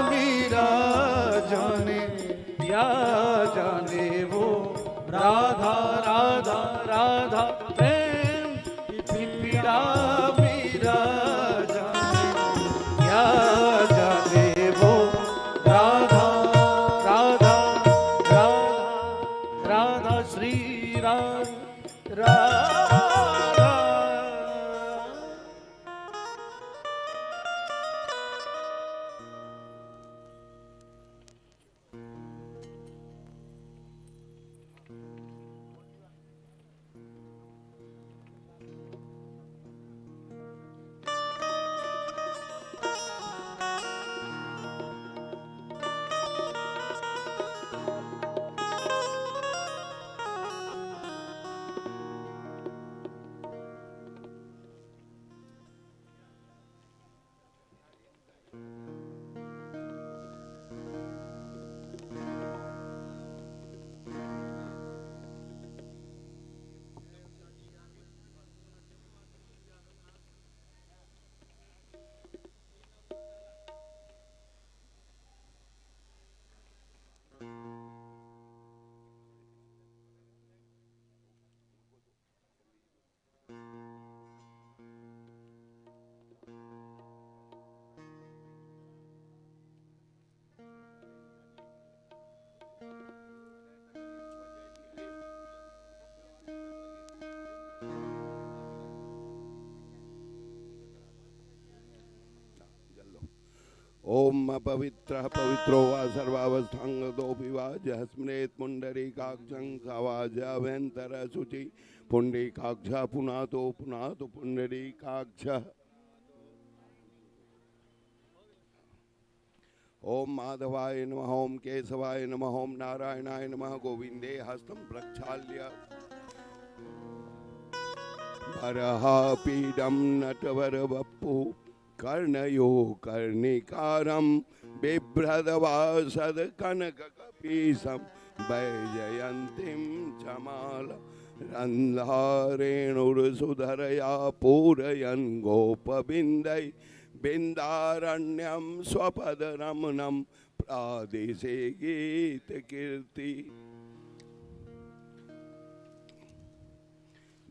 मीरा जाने या जाने वो राधा राधा राधा प्रेम की पीड़ा मीरा जाने या जाने वो राधा राधा राधा राधा श्री राम राधा। ओम अपवित्रः पवित्रो वा सर्वावस्थांगतोऽपि वा जस्मरेत् पुण्डरीकाक्षं सवाजाभ्यन्तरशुचि पुण्डरीकाक्षः पुनातो पुनातो पुण्डरीकाक्षः। ओम माधवाय नमः ओम केशवाय नमः ओम नारायणाय नमः गोविंदे हस्तं प्रक्षाल्य वरहापीडं नटवरवपु कर्णयो कर्णिकारं बिभ्रदवासद कनककपीशं वैजयन्तीं चमाल रन्धारेणुर्सुधरया पूरयन् गोपबिन्दै बिन्दारण्यं स्वपदरमणं प्रादिशे गीतकीर्ति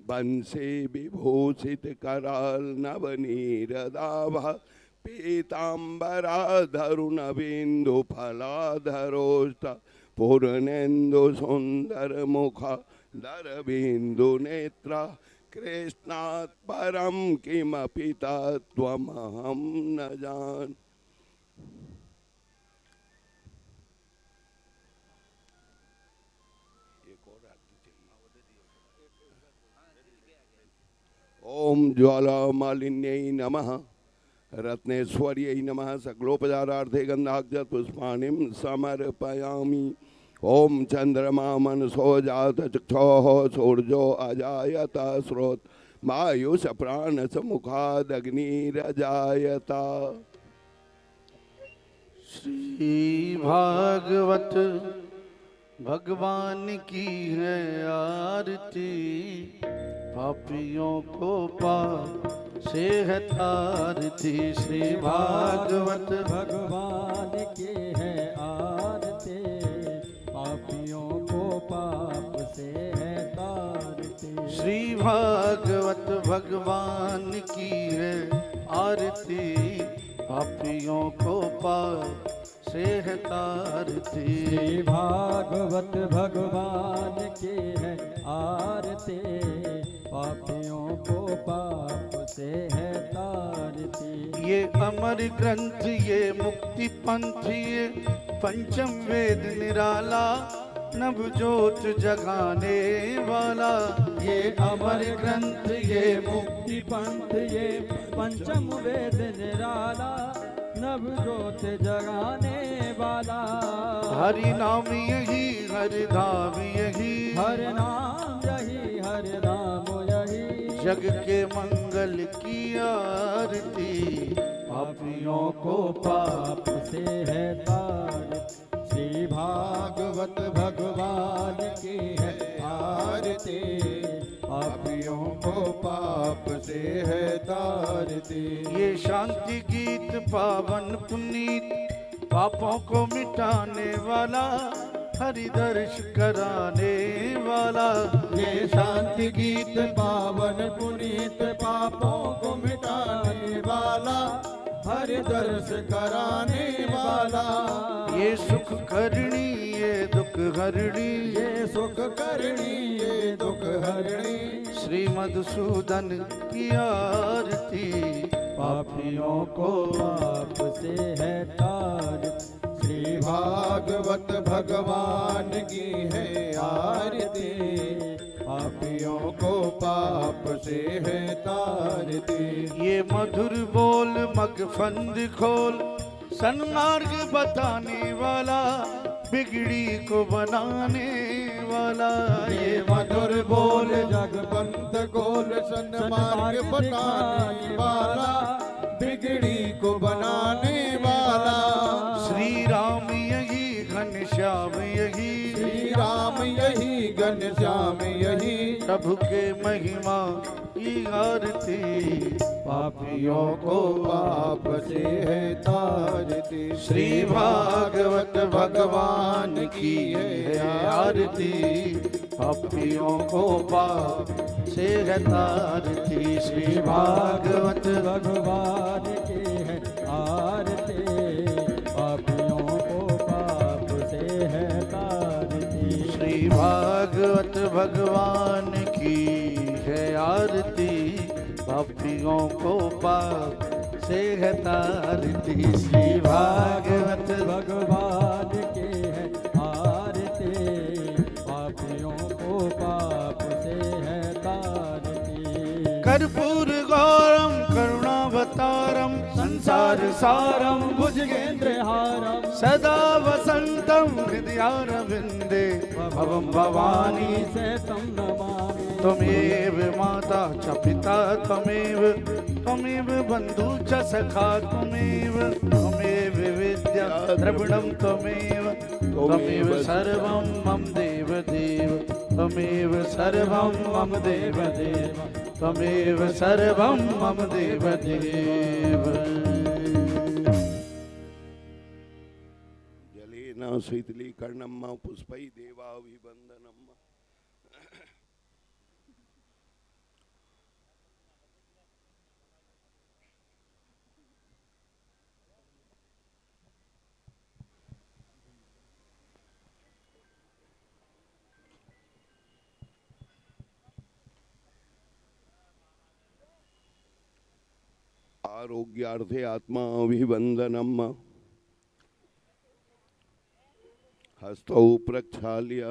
बंसे विभूषित कराल नवनीरदाभा पीताम्बराधरुणबिन्दु फलाधरोष्ट पूर्णेन्दु सुंदर मुखा दरबिन्दु नेत्रा कृष्णात् परं किमपि तत्त्वमहं न जान। ओम ज्वालामालिन्यै नमः रत्नेश्वर्यै नमः सकलोपचारार्थे गन्धाक्षत पुष्पाणिं समर्पयामि। ओम चंद्रमा मनसो जात चक्षुः सूर्यो अजायत स्रोत वायुष प्राणस मुखादग्निरजायत। श्री भागवत भगवान की है आरती पापियों को पाप से है तारती। श्री भागवत भगवान की है आरती पापियों को पाप से है तारती। श्री भागवत भगवान की है आरती पापियों को पाप से है तारती। श्री भागवत भगवान की है आरती पापियों को पाप से है तारती। ये अमर ग्रंथ ये मुक्ति पंथ ये पंचम वेद निराला नभ जोत जगाने वाला। ये अमर ग्रंथ ये मुक्ति पंथ ये पंचम वेद निराला नभ जोत जगाने वाला। हरि नाम यही हरि धाम यही हर नाम यही हर नाम यही जग के मंगल की आरती पापियों को पाप से है तारती। श्री भागवत भगवान की है आरती, पापियों को पाप से है तारती। ये शांति गीत पावन पुनीत, पापों को मिटाने वाला, हरि दर्श कराने वाला। ये शांति गीत पावन पुनीत, पापों को मिटाने वाला, हरि दर्श कराने वाला। ये सुख करणी ये दुख हरणी, ये सुख करणी ये दुख हरणी। श्री मधुसूदन की आरती, पापियों को पाप से है तार। श्री भागवत भगवान की है आरती, पापियों को पाप से है तारती। ये मधुर बोल मगफंद खोल, सन्मार्ग बताने वाला, बिगड़ी को बनाने वाला। ये मधुर बोल जगबंद गोल, सन्मार्ग बताने वाला, बिगड़ी को बनाने वाला। श्री राम यही घनश्याम यही, श्री राम यही घनश्याम यही। प्रभु के महिमा की आरती, पापियों को पाप से है तारती। श्री भागवत भगवान की है आरती, पापियों को पाप से है तारती। श्री भागवत भगवान की है आरती, पापियों को पाप से है तारती। श्री भागवत भगवान की है आरती, पापियों को पाप से है तारती। श्री भागवत भगवान की है आरती, पापियों को पाप से है तारती। कर्पूर गौरम करुणावतारम, संसार सारम भुजगेंद्र हारम। सदा वसंतम हृदयारविंदे, भवम भवानी से तम नमामि। त्वमेव माता च पिता त्वमेव बंधु च सखा त्वमेव विद्या द्रविणं त्वमेव सर्वं मम देव त्वमेव सर्वं मम देव त्वमेव सर्वं मम देव। जलेन शीतलीकरणं पुष्पै देवाभिवन्दनम्। आरोग्यार्थे आत्माभिवन्दनम्। हस्तौ प्रक्षाल्य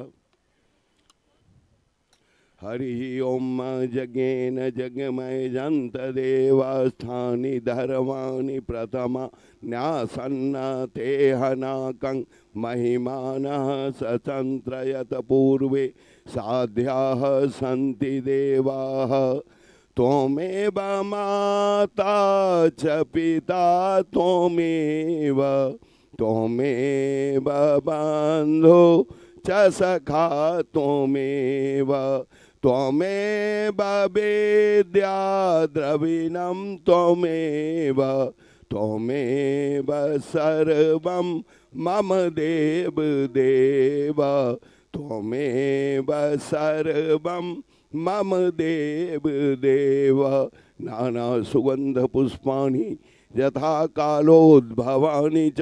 हरि ओम जगेन जगमय जंत देवास्थानि धर्माणि प्रथमा न्यासन्न ते हनाकं महिमानः सचंत्रयत पूर्वे साध्याः सन्ति देवाः। त्वमेव माता च पिता त्वमेव बन्धो च सखा त्वमेव वेद्या द्रविणं त्वमेव सर्वं मम देव त्वमेव सर्वं मम देव। नाना सुगंध पुष्पाणि यथा कालोद्भवानि च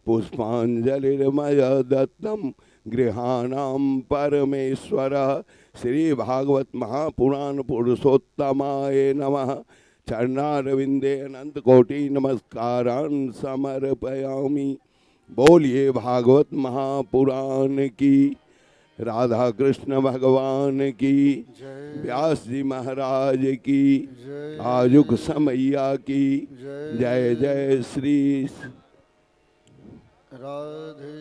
पुष्पांजलिर्मय दत्तं गृहाणां परमेश्वर। श्री भागवत महापुराण पुरुषोत्तमाय नमः। चरणारविंदे अनंत कोटि नमस्कारान् समर्पयामि। बोलिए भागवत महापुराण की, राधा कृष्ण भगवान की, व्यास जी महाराज की, आजुक समैया की जय जय श्री राधे।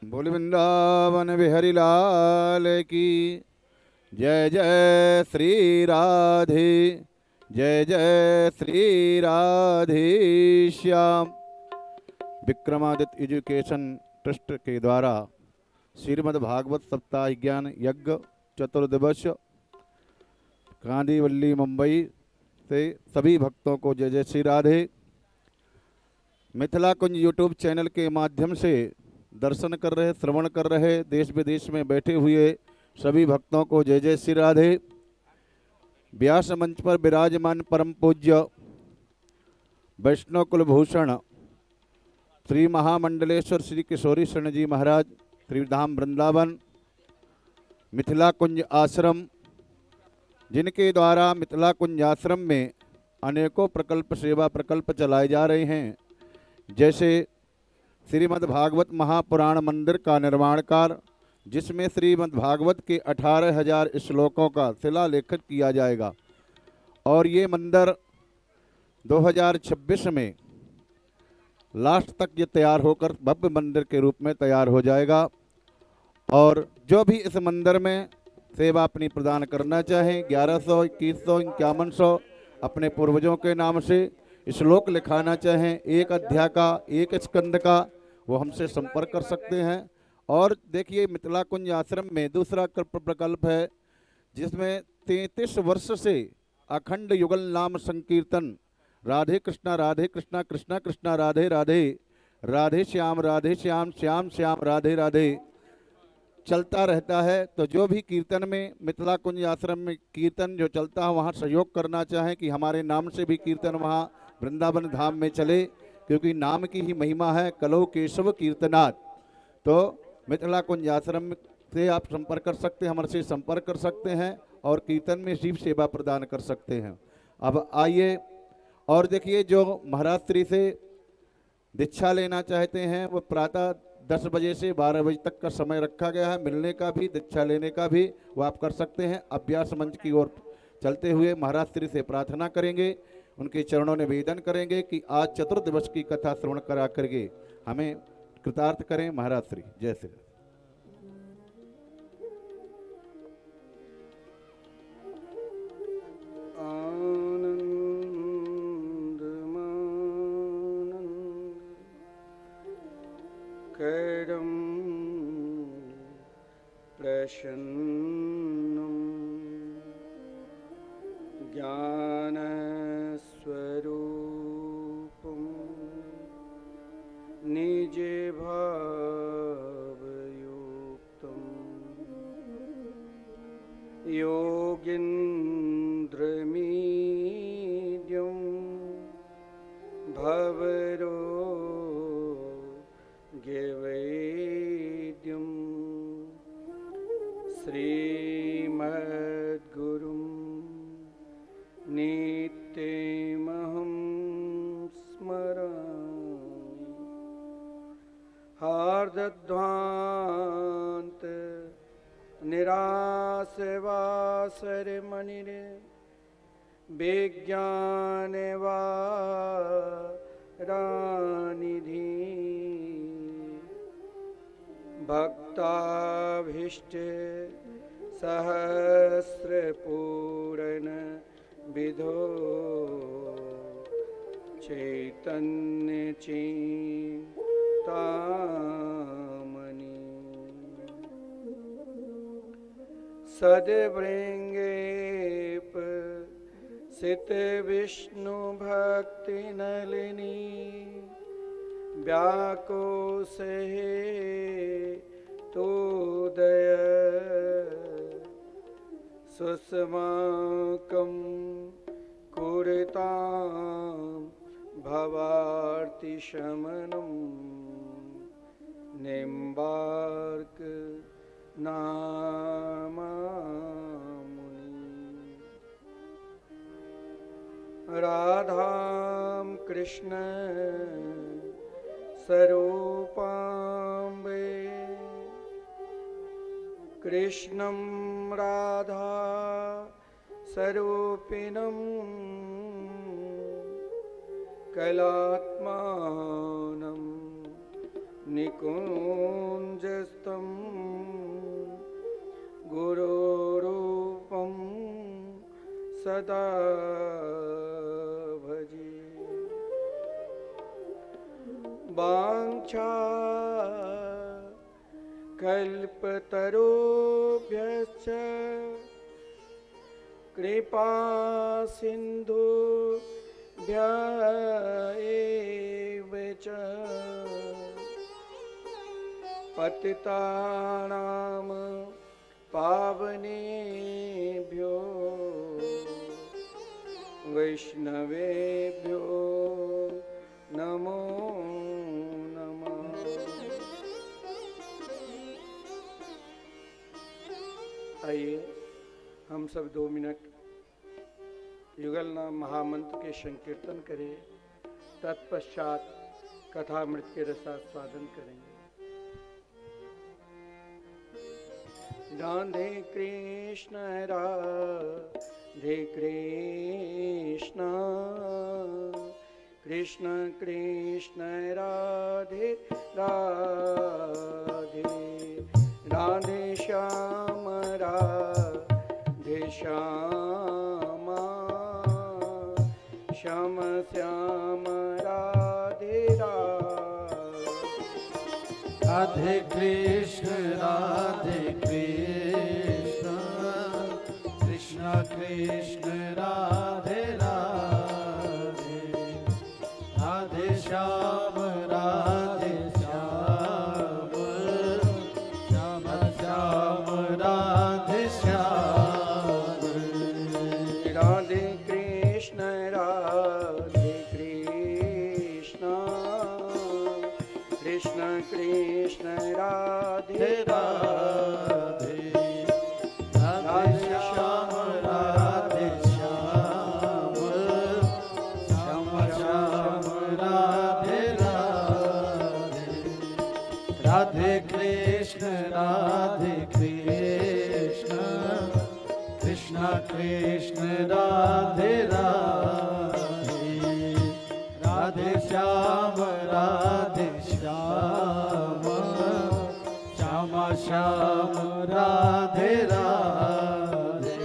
बोल वृंदावन बिहारी लाल की जय जय श्री राधे, जय जय श्री राधे श्याम। विक्रमादित्य एजुकेशन ट्रस्ट के द्वारा श्रीमद् भागवत सप्ताह ज्ञान यज्ञ चतुर्दिवस कांदीवली मुंबई से सभी भक्तों को जय जय श्री राधे। मिथिला कुंज यूट्यूब चैनल के माध्यम से दर्शन कर रहे, श्रवण कर रहे, देश विदेश में बैठे हुए सभी भक्तों को जय जय श्री राधे। व्यास मंच पर विराजमान परम पूज्य वैष्णव कुलभूषण श्री महामंडलेश्वर श्री किशोरी शरण जी महाराज त्रिधाम वृंदावन मिथिला कुंज आश्रम, जिनके द्वारा मिथिला कुंज आश्रम में अनेकों प्रकल्प सेवा प्रकल्प चलाए जा रहे हैं, जैसे श्रीमद् भागवत महापुराण मंदिर का निर्माण कार्य, जिसमें श्रीमद् भागवत के 18,000 श्लोकों का शिलालेखन किया जाएगा और ये मंदिर 2026 में लास्ट तक ये तैयार होकर भव्य मंदिर के रूप में तैयार हो जाएगा। और जो भी इस मंदिर में सेवा अपनी प्रदान करना चाहें 1100, 2100, 5100 अपने पूर्वजों के नाम से श्लोक लिखाना चाहें, एक अध्याय का, एक स्कंद का, वो हमसे संपर्क कर सकते हैं। और देखिए मिथिला कुंज आश्रम में दूसरा प्रकल्प है, जिसमें 33 वर्ष से अखंड युगल नाम संकीर्तन राधे कृष्णा कृष्णा कृष्णा राधे राधे, राधे श्याम श्याम श्याम राधे राधे चलता रहता है। तो जो भी कीर्तन में मिथिला कुंज आश्रम में कीर्तन जो चलता है वहाँ सहयोग करना चाहें कि हमारे नाम से भी कीर्तन वहाँ वृंदावन धाम में चले, क्योंकि नाम की ही महिमा है, कलो केशव कीर्तनाथ। तो मिथिला कुंज आश्रम से आप संपर्क कर सकते हैं, हमारे से संपर्क कर सकते हैं और कीर्तन में शिव सेवा प्रदान कर सकते हैं। अब आइए और देखिए, जो महाराष्ट्री से दीक्षा लेना चाहते हैं वो प्रातः 10 बजे से 12 बजे तक का समय रखा गया है, मिलने का भी दीक्षा लेने का भी वो आप कर सकते हैं। अभ्यास मंच की ओर चलते हुए महाराष्ट्री से प्रार्थना करेंगे, उनके चरणों में निवेदन करेंगे कि आज चतुर्दिवस की कथा श्रवण करा करके हमें कृतार्थ करें। महाराष्ट्री जय श्री करं प्रसन्नं ज्ञानस्वरूपं निजभावयुक्तं योगीन्द्रमीड्यं भवरो वैद्यं श्रीमद्गुरुं नित्यमहं स्मरामि। हार्दध्वान्त निरासवासरमणिरे विज्ञानवारानिधि भक्ताभीष्ट सहस्रपूरण विधो चैतन्य चिंतामणि सद्वृंगेप सित विष्णु भक्ति नलिनी व्याकोसे तोदय सुस्माकं कुरुतां भवार्तिशमनं निम्बार्क नामामुनि राधां कृष्ण स्वरूपाम्बे कृष्णं राधा स्वरूपिणं कलात्मानं निकुञ्ज सदा भजे। वाञ्छा कल्पतरुभ्यश्च कृपा सिन्धुभ्य एव च पतितानां पावनेभ्यो वैष्णवेभ्यो नमो नमः। आइए हम सब 2 मिनट युगल नाम महामंत्र के संकीर्तन करें, तत्पश्चात कथामृत के रसास्वादन करेंगे। राधे कृष्ण राधे कृष्ण कृष्ण कृष्ण राधे राधे राधे श्याम राधे श्याम श्याम श्याम राधे राधे। राधे कृष्ण राधे कृष्ण कृष्ण कृष्ण राधे राधे राधे श्याम राधे श्याम श्याम श्याम राधे श्याम। राधे कृष्ण राधे कृष्ण कृष्ण कृष्ण राधे राधे राधे श्याम राधे श्याम श्याम श्याम राधे राधे राधे कृष्ण राधे कृष्ण कृष्ण कृष्ण राधे राधे राधे श्याम राधे श्याम श्याम श्याम राधे राधे।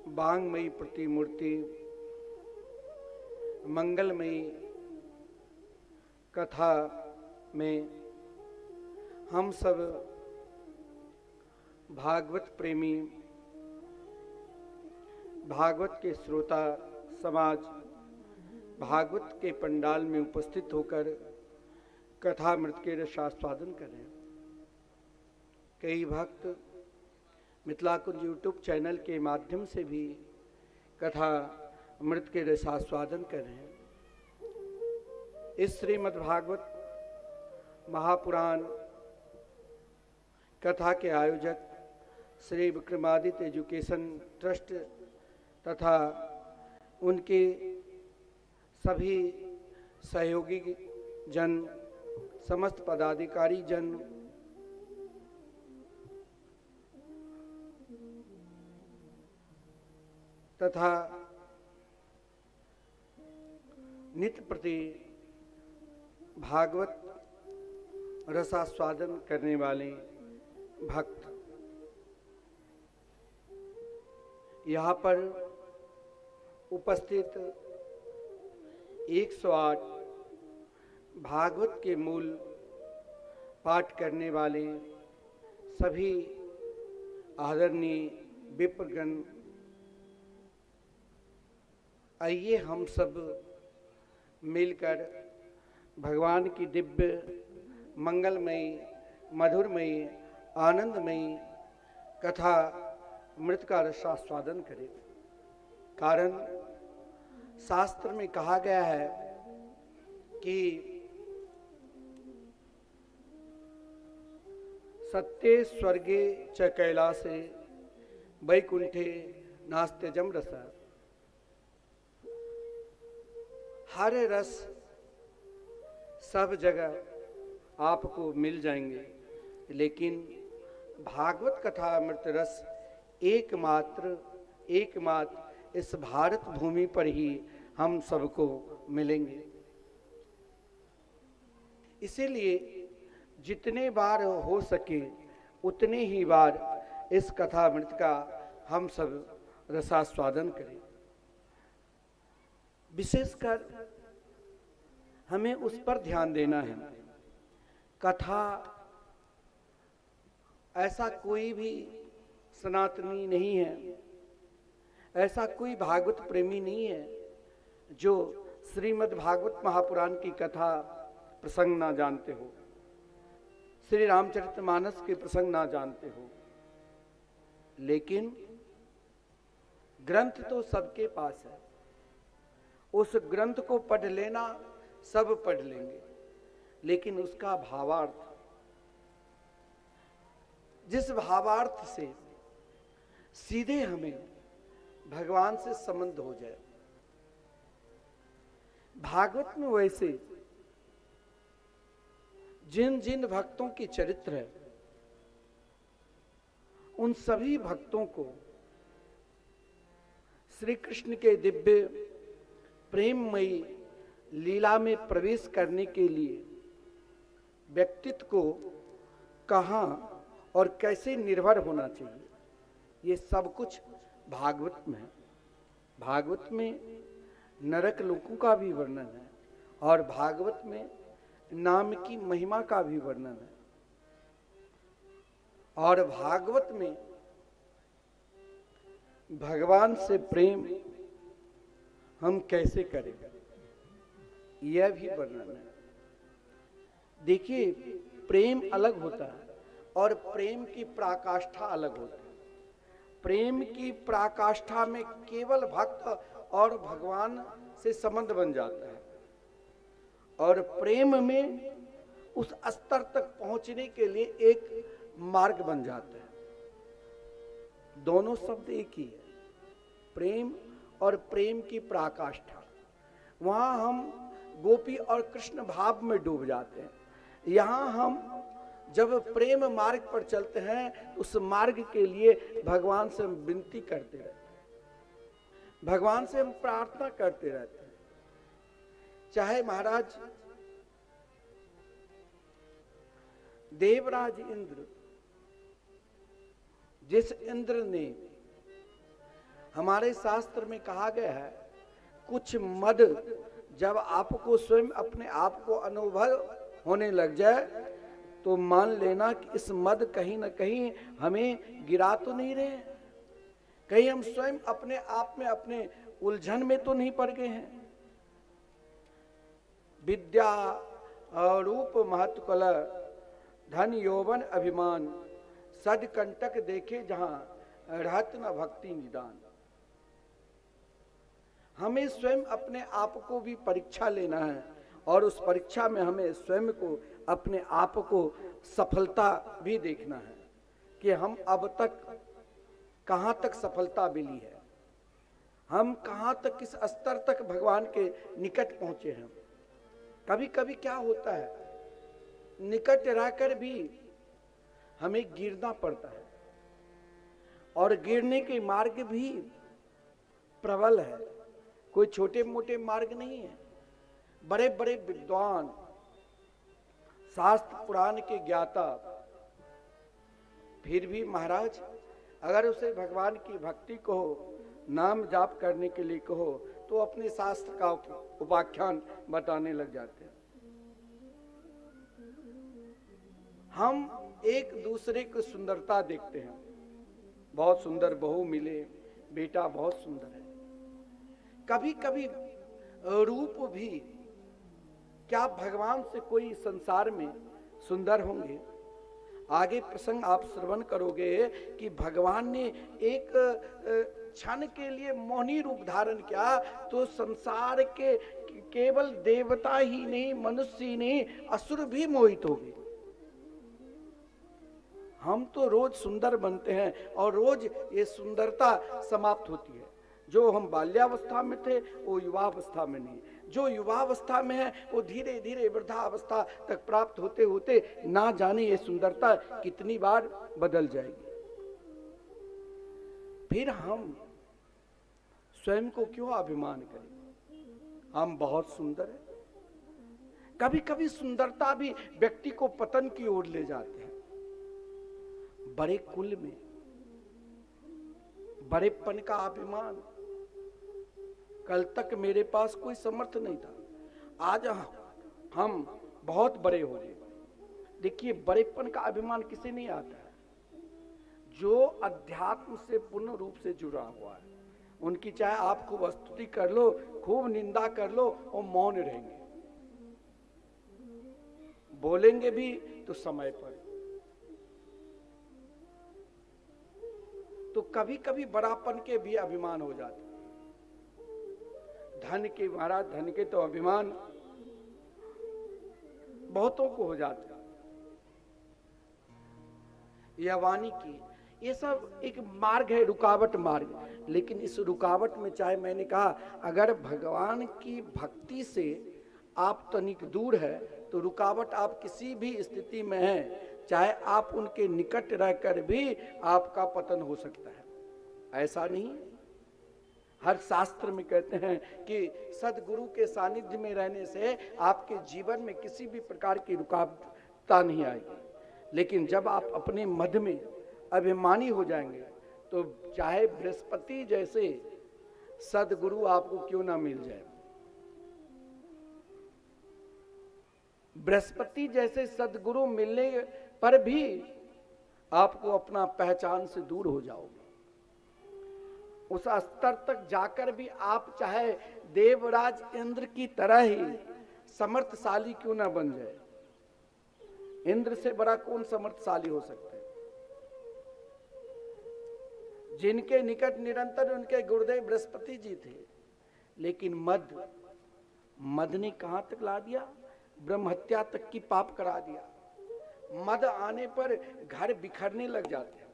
वांगमयी प्रतिमूर्ति मंगलमयी कथा में हम सब भागवत प्रेमी, भागवत के श्रोता समाज भागवत के पंडाल में उपस्थित होकर कथामृत के रसास्वादन करें। कई भक्त मिथिला कुंज यूट्यूब चैनल के माध्यम से भी कथा अमृत के रसास्वादन करें। इस श्रीमद् भागवत महापुराण कथा के आयोजक श्री विक्रमादित्य एजुकेशन ट्रस्ट तथा उनके सभी सहयोगी जन, समस्त पदाधिकारी जन, तथा नित्य प्रति भागवत रसास्वादन करने वाले भक्त यहाँ पर उपस्थित 108 भागवत के मूल पाठ करने वाले सभी आदरणीय विप्रगण, आइए हम सब मिलकर भगवान की दिव्य मंगलमयी, मधुरमयी, आनंदमयी कथा अमृत का रसास्वादन करें। कारण शास्त्र में कहा गया है कि सत्ये स्वर्गे च कैलासे वैकुंठे नास्त्यजम रस। हर रस सब जगह आपको मिल जाएंगे, लेकिन भागवत कथा अमृत रस एकमात्र इस भारत भूमि पर ही हम सबको मिलेंगे। इसीलिए जितने बार हो सके उतने ही बार इस कथा अमृत का हम सब रसास्वादन करें। विशेषकर हमें उस पर ध्यान देना है। कथा ऐसा कोई भी सनातनी नहीं है, ऐसा कोई भागवत प्रेमी नहीं है जो श्रीमद् भागवत महापुराण की कथा प्रसंग ना जानते हो, श्री रामचरितमानस के प्रसंग ना जानते हो। लेकिन ग्रंथ तो सबके पास है, उस ग्रंथ को पढ़ लेना सब पढ़ लेंगे, लेकिन उसका भावार्थ, जिस भावार्थ से सीधे हमें भगवान से संबंध हो जाए। भागवत में वैसे जिन जिन भक्तों की चरित्र है, उन सभी भक्तों को श्री कृष्ण के दिव्य प्रेममयी लीला में प्रवेश करने के लिए व्यक्तित्व को कहाँ और कैसे निर्भर होना चाहिए, ये सब कुछ भागवत में है। भागवत में नरक लोकों का भी वर्णन है और भागवत में नाम की महिमा का भी वर्णन है। और भागवत में भगवान से प्रेम हम कैसे करें, यह भी वर्णन है। देखिए, प्रेम अलग होता है और प्रेम की पराकाष्ठा अलग होती है। प्रेम की पराकाष्ठा में केवल भक्त और भगवान से संबंध बन जाता है, और प्रेम में उस स्तर तक पहुंचने के लिए एक मार्ग बन जाता है। दोनों शब्द एक ही है, प्रेम और प्रेम की पराकाष्ठा। वहां हम गोपी और कृष्ण भाव में डूब जाते हैं। यहाँ हम जब प्रेम मार्ग पर चलते हैं तो उस मार्ग के लिए भगवान से हम विनती करते रहते हैं, भगवान से हम प्रार्थना करते रहते हैं। चाहे महाराज देवराज इंद्र, जिस इंद्र ने हमारे शास्त्र में कहा गया है, कुछ मद जब आपको स्वयं अपने आप को अनुभव होने लग जाए तो मान लेना कि इस मद कहीं ना कहीं हमें गिरा तो नहीं रहे, कहीं हम स्वयं अपने आप में अपने उलझन में तो नहीं पड़ गए हैं। विद्या रूप महत्व कला धन यौवन अभिमान सद कंटक देखे जहां रहत न भक्ति निदान। हमें स्वयं अपने आप को भी परीक्षा लेना है और उस परीक्षा में हमें स्वयं को अपने आप को सफलता भी देखना है कि हम अब तक कहां तक सफलता मिली है, हम कहां तक किस स्तर तक भगवान के निकट पहुंचे हैं। कभी कभी क्या होता है, निकट रहकर भी हमें गिरना पड़ता है और गिरने के मार्ग भी प्रबल है, कोई छोटे मोटे मार्ग नहीं है। बड़े बड़े विद्वान शास्त्र पुराण के ज्ञाता फिर भी महाराज अगर उसे भगवान की भक्ति कहो, नाम जाप करने के लिए कहो तो अपने शास्त्र का उपाख्यान बताने लग जाते हैं। हम एक दूसरे की सुंदरता देखते हैं, बहुत सुंदर बहू मिले, बेटा बहुत सुंदर है। कभी कभी रूप भी, क्या भगवान से कोई संसार में सुंदर होंगे? आगे प्रसंग आप श्रवण करोगे कि भगवान ने एक क्षण के लिए मोहिनी रूप धारण किया तो संसार के केवल देवता ही नहीं, मनुष्य ही नहीं, असुर भी मोहित हो गए। हम तो रोज सुंदर बनते हैं और रोज ये सुंदरता समाप्त होती है। जो हम बाल्यावस्था में थे वो युवावस्था में नहीं, जो युवावस्था में है वो धीरे धीरे वृद्धावस्था तक प्राप्त होते होते ना जाने ये सुंदरता कितनी बार बदल जाएगी। फिर हम स्वयं को क्यों अभिमान करें? हम बहुत सुंदर हैं। कभी कभी सुंदरता भी व्यक्ति को पतन की ओर ले जाते हैं। बड़े कुल में बड़ेपन का अभिमान, कल तक मेरे पास कोई समर्थ नहीं था, आज हम बहुत बड़े हो गए। देखिए, बड़ेपन का अभिमान किसे नहीं आता है? जो अध्यात्म से पूर्ण रूप से जुड़ा हुआ है, उनकी चाहे आप खूब स्तुति कर लो, खूब निंदा कर लो, वो मौन रहेंगे, बोलेंगे भी तो समय पर। तो कभी कभी बड़ापन के भी अभिमान हो जाते। धन के, महाराज धन के तो अभिमान बहुतों को हो जाता। यह वाणी की, ये सब एक मार्ग है, रुकावट मार्ग। लेकिन इस रुकावट में, चाहे मैंने कहा अगर भगवान की भक्ति से आप तनिक दूर है तो रुकावट आप किसी भी स्थिति में है, चाहे आप उनके निकट रहकर भी आपका पतन हो सकता है। ऐसा नहीं, हर शास्त्र में कहते हैं कि सदगुरु के सानिध्य में रहने से आपके जीवन में किसी भी प्रकार की रुकावट नहीं आएगी। लेकिन जब आप अपने मद में अभिमानी हो जाएंगे तो चाहे बृहस्पति जैसे सदगुरु आपको क्यों ना मिल जाए, बृहस्पति जैसे सदगुरु मिलने पर भी आपको अपना पहचान से दूर हो जाओगे। उस स्तर तक जाकर भी आप चाहे देवराज इंद्र की तरह ही समर्थशाली क्यों ना बन जाए। इंद्र से बड़ा कौन समर्थशाली हो सकता है? जिनके निकट निरंतर उनके गुरुदेव बृहस्पति जी थे। लेकिन मद ने कहां तक ला दिया? ब्रह्म हत्या तक की पाप करा दिया। मद आने पर घर बिखरने लग जाते हैं,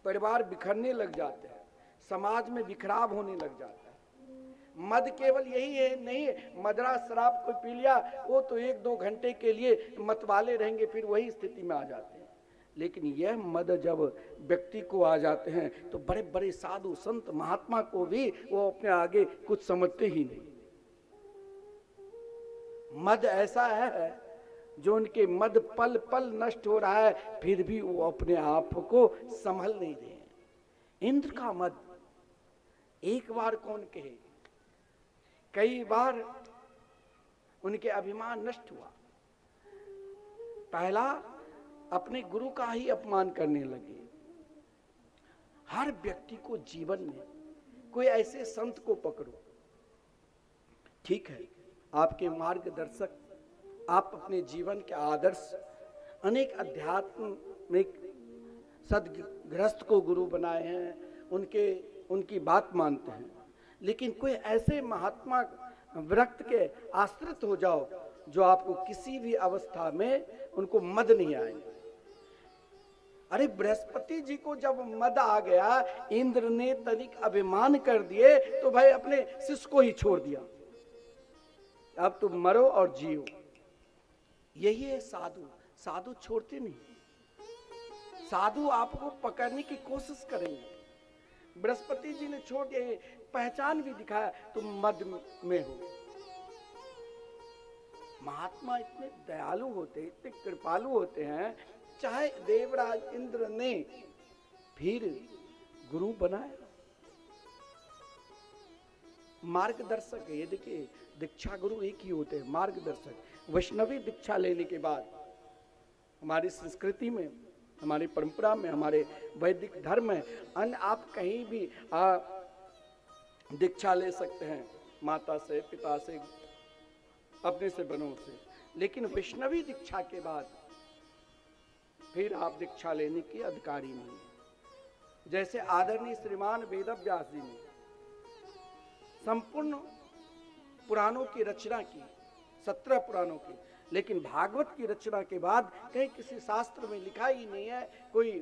परिवार बिखरने लग जाते हैं, समाज में बिखराव होने लग जाता है। मद केवल यही है नहीं, मदरा शराब कोई पी लिया वो तो 1-2 घंटे के लिए मतवाले रहेंगे, फिर वही स्थिति में आ जाते हैं। लेकिन यह मद जब व्यक्ति को आ जाते हैं तो बड़े बड़े साधु संत महात्मा को भी वो अपने आगे कुछ समझते ही नहीं। मद ऐसा है जो उनके मद पल पल नष्ट हो रहा है, फिर भी वो अपने आप को संभल नहीं रहे। इंद्र का मद, एक बार कौन कहे, कई बार उनके अभिमान नष्ट हुआ। पहला अपने गुरु का ही अपमान करने लगे। हर व्यक्ति को जीवन में कोई ऐसे संत को पकड़ो, ठीक है, आपके मार्गदर्शक, आप अपने जीवन के आदर्श, अनेक आध्यात्मिक सदगृहस्थ को गुरु बनाए हैं, उनकी बात मानते हैं, लेकिन कोई ऐसे महात्मा विरक्त के आश्रित हो जाओ जो आपको किसी भी अवस्था में उनको मद नहीं आएंगे। अरे बृहस्पति जी को जब मद आ गया, इंद्र ने तनिक अभिमान कर दिए तो भाई अपने शिष्य को ही छोड़ दिया, अब तुम मरो और जियो। यही है साधु। साधु छोड़ते नहीं, साधु आपको पकड़ने की कोशिश करेंगे। बृहस्पति जी ने छोड़ दिया, पहचान भी दिखाया, तुम मद में हो। महात्मा इतने दयालु होते, इतने कृपालु होते हैं, चाहे देवराज इंद्र ने फिर गुरु बनाया, मार्गदर्शक। ये देखिए, दीक्षा गुरु एक ही होते हैं, मार्गदर्शक। वैष्णवी दीक्षा लेने के बाद हमारी संस्कृति में, हमारी परंपरा में, हमारे वैदिक धर्म में अन्य आप कहीं भी दीक्षा ले सकते हैं, माता से, पिता से, अपने से, बड़ों से, लेकिन वैष्णवी दीक्षा के बाद फिर आप दीक्षा लेने के अधिकारी नहीं। जैसे आदरणीय श्रीमान वेदव्यास जी ने संपूर्ण पुराणों की रचना की, 17 पुराणों की, लेकिन भागवत की रचना के बाद कहीं किसी शास्त्र में लिखा ही नहीं है कोई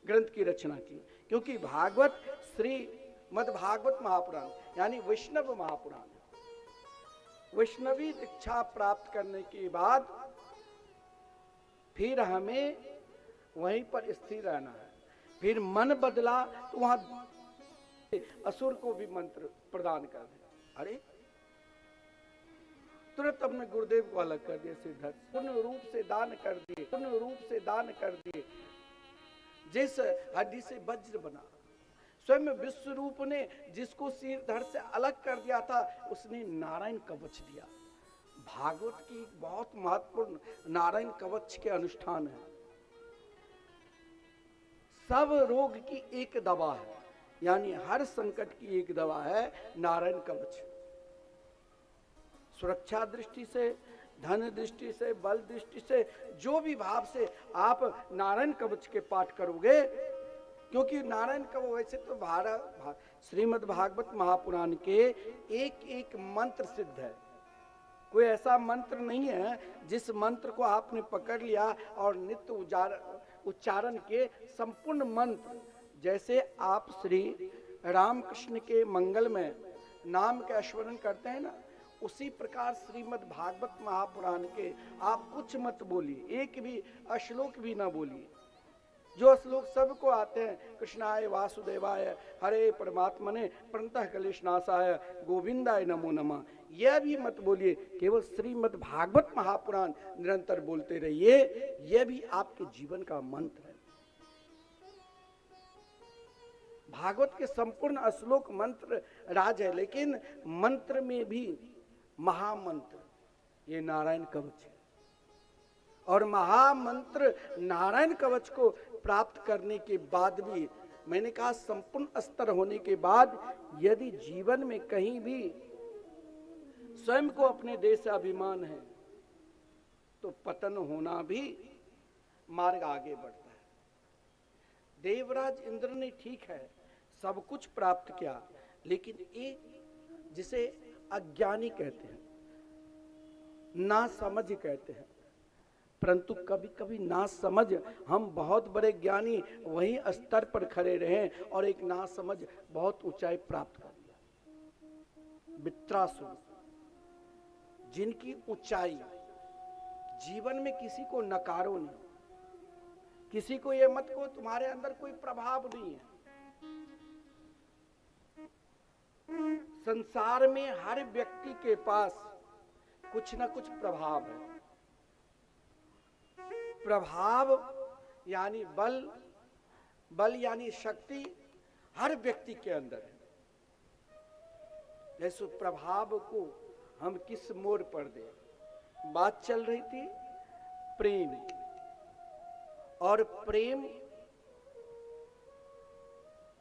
ग्रंथ की रचना की, क्योंकि भागवत श्रीमद् भागवत महापुराण यानी वैष्णव महापुराण। वैष्णवी दीक्षा प्राप्त करने के बाद फिर हमें वहीं पर स्थिर रहना है। फिर मन बदला तो वहां असुर को भी मंत्र प्रदान कर दिया। अरे तुरंत अपने गुरुदेव को अलग कर दिया, सिद्धार्थ पूर्ण रूप से दान कर दिए, पूर्ण रूप से दान कर दिए। जिस हड्डी से वज्र बना, स्वयं विश्व रूप ने जिसको सिर धड़ से अलग कर दिया था, उसने नारायण कवच दिया। भागवत की बहुत महत्वपूर्ण नारायण कवच के अनुष्ठान है। सब रोग की एक दवा है, यानी हर संकट की एक दवा है नारायण कवच। सुरक्षा दृष्टि से, धन दृष्टि से, बल दृष्टि से, जो भी भाव से आप नारायण कवच के पाठ करोगे, क्योंकि नारायण कवच वैसे तो श्रीमद् भागवत महापुराण के एक एक मंत्र सिद्ध है। कोई ऐसा मंत्र नहीं है जिस मंत्र को आपने पकड़ लिया और नित्य उच्चारण के संपूर्ण मंत्र, जैसे आप श्री रामकृष्ण के मंगल में नाम का स्मरण करते हैं ना, उसी प्रकार श्रीमद् भागवत महापुराण के आप कुछ मत बोलिए, एक भी श्लोक भी ना बोलिए। जो श्लोक सबको आते हैं, कृष्णाय वासुदेवाय हरे परमात्मने प्रणतः क्लेशनाशाय गोविंदाय नमो नमः, यह भी मत बोलिए। केवल श्रीमद् भागवत महापुराण निरंतर बोलते रहिए, यह भी आपके जीवन का मंत्र है। भागवत के संपूर्ण श्लोक मंत्र राज है, लेकिन मंत्र में भी महामंत्र ये नारायण कवच है। और महामंत्र नारायण कवच को प्राप्त करने के बाद भी, मैंने कहा संपूर्ण स्तर होने के बाद, यदि जीवन में कहीं भी स्वयं को अपने देश से अभिमान है तो पतन होना भी मार्ग आगे बढ़ता है। देवराज इंद्र ने ठीक है सब कुछ प्राप्त किया, लेकिन एक जिसे अज्ञानी कहते हैं, ना समझ कहते हैं, परंतु कभी कभी ना समझ, हम बहुत बड़े ज्ञानी वही स्तर पर खड़े रहे और एक ना समझ बहुत ऊंचाई प्राप्त कर लिया। वित्रासुर, जिनकी ऊंचाई जीवन में किसी को नकारो नहीं, किसी को ये मत को तुम्हारे अंदर कोई प्रभाव नहीं है। संसार में हर व्यक्ति के पास कुछ ना कुछ प्रभाव है। प्रभाव यानी बल, बल यानी शक्ति हर व्यक्ति के अंदर है। ऐसे प्रभाव को हम किस मोड़ पर दें। बात चल रही थी प्रेम, और प्रेम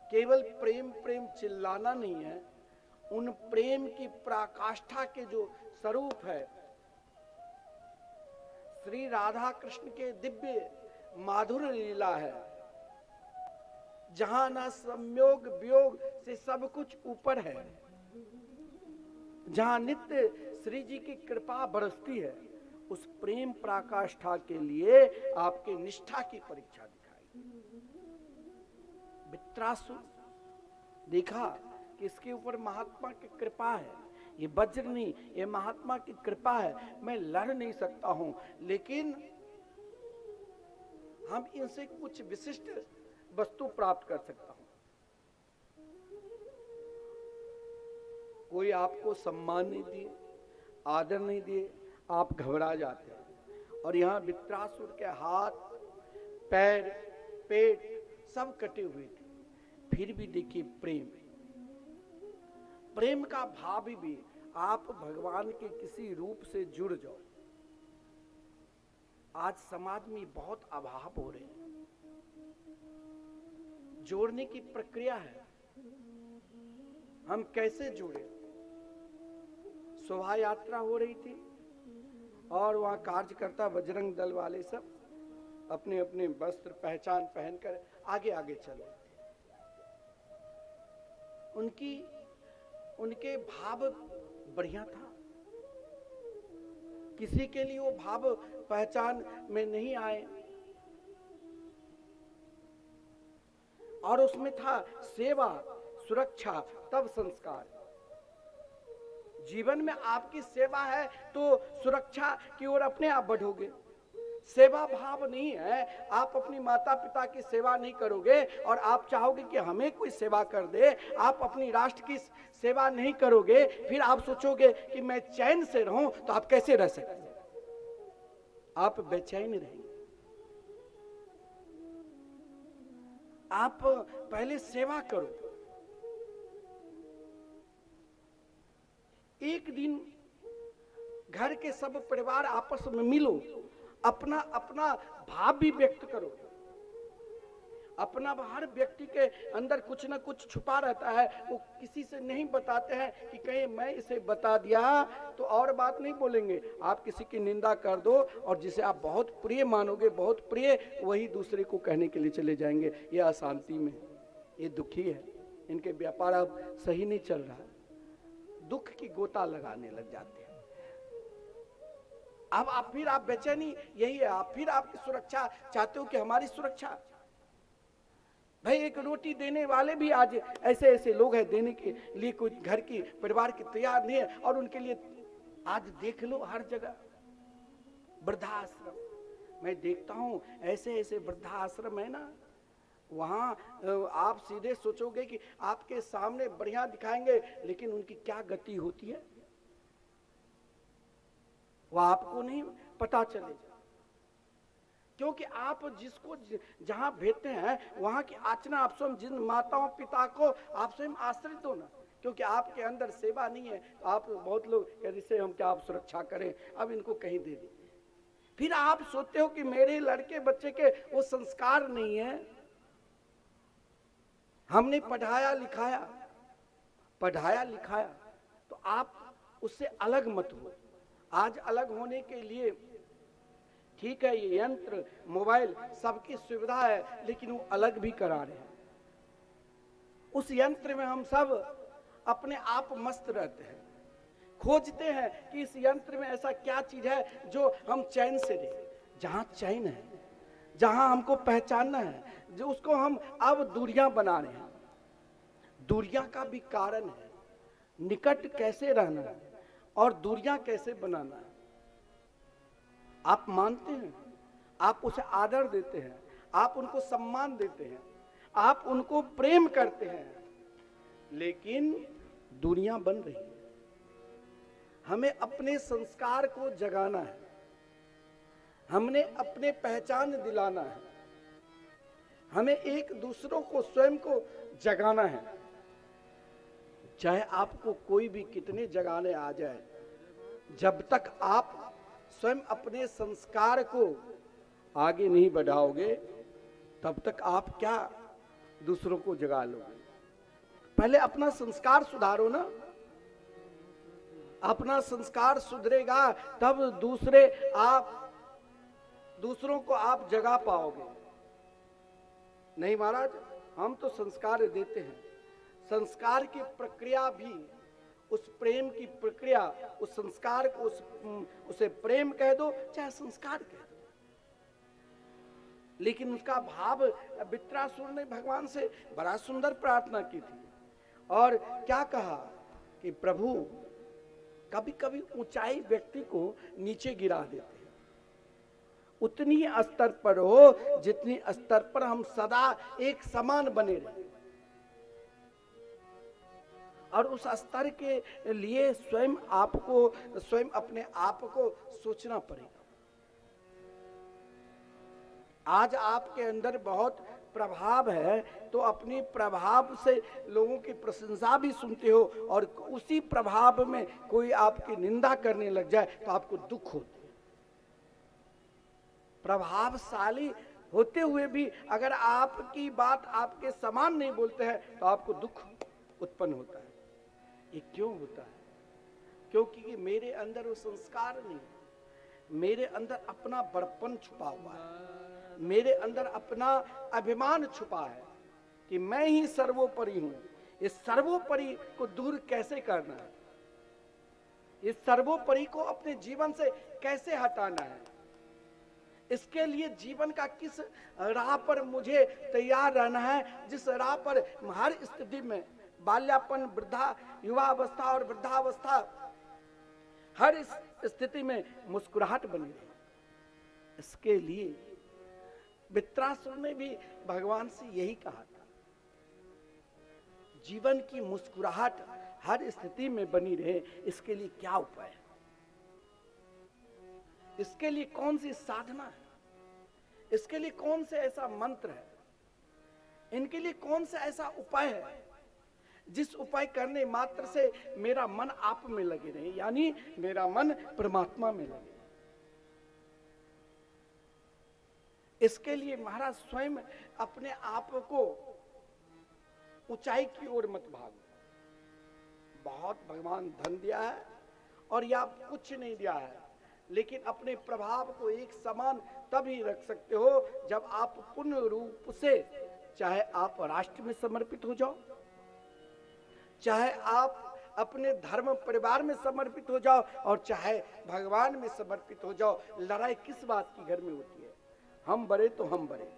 केवल प्रेम प्रेम चिल्लाना नहीं है, उन प्रेम की पराकाष्ठा के जो स्वरूप है, श्री राधा कृष्ण के दिव्य माधुर लीला है, जहां ना संयोग वियोग से सब कुछ ऊपर है, जहां नित्य श्री जी की कृपा बरसती है, उस प्रेम पराकाष्ठा के लिए आपके निष्ठा की परीक्षा दिखाई। वित्रासुर देखा कि इसके ऊपर महात्मा की कृपा है, ये वज्र नहीं, ये महात्मा की कृपा है, मैं लड़ नहीं सकता हूं, लेकिन हम इनसे कुछ विशिष्ट वस्तु प्राप्त कर सकता हूं। कोई आपको सम्मान नहीं दिए, आदर नहीं दिए, आप घबरा जाते हैं। और यहाँ वित्रासुर के हाथ पैर पेट सब कटे हुए थे, फिर भी देखिए प्रेम का भाव भी, आप भगवान के किसी रूप से जुड़ जाओ। आज समाज में बहुत अभाव हो रहे हैं, जोड़ने की प्रक्रिया है, हम कैसे जुड़े। शोभा यात्रा हो रही थी और वहां कार्यकर्ता बजरंग दल वाले सब अपने अपने वस्त्र पहचान पहनकर आगे आगे चल रहे थे। उनके भाव बढ़िया था, किसी के लिए वो भाव पहचान में नहीं आए, और उसमें था सेवा सुरक्षा तब संस्कार। जीवन में आपकी सेवा है तो सुरक्षा की ओर अपने आप बढ़ोगे। सेवा भाव नहीं है, आप अपनी माता पिता की सेवा नहीं करोगे और आप चाहोगे कि हमें कोई सेवा कर दे, आप अपनी राष्ट्र की सेवा नहीं करोगे, फिर आप सोचोगे कि मैं चैन से रहूं, तो आप कैसे रह सकते हैं? आप बेचैन रहेंगे। आप पहले सेवा करो। एक दिन घर के सब परिवार आपस में मिलो, अपना अपना भाव भी व्यक्त करो। अपना हर व्यक्ति के अंदर कुछ ना कुछ छुपा रहता है, वो किसी से नहीं बताते हैं कि कहीं मैं इसे बता दिया तो और बात नहीं बोलेंगे। आप किसी की निंदा कर दो और जिसे आप बहुत प्रिय मानोगे, बहुत प्रिय, वही दूसरे को कहने के लिए चले जाएंगे ये अशांति में, ये दुखी है, इनके व्यापार अब सही नहीं चल रहा, दुख की गोता लगाने लग जाते हैं। अब आप फिर आप बेचैनी यही है, आप फिर आपकी सुरक्षा चाहते हो कि हमारी सुरक्षा। भाई एक रोटी देने वाले भी आज ऐसे ऐसे लोग हैं, देने के लिए कोई घर की परिवार की तैयार नहीं है, और उनके लिए आज देख लो हर जगह वृद्धाश्रम। मैं देखता हूं ऐसे ऐसे वृद्धाश्रम है ना, वहां आप सीधे सोचोगे कि आपके सामने बढ़िया दिखाएंगे, लेकिन उनकी क्या गति होती है वह आपको नहीं पता चलेगा। क्योंकि आप जिसको जहां भेजते हैं वहां की आचना आप स्वयं, जिन माताओं पिता को आप स्वयं आश्रित हो ना, क्योंकि आपके अंदर सेवा नहीं है। तो आप बहुत लोग इससे हम क्या आप सुरक्षा करें, अब इनको कहीं दे दें। फिर आप सोचते हो कि मेरे लड़के बच्चे के वो संस्कार नहीं है, हमने पढ़ाया लिखाया तो आप उससे अलग मत हो। आज अलग होने के लिए ठीक है, ये यंत्र मोबाइल सबकी सुविधा है, लेकिन वो अलग भी करा रहे हैं। उस यंत्र में हम सब अपने आप मस्त रहते हैं, खोजते हैं कि इस यंत्र में ऐसा क्या चीज है जो हम चैन से रहे। जहां चैन है, जहां हमको पहचानना है, जो उसको हम अब दूरियां बना रहे हैं। दूरियां का भी कारण है, निकट कैसे रहना है और दूरियां कैसे बनाना है। आप मानते हैं, आप उसे आदर देते हैं, आप उनको सम्मान देते हैं, आप उनको प्रेम करते हैं, लेकिन दूरियां बन रही है। हमें अपने संस्कार को जगाना है, हमने अपने पहचान दिलाना है, हमें एक दूसरों को स्वयं को जगाना है। चाहे आपको कोई भी कितने जगाने आ जाए, जब तक आप स्वयं अपने संस्कार को आगे नहीं बढ़ाओगे, तब तक आप क्या दूसरों को जगा लोगे। पहले अपना संस्कार सुधारो ना, अपना संस्कार सुधरेगा तब दूसरों को आप जगा पाओगे। नहीं महाराज, हम तो संस्कार देते हैं, संस्कार की प्रक्रिया भी, उस प्रेम की प्रक्रिया, उस संस्कार को उसे प्रेम कह दो चाहे संस्कार कह दो, लेकिन उसका भाव वित्रासुर ने भगवान से बड़ा सुंदर प्रार्थना की थी और क्या कहा कि प्रभु कभी कभी ऊंचाई व्यक्ति को नीचे गिरा देते हैं, उतनी स्तर पर हो जितनी स्तर पर हम सदा एक समान बने रहे, और उस स्तर के लिए स्वयं अपने आप को सोचना पड़ेगा। आज आपके अंदर बहुत प्रभाव है, तो अपनी प्रभाव से लोगों की प्रशंसा भी सुनते हो, और उसी प्रभाव में कोई आपकी निंदा करने लग जाए तो आपको दुख होता है। प्रभावशाली होते हुए भी अगर आपकी बात आपके समान नहीं बोलते हैं तो आपको दुख उत्पन्न होता है। ये क्यों होता है? क्योंकि मेरे अंदर वो संस्कार नहीं, मेरे अंदर अपना बड़पन छुपा हुआ है, मेरे अंदर अपना अभिमान छुपा है कि मैं ही सर्वोपरि हूं। इस सर्वोपरि को दूर कैसे करना है, इस सर्वोपरि को अपने जीवन से कैसे हटाना है, इसके लिए जीवन का किस राह पर मुझे तैयार रहना है, जिस राह पर हर स्थिति में, बाल्यापन, वृद्धा युवावस्था और वृद्धावस्था, हर स्थिति में मुस्कुराहट बनी रहे। इसके लिए वित्रासुर ने भी भगवान से यही कहा था, जीवन की मुस्कुराहट हर स्थिति में बनी रहे, इसके लिए क्या उपाय है, इसके लिए कौन सी साधना है, इसके लिए कौन से ऐसा मंत्र है, इनके लिए कौन सा ऐसा उपाय है जिस उपाय करने मात्र से मेरा मन आप में लगे रहे, यानी मेरा मन परमात्मा में लगे। इसके लिए महाराज स्वयं अपने आप को ऊंचाई की ओर मत भागो। बहुत भगवान धन दिया है और या कुछ नहीं दिया है, लेकिन अपने प्रभाव को एक समान तभी रख सकते हो जब आप पूर्ण रूप से, चाहे आप राष्ट्र में समर्पित हो जाओ, चाहे आप अपने धर्म परिवार में समर्पित हो जाओ, और चाहे भगवान में समर्पित हो जाओ। लड़ाई किस बात की घर में होती है? हम बड़े तो हम बड़े,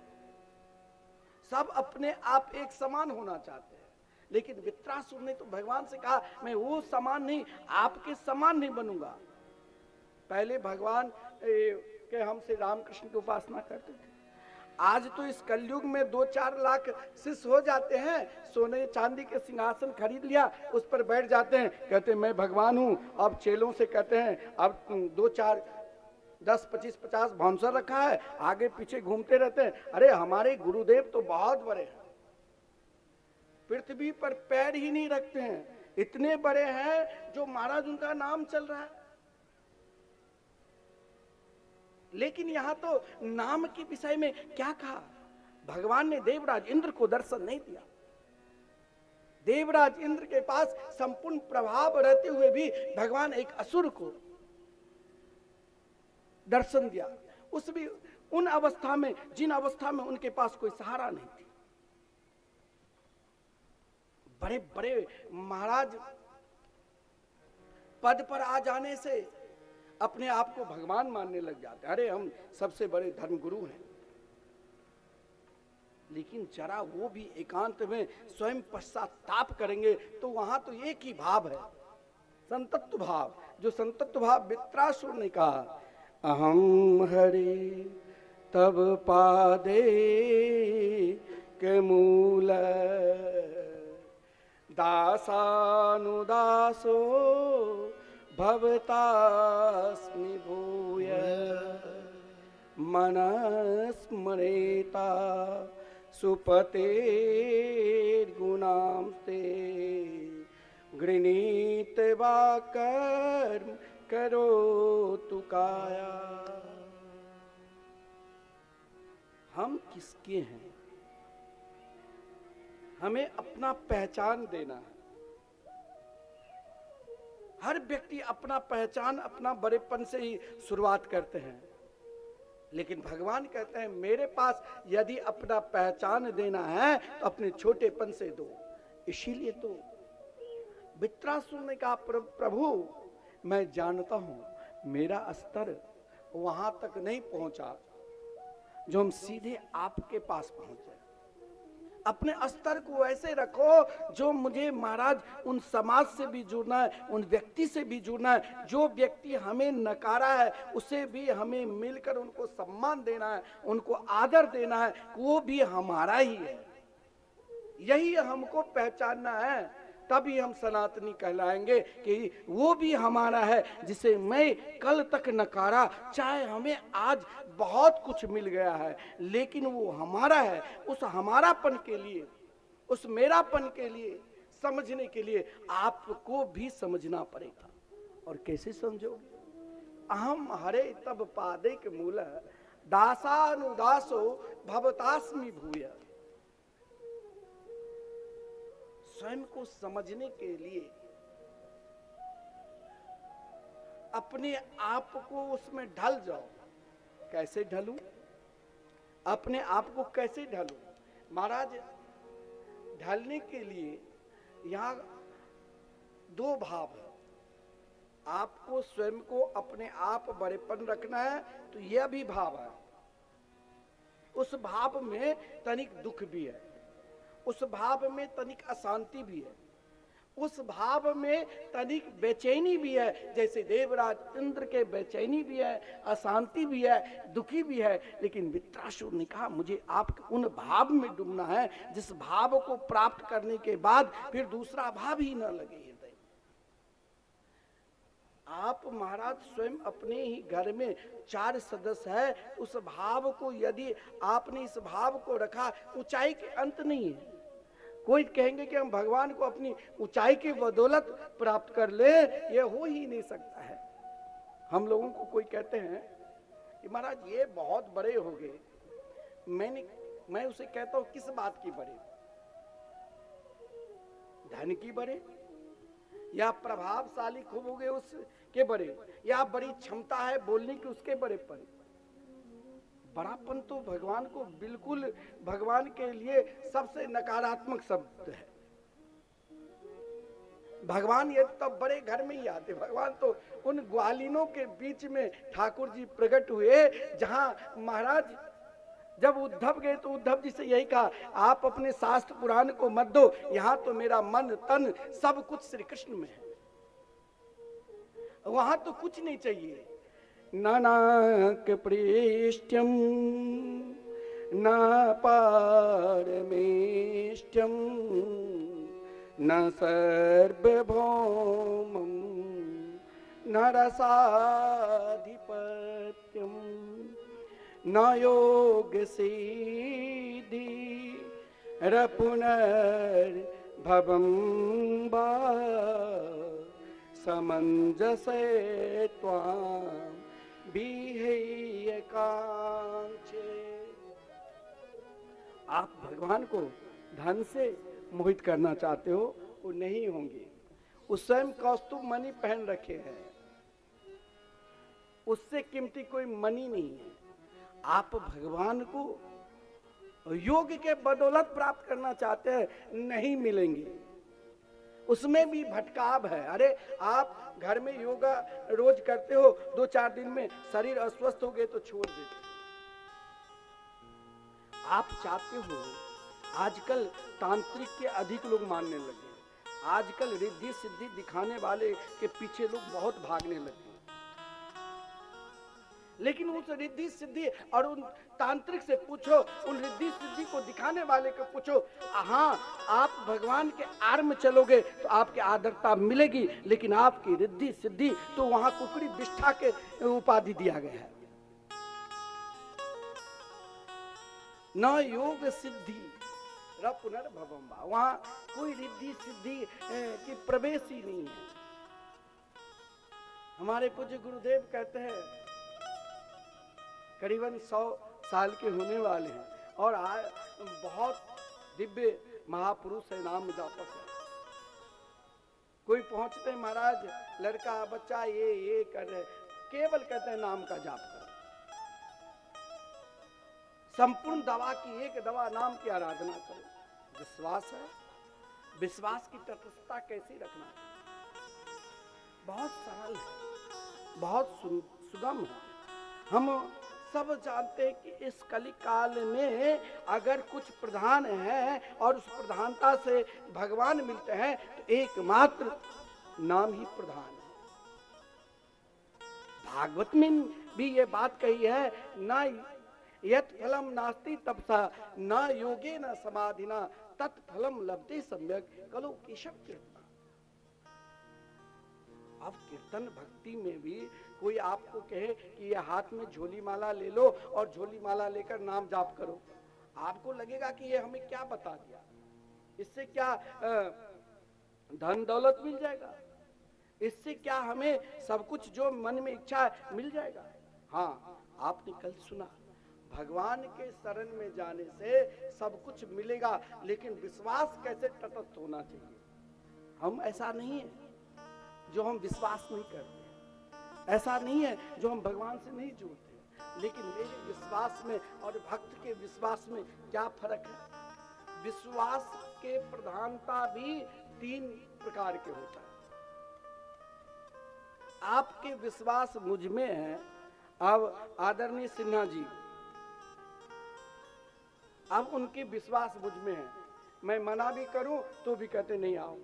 सब अपने आप एक समान होना चाहते हैं, लेकिन वित्रासुर ने तो भगवान से कहा मैं वो समान नहीं, आपके समान नहीं बनूंगा। पहले भगवान के हमसे रामकृष्ण की उपासना करते थे, आज तो इस कलयुग में 2-4 लाख शिष्य हो जाते हैं, सोने चांदी के सिंहासन खरीद लिया, उस पर बैठ जाते हैं, कहते हैं मैं भगवान हूं। अब चेलों से कहते हैं अब 2-4 10 25 50 बाउंसर रखा है, आगे पीछे घूमते रहते हैं। अरे हमारे गुरुदेव तो बहुत बड़े हैं, पृथ्वी पर पैर ही नहीं रखते हैं, इतने बड़े हैं जो महाराज उनका नाम चल रहा है। लेकिन यहां तो नाम के विषय में क्या कहा? भगवान ने देवराज इंद्र को दर्शन नहीं दिया। देवराज इंद्र के पास संपूर्ण प्रभाव रहते हुए भी भगवान एक असुर को दर्शन दिया, उस भी उन अवस्था में जिन अवस्था में उनके पास कोई सहारा नहीं थी। बड़े बड़े महाराज पद पर आ जाने से अपने आप को भगवान मानने लग जाते, अरे हम सबसे बड़े धर्मगुरु हैं। लेकिन जरा वो भी एकांत में स्वयं पश्चाताप करेंगे तो वहां तो एक ही भाव है, संतत्व भाव। जो संतत्व भाव वित्रासुर ने कहा, अहम हरि तब पादे के मूल दासानुदासो भवतास्मि भूय मनस्मरेता सुपतेर्गुणांस्ते गृणीत वा कर्म करो तु काया। हम किसके हैं, हमें अपना पहचान देना है। हर व्यक्ति अपना पहचान अपना बड़ेपन से ही शुरुआत करते हैं, लेकिन भगवान कहते हैं मेरे पास यदि अपना पहचान देना है तो अपने छोटेपन से दो। इसीलिए तो वित्रासुर ने कहा प्रभु मैं जानता हूं मेरा स्तर वहां तक नहीं पहुंचा जो हम सीधे आपके पास पहुंचे। अपने स्तर को ऐसे रखो जो मुझे महाराज उन समाज से भी जुड़ना है, उन व्यक्ति से भी जुड़ना है, जो व्यक्ति हमें नकारा है उसे भी हमें मिलकर उनको सम्मान देना है, उनको आदर देना है, वो भी हमारा ही है। यही हमको पहचानना है, तभी हम सनातनी कहलाएंगे कि वो भी हमारा है जिसे मैं कल तक नकारा। चाहे हमें आज बहुत कुछ मिल गया है लेकिन वो हमारा है। उस हमारापन के लिए, उस मेरापन के लिए, समझने के लिए आपको भी समझना पड़ेगा। और कैसे समझोगे? अहम हरे तब पादे के मूल दासानुदासो भवतास्मि भूय। स्वयं को समझने के लिए अपने आप को उसमें ढल जाओ। कैसे ढलूं? अपने आप को कैसे ढलूं? महाराज ढलने के लिए यहां दो भाव है। आपको स्वयं को अपने आप बड़ेपन रखना है तो यह भी भाव है। उस भाव में तनिक दुख भी है, उस भाव में तनिक अशांति भी है, उस भाव में तनिक बेचैनी भी है। जैसे देवराज इंद्र के बेचैनी भी है, अशांति भी है, दुखी भी है। लेकिन वित्रासुर ने कहा मुझे आप उन भाव में डूबना है जिस भाव को प्राप्त करने के बाद फिर दूसरा भाव ही न लगे हृदय। आप महाराज स्वयं अपने ही घर में 4 सदस्य है, उस भाव को यदि आपने इस भाव को रखा, ऊंचाई के अंत नहीं है। कोई कहेंगे कि हम भगवान को अपनी ऊंचाई की बदौलत प्राप्त कर ले, ये हो ही नहीं सकता है। हम लोगों को कोई कहते हैं कि महाराज ये बहुत बड़े हो गए, मैं उसे कहता हूं किस बात की बड़े? धन की बड़े, या प्रभावशाली खूब हो गए उसके बड़े, या बड़ी क्षमता है बोलने की उसके बड़ेपन? बड़ापन तो भगवान को बिल्कुल, भगवान के लिए सबसे नकारात्मक शब्द है। भगवान ये तब बड़े घर में ही आते। भगवान तो उन ग्वालिनों के बीच में ठाकुर जी प्रकट हुए जहां महाराज जब उद्धव गए तो उद्धव जी से यही कहा आप अपने शास्त्र पुराण को मत दो, यहां तो मेरा मन तन सब कुछ श्री कृष्ण में है। वहां तो कुछ नहीं चाहिए। नानाक पृष्ठ्यम न पारमेष्ठ्यम न सर्वभौमम न रसाधिपत्यम न योग सिद्धि पुनर्भवम वा समंजसे त्वां बिहेय कांचे। आप भगवान को धन से मोहित करना चाहते हो, वो नहीं होंगे। उस स्वयं कौस्तुभ मणि पहन रखे हैं, उससे कीमती कोई मणि नहीं है। आप भगवान को योग के बदौलत प्राप्त करना चाहते हैं, नहीं मिलेंगे। उसमें भी भटकाव है। अरे आप घर में योगा रोज करते हो, 2-4 दिन में शरीर अस्वस्थ हो गए तो छोड़ देते। आप चाहते हो, आजकल तांत्रिक के अधिक लोग मानने लगे। आजकल रिद्धि सिद्धि दिखाने वाले के पीछे लोग बहुत भागने लगे। लेकिन उस रिद्धि सिद्धि और उन तांत्रिक से पूछो, उन रिद्धि सिद्धि को दिखाने वाले को पूछो, हाँ आप भगवान के आड़ में चलोगे तो आपकी आदरता मिलेगी, लेकिन आपकी रिद्धि सिद्धि तो वहां कुकड़ी विष्ठा के उपाधि दिया गया है। न योग सिद्धि र पुनर्भवम वा। वहां कोई रिद्धि सिद्धि की प्रवेश ही नहीं है। हमारे पूज्य गुरुदेव कहते हैं करीबन 100 साल के होने वाले हैं और बहुत दिव्य महापुरुष है, नाम जापक है। कोई पहुंचते हैं महाराज लड़का बच्चा ये कर रहे, केवल कहते हैं नाम का जाप करो। संपूर्ण दवा की एक दवा नाम की आराधना करो। विश्वास है, विश्वास की तटस्थता कैसे रखना है, बहुत सरल है, बहुत सुगम है। हम सब जानते हैं कि इस कली काल में अगर कुछ प्रधान है और उस प्रधानता से भगवान मिलते हैं तो एकमात्र नाम ही प्रधान है। भागवत में भी ये बात कही है, ना यत् फलम नास्ति तपसा न योगे न समाधिना तत्फलम लभते सम्यक कलो केशव कीर्तन। अब कीर्तन भक्ति में भी कोई आपको कहे कि ये हाथ में झोली माला ले लो और झोली माला लेकर नाम जाप करो, आपको लगेगा कि ये हमें क्या बता दिया, इससे क्या धन दौलत मिल जाएगा, इससे क्या हमें सब कुछ जो मन में इच्छा है मिल जाएगा। हाँ, आपने कल सुना भगवान के शरण में जाने से सब कुछ मिलेगा, लेकिन विश्वास कैसे तटस्थ होना चाहिए। हम ऐसा नहीं है जो हम विश्वास नहीं करते, ऐसा नहीं है जो हम भगवान से नहीं जुड़ते, लेकिन मेरे विश्वास में और भक्त के विश्वास में क्या फर्क है। विश्वास के प्रधानता भी 3 प्रकार के होता है। आपके विश्वास मुझ में है। अब आदरणीय सिन्हा जी, अब उनके विश्वास मुझ में है, मैं मना भी करूं तो भी कहते नहीं आओ।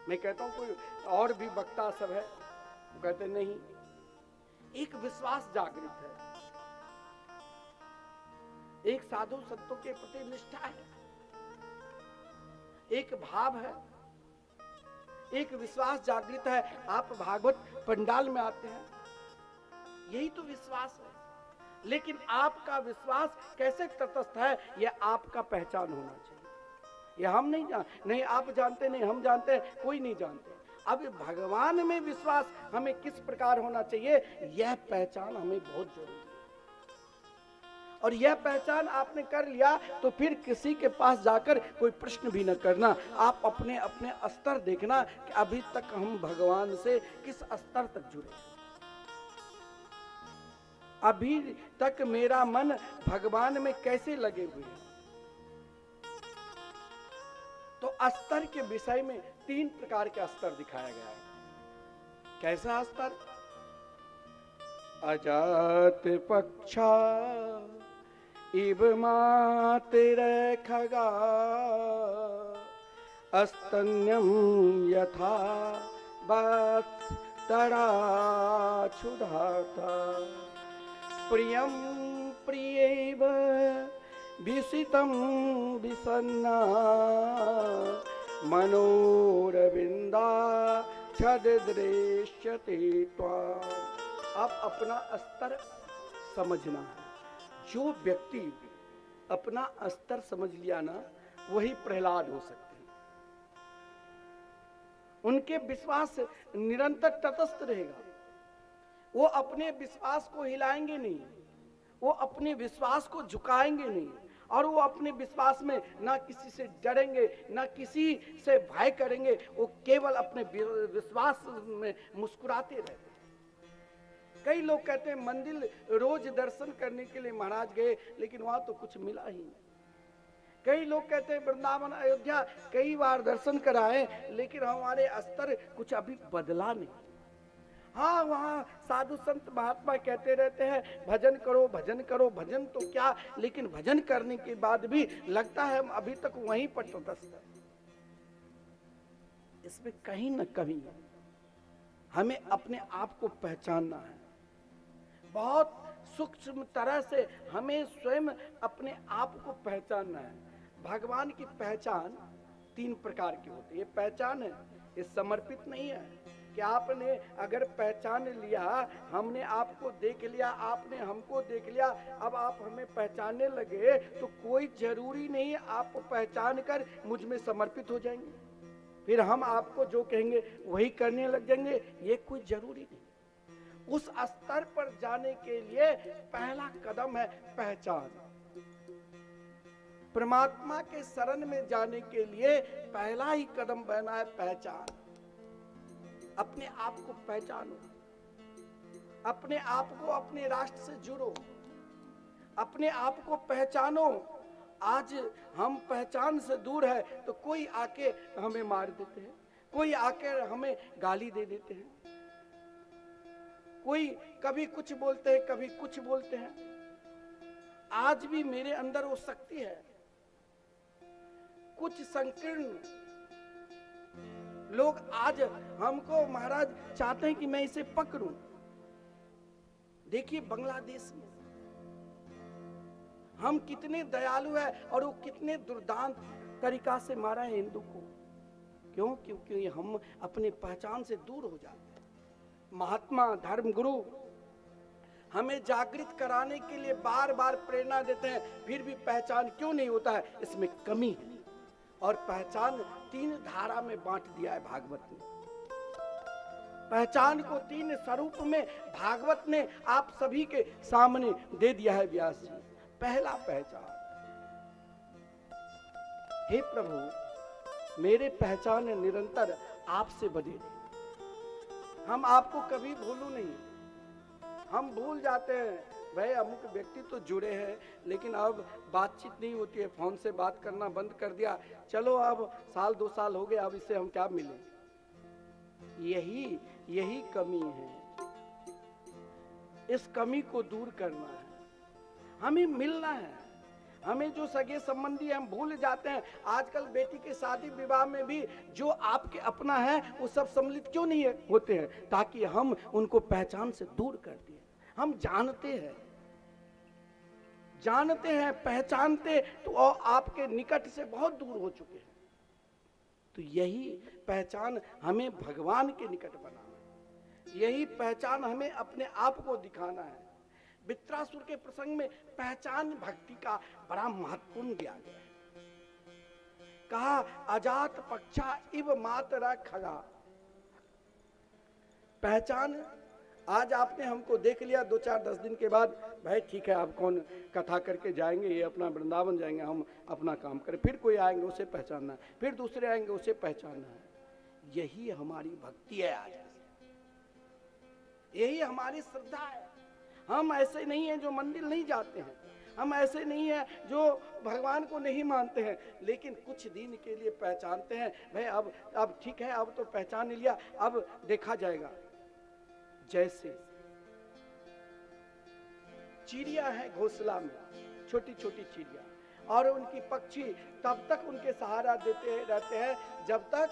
मैं कहता हूं कोई और भी वक्ता सब है, वो कहते नहीं। एक विश्वास जागृत है, एक साधु संतों के प्रति निष्ठा है, एक भाव है, एक विश्वास जागृत है। आप भागवत पंडाल में आते हैं, यही तो विश्वास है। लेकिन आपका विश्वास कैसे तटस्थ है, यह आपका पहचान होना चाहिए। यह हम नहीं आप जानते, नहीं हम जानते, कोई नहीं जानते। अब भगवान में विश्वास हमें किस प्रकार होना चाहिए, यह पहचान हमें बहुत जरूरी है। और यह पहचान आपने कर लिया तो फिर किसी के पास जाकर कोई प्रश्न भी न करना। आप अपने अपने स्तर देखना कि अभी तक हम भगवान से किस स्तर तक जुड़े, अभी तक मेरा मन भगवान में कैसे लगे हुए हैं। तो स्तर के विषय में 3 प्रकार के स्तर दिखाया गया है। कैसा स्तर? अजात पक्षा इव मातिर खगा अस्तन्यम यथा वत्स तड़ा क्षुधाता प्रियम प्रियैव विसितं विसन्ना मनोरविंदा छदृश्यते त्वाम्। आप अपना स्तर समझना है। जो व्यक्ति अपना स्तर समझ लिया ना, वही प्रहलाद हो सकते हैं। उनके विश्वास निरंतर तटस्थ रहेगा। वो अपने विश्वास को हिलाएंगे नहीं, वो अपने विश्वास को झुकाएंगे नहीं, और वो अपने विश्वास में ना किसी से डरेंगे ना किसी से भय करेंगे। वो केवल अपने विश्वास में मुस्कुराते रहते हैं। कई लोग कहते हैं मंदिर रोज दर्शन करने के लिए महाराज गए, लेकिन वहां तो कुछ मिला ही नहीं। कई लोग कहते हैं वृंदावन अयोध्या कई बार दर्शन कराए, लेकिन हमारे स्तर कुछ अभी बदला नहीं। हाँ, वहाँ साधु संत महात्मा कहते रहते हैं भजन करो भजन करो, भजन तो क्या, लेकिन भजन करने के बाद भी लगता है हम अभी तक वहीं पर तटस्थ हैं। इसमें कहीं न कहीं हमें अपने आप को पहचानना है। बहुत सूक्ष्म तरह से हमें स्वयं अपने आप को पहचानना है। भगवान की पहचान 3 प्रकार की होती है। ये पहचान है, ये समर्पित नहीं है कि कि आपने अगर पहचान लिया, हमने आपको देख लिया, आपने हमको देख लिया, अब आप हमें पहचानने लगे, तो कोई जरूरी नहीं आप पहचान कर मुझ में समर्पित हो जाएंगे, फिर हम आपको जो कहेंगे वही करने लग जाएंगे, ये कोई जरूरी नहीं। उस स्तर पर जाने के लिए पहला कदम है पहचान। परमात्मा के शरण में जाने के लिए पहला ही कदम बना है पहचान। अपने आप को पहचानो, अपने आप को अपने राष्ट्र से जुड़ो, अपने आप को पहचानो। आज हम पहचान से दूर है तो कोई आके हमें मार देते हैं, कोई आके हमें गाली दे देते हैं, कोई कभी कुछ बोलते हैं, कभी कुछ बोलते हैं। आज भी मेरे अंदर वो शक्ति है। कुछ संकीर्ण लोग आज हमको महाराज चाहते हैं कि मैं इसे पकड़ूं। देखिए बांग्लादेश में हम कितने दयालु है और वो कितने दुर्दांत तरीका से मारा है हिंदू को। क्यों? क्योंकि हम अपने पहचान से दूर हो जाते हैं। महात्मा धर्म गुरु हमें जागृत कराने के लिए बार बार प्रेरणा देते हैं, फिर भी पहचान क्यों नहीं होता है? इसमें कमी है। और पहचान 3 धारा में बांट दिया है भागवत ने। पहचान को 3 स्वरूप में भागवत ने आप सभी के सामने दे दिया है व्यास जी। पहला पहचान, हे प्रभु मेरे पहचान निरंतर आपसे बने रहे। हम आपको कभी भूलू नहीं। हम भूल जाते हैं भाई अमुक व्यक्ति तो जुड़े हैं, लेकिन अब बातचीत नहीं होती है, फोन से बात करना बंद कर दिया, चलो अब 1-2 साल हो गए, अब इससे हम क्या मिले। यही कमी है। इस कमी को दूर करना है, हमें मिलना है। हमें जो सगे संबंधी हम भूल जाते हैं। आजकल बेटी के शादी विवाह में भी जो आपके अपना है वो सब सम्मिलित क्यों नहीं होते हैं? ताकि हम उनको पहचान से दूर कर दिए। हम जानते हैं पहचानते तो आपके निकट से बहुत दूर हो चुके हैं। तो यही पहचान हमें भगवान के निकट बनाना है। यही पहचान हमें अपने आप को दिखाना है। वित्रासुर के प्रसंग में पहचान भक्ति का बड़ा महत्वपूर्ण दिया गया है। कहा अजात पक्षा इव मातरा खगा। पहचान, आज आपने हमको देख लिया, 2-4-10 दिन के बाद भाई ठीक है आप कौन कथा करके जाएंगे, ये अपना वृंदावन जाएंगे, हम अपना काम करें। फिर कोई आएंगे उसे पहचानना है, फिर दूसरे आएंगे उसे पहचानना है। यही हमारी भक्ति है। आज यही हमारी श्रद्धा है। हम ऐसे नहीं हैं जो मंदिर नहीं जाते हैं, हम ऐसे नहीं हैं जो भगवान को नहीं मानते हैं, लेकिन कुछ दिन के लिए पहचानते हैं भाई अब ठीक है, अब तो पहचान लिया, अब देखा जाएगा। जैसे चिड़िया है घोंसला में, छोटी छोटी चिड़िया, और उनकी पक्षी तब तक उनके सहारा देते रहते हैं जब तक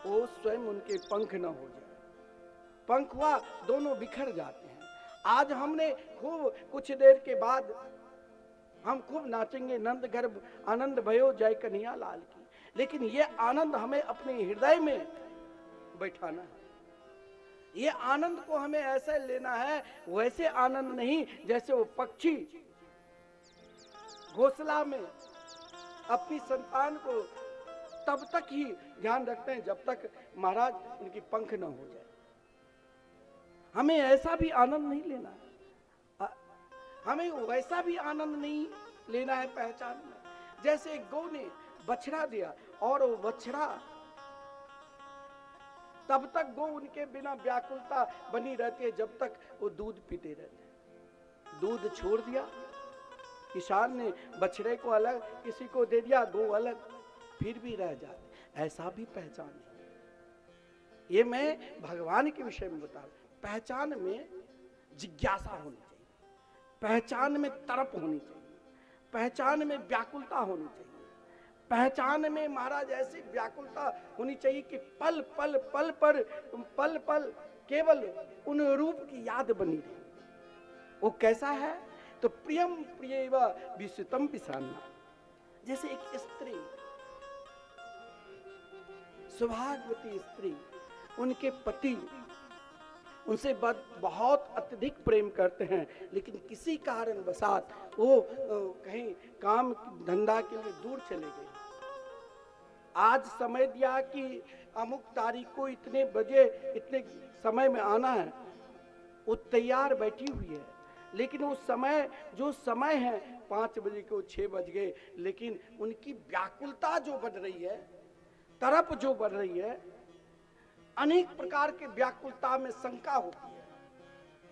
वो स्वयं उनके पंख न हो जाए। पंख हुआ दोनों बिखर जाते हैं। आज हमने खूब कुछ देर के बाद हम खूब नाचेंगे, नंद गर्भ आनंद भयो जय कन्हैया लाल की, लेकिन ये आनंद हमें अपने हृदय में बैठाना है। ये आनंद को हमें ऐसे लेना है, वैसे आनंद नहीं जैसे वो पक्षी घोंसला में अपनी संतान को तब तक ही ध्यान रखते हैं जब तक महाराज उनकी पंख न हो जाए। हमें ऐसा भी आनंद नहीं लेना है, हमें वैसा भी आनंद नहीं लेना है पहचान में। जैसे गौ ने बछड़ा दिया और वो बछड़ा तब तक गौ उनके बिना व्याकुलता बनी रहती है जब तक वो दूध पीते रहते हैं। दूध छोड़ दिया, किसान ने बछड़े को अलग किसी को दे दिया, गौ अलग, फिर भी रह जाते। ऐसा भी पहचान है। ये मैं भगवान के विषय में बता रहा हूं। पहचान में जिज्ञासा होनी चाहिए, पहचान में तड़प होनी चाहिए, पहचान में व्याकुलता होनी चाहिए, पहचान में महाराज ऐसी व्याकुलता होनी चाहिए कि पल पल पल पर पल पल केवल उन रूप की याद बनी रहे। वो कैसा है? तो प्रियम प्रियैव विसुतम विषान्ना। जैसे एक स्त्री, सौभाग्यवती स्त्री उनके पति उनसे बहुत अत्यधिक प्रेम करते हैं, लेकिन किसी कारणवशात वो कहीं काम धंधा के लिए दूर चले गए। आज समय दिया कि अमुक तारीख को इतने बजे इतने समय में आना है, वो तैयार बैठी हुई है, लेकिन वो समय जो समय है 5 बजे को 6 बज गए, लेकिन उनकी व्याकुलता जो बढ़ रही है, तरफ जो बढ़ रही है, अनेक प्रकार के व्याकुलता में शंका होती है।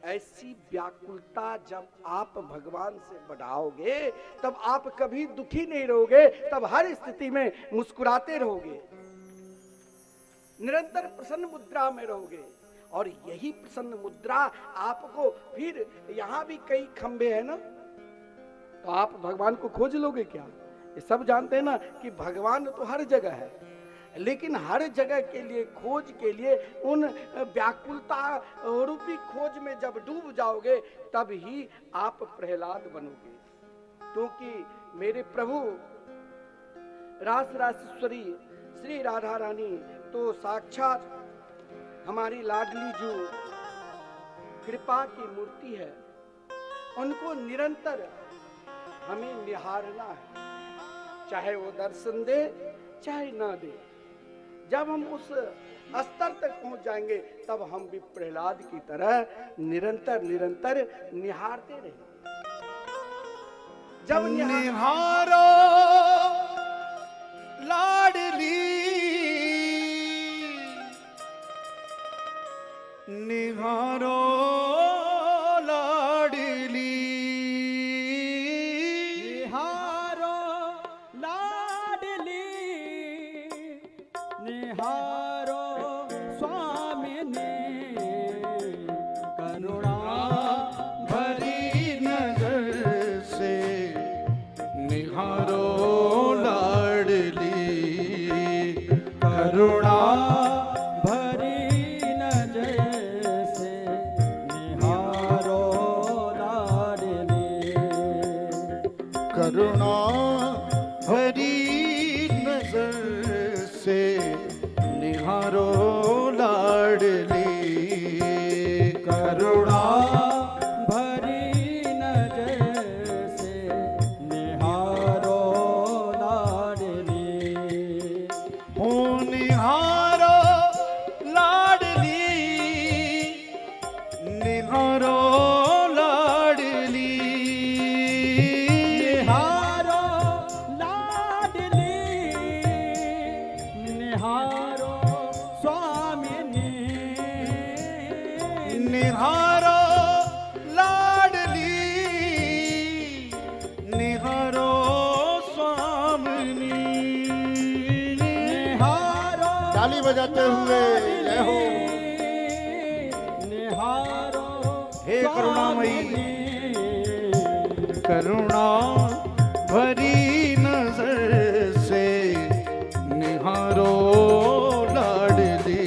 ऐसी व्याकुलता जब आप भगवान से बढ़ाओगे तब आप कभी दुखी नहीं रहोगे, तब हर स्थिति में मुस्कुराते रहोगे, निरंतर प्रसन्न मुद्रा में रहोगे। और यही प्रसन्न मुद्रा आपको फिर यहाँ भी कई खंबे हैं ना, तो आप भगवान को खोज लोगे क्या? ये सब जानते हैं ना कि भगवान तो हर जगह है, लेकिन हर जगह के लिए खोज के लिए उन व्याकुलता रूपी खोज में जब डूब जाओगे तब ही आप प्रहलाद बनोगे। क्योंकि मेरे प्रभु रास रासेश्वरी श्री राधा रानी तो साक्षात हमारी लाडली जो कृपा की मूर्ति है, उनको निरंतर हमें निहारना है, चाहे वो दर्शन दे चाहे ना दे। जब हम उस स्तर तक पहुंच जाएंगे तब हम भी प्रहलाद की तरह निरंतर निरंतर निहारते रहेंगे। जब निहारो लाडली, निहारो लाडली, निहारो लाडली, निहारो स्वामिनी, करुणा भरी नजर से निहारो लाडली, करुणा भरी नजर से निहारो लाडली, करुणा भरी नजर से निहारो लाडली, करुणा भरी नजर से निहारो लाडली, हो निहारो लाडली, निहारो लाडली, निहारो लाडली, निहारो स्वामिनी, निहारो लाडली, निहारो स्वामिनी। निहारो ताली बजाते हुए जय हो। निहारो हे करुणामयी, स्वामिनी, करुणा भरी नजर से निहारो लाडली,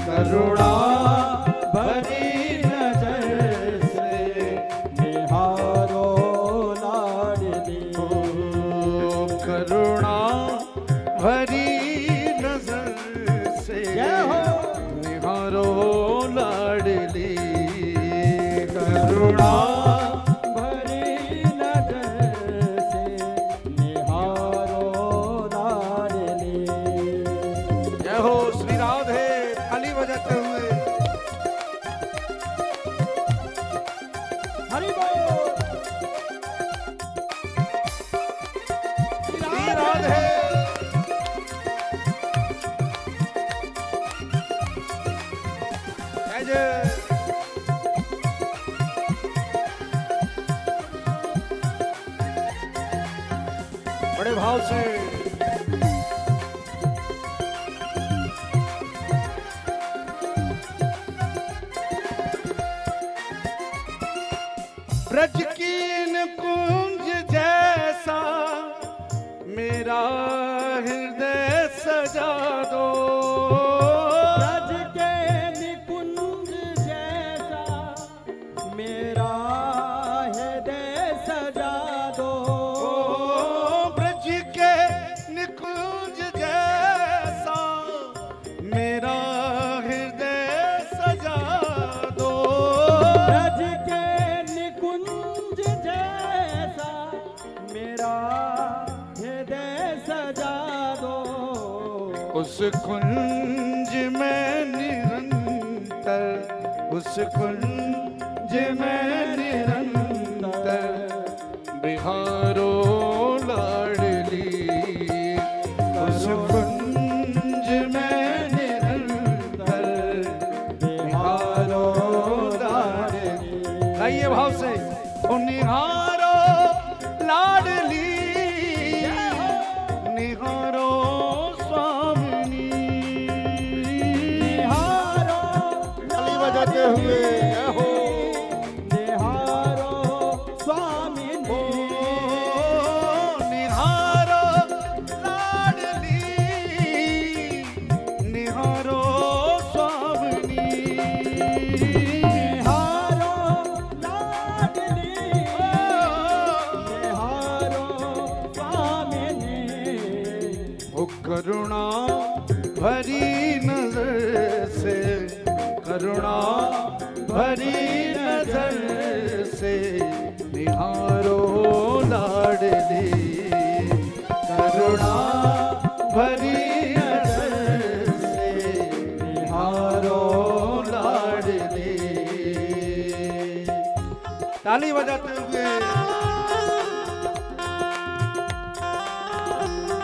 करुणा भरी नजर से निहारो लाडली, करुणा भरी नजर से जय हो। निहारो लाडली, करुणा भरी नजर से निहारो लाडली। जय हो श्री राधे। थाली बजाते हुए हरि बोल। श्री राधे। जय जय। बड़े भाव से ब्रज की इन कुंज जैसा मेरा हृदय सजा दो, ब्रज के निकुंज जैसा मेरा हृदय सजा दो, ब्रज के निकुंज जैसा मेरा उस कुंज में निरंतर, उस कुंज में निरंतर बिहारो लाडली, उस कुंज में निरंतर बिहारो लाडली। गाइए भाव से, ओ निहारो लाडली, निहारो स्वामिनी, निहारो ताली बजाते हुए जय हो। निहारो स्वामिनी, निहारो लाडली, निहारो स्वामिनी, निहारो लाडली, निहारो स्वामिनी। ओ करुणा भरी नजर से, करुणा भरी नजर से निहारो लाडली, करुणा भरी नजर से निहारो लाडली। ताली बजाते हुए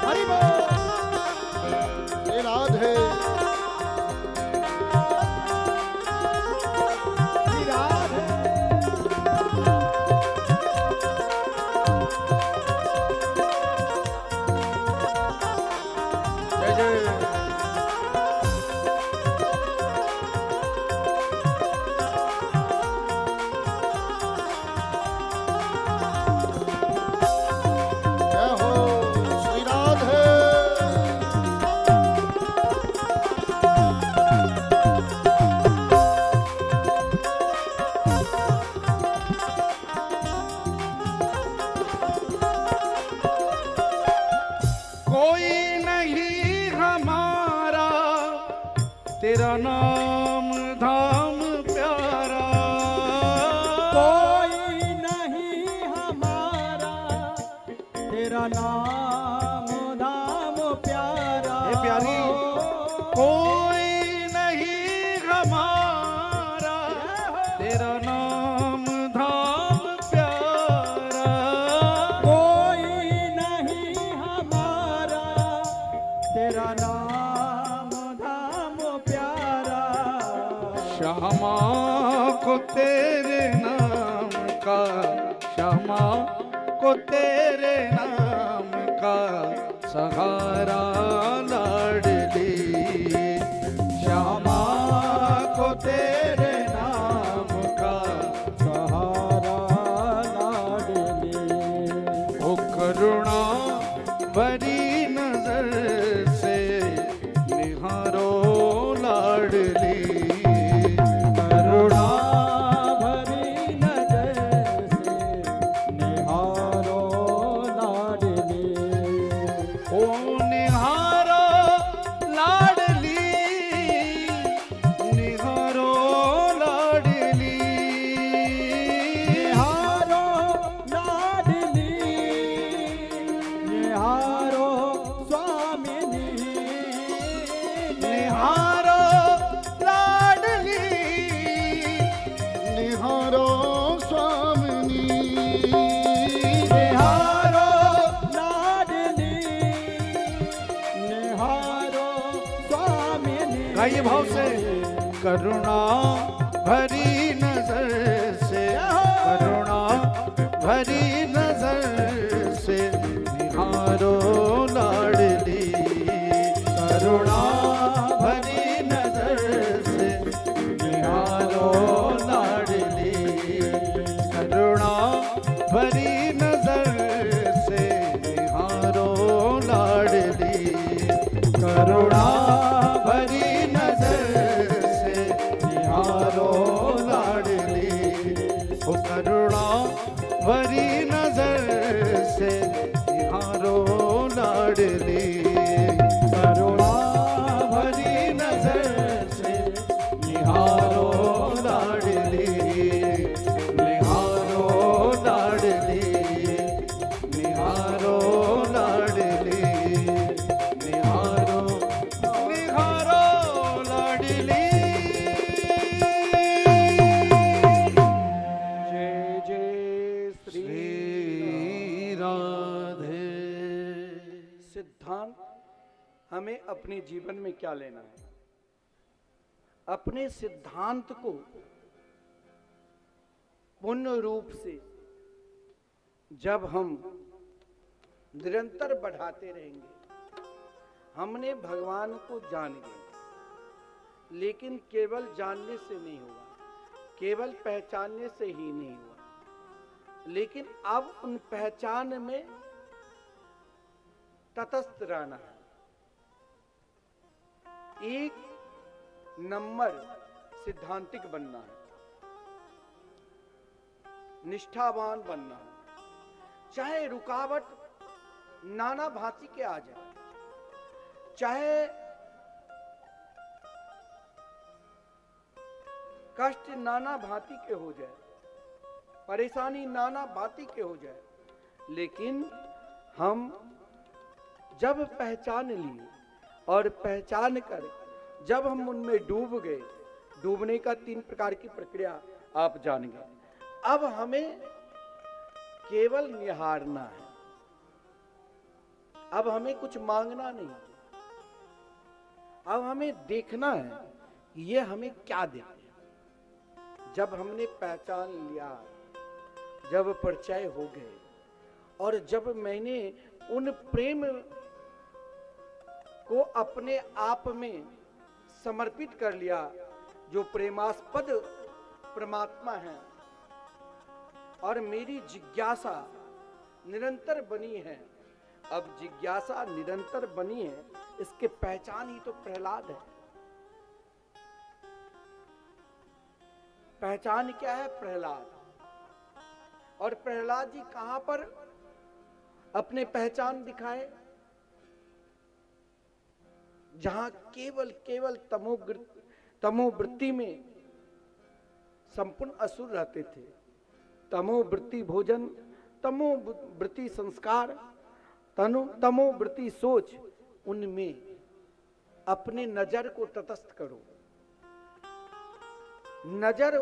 हरि बोल। श्री राधे श्री राधे जय जय। जय हो श्री राधे। कोई नहीं हमारा तेरा नाम धाम प्यारा, कोई नहीं हमारा तेरा नाम धाम प्यारा। हे प्यारी, कोई नहीं हमारा तेरा नाम धाम प्यारा, कोई नहीं हमारा तेरा नाम धाम प्यारा। श्यामा को तेरे नाम का, श्यामा को तेरे नाम का सहारा लाडली, श्यामा को तेरे नाम का सहारा लाडली। ओ करुणा भरी नजर से निहारो लाडली, करुणा भरी नजर से निहारो लाडली। ओ निहारो लाडली, निहारो लाडली, निहारो लाडली, निहारो स्वामिनी। निहारो लाडली, निहारो स्वामिनी, निहारो लाडली, निहारो स्वामिनी। गाइए भाव से, करुणा भरी नजर से, करुणा भरी नजर से निहारो लाडली, करुणा भरी नजर से निहारो लाडली, करुणा भरी नजर से निहारो लाडली, करुणा भरी नजर से निहारो लाडली, ओ करुणा भरी नजर से निहारो लाडली, करुणा भरी नजर से निहारो लाडली, निहारो लाडली, निहारो लाडली, निहारो सिद्धांत हमें अपने जीवन में क्या लेना है? अपने सिद्धांत को पूर्ण रूप से जब हम निरंतर बढ़ाते रहेंगे, हमने भगवान को जान गए, लेकिन केवल जानने से नहीं होगा, केवल पहचानने से ही नहीं हुआ, लेकिन अब उन पहचान में तटस्थ रहना है, एक नंबर सिद्धांतिक बनना है, निष्ठावान बनना है। चाहे रुकावट नाना भांति के आ जाए, चाहे कष्ट नाना भांति के हो जाए, परेशानी नाना भांति के हो जाए, लेकिन हम जब पहचान लिए और पहचान कर जब हम उनमें डूब गए, डूबने का 3 प्रकार की प्रक्रिया आप जान गए। अब हमें केवल निहारना है, अब हमें कुछ मांगना नहीं, अब हमें देखना है कि ये हमें क्या देते हैं। जब हमने पहचान लिया, जब परिचय हो गए, और जब मैंने उन प्रेम को अपने आप में समर्पित कर लिया जो प्रेमास्पद परमात्मा है, और मेरी जिज्ञासा निरंतर बनी है। अब जिज्ञासा निरंतर बनी है, इसके पहचान ही तो प्रहलाद है। पहचान क्या है? प्रहलाद। और प्रहलाद जी कहां पर अपने पहचान दिखाए? जहां केवल तमोवृत्ति में संपूर्ण असुर रहते थे। तमोवृत्ति भोजन, तमोवृत्ति संस्कार, तमोवृत्ति सोच, उनमें अपने नजर को तटस्थ करो। नजर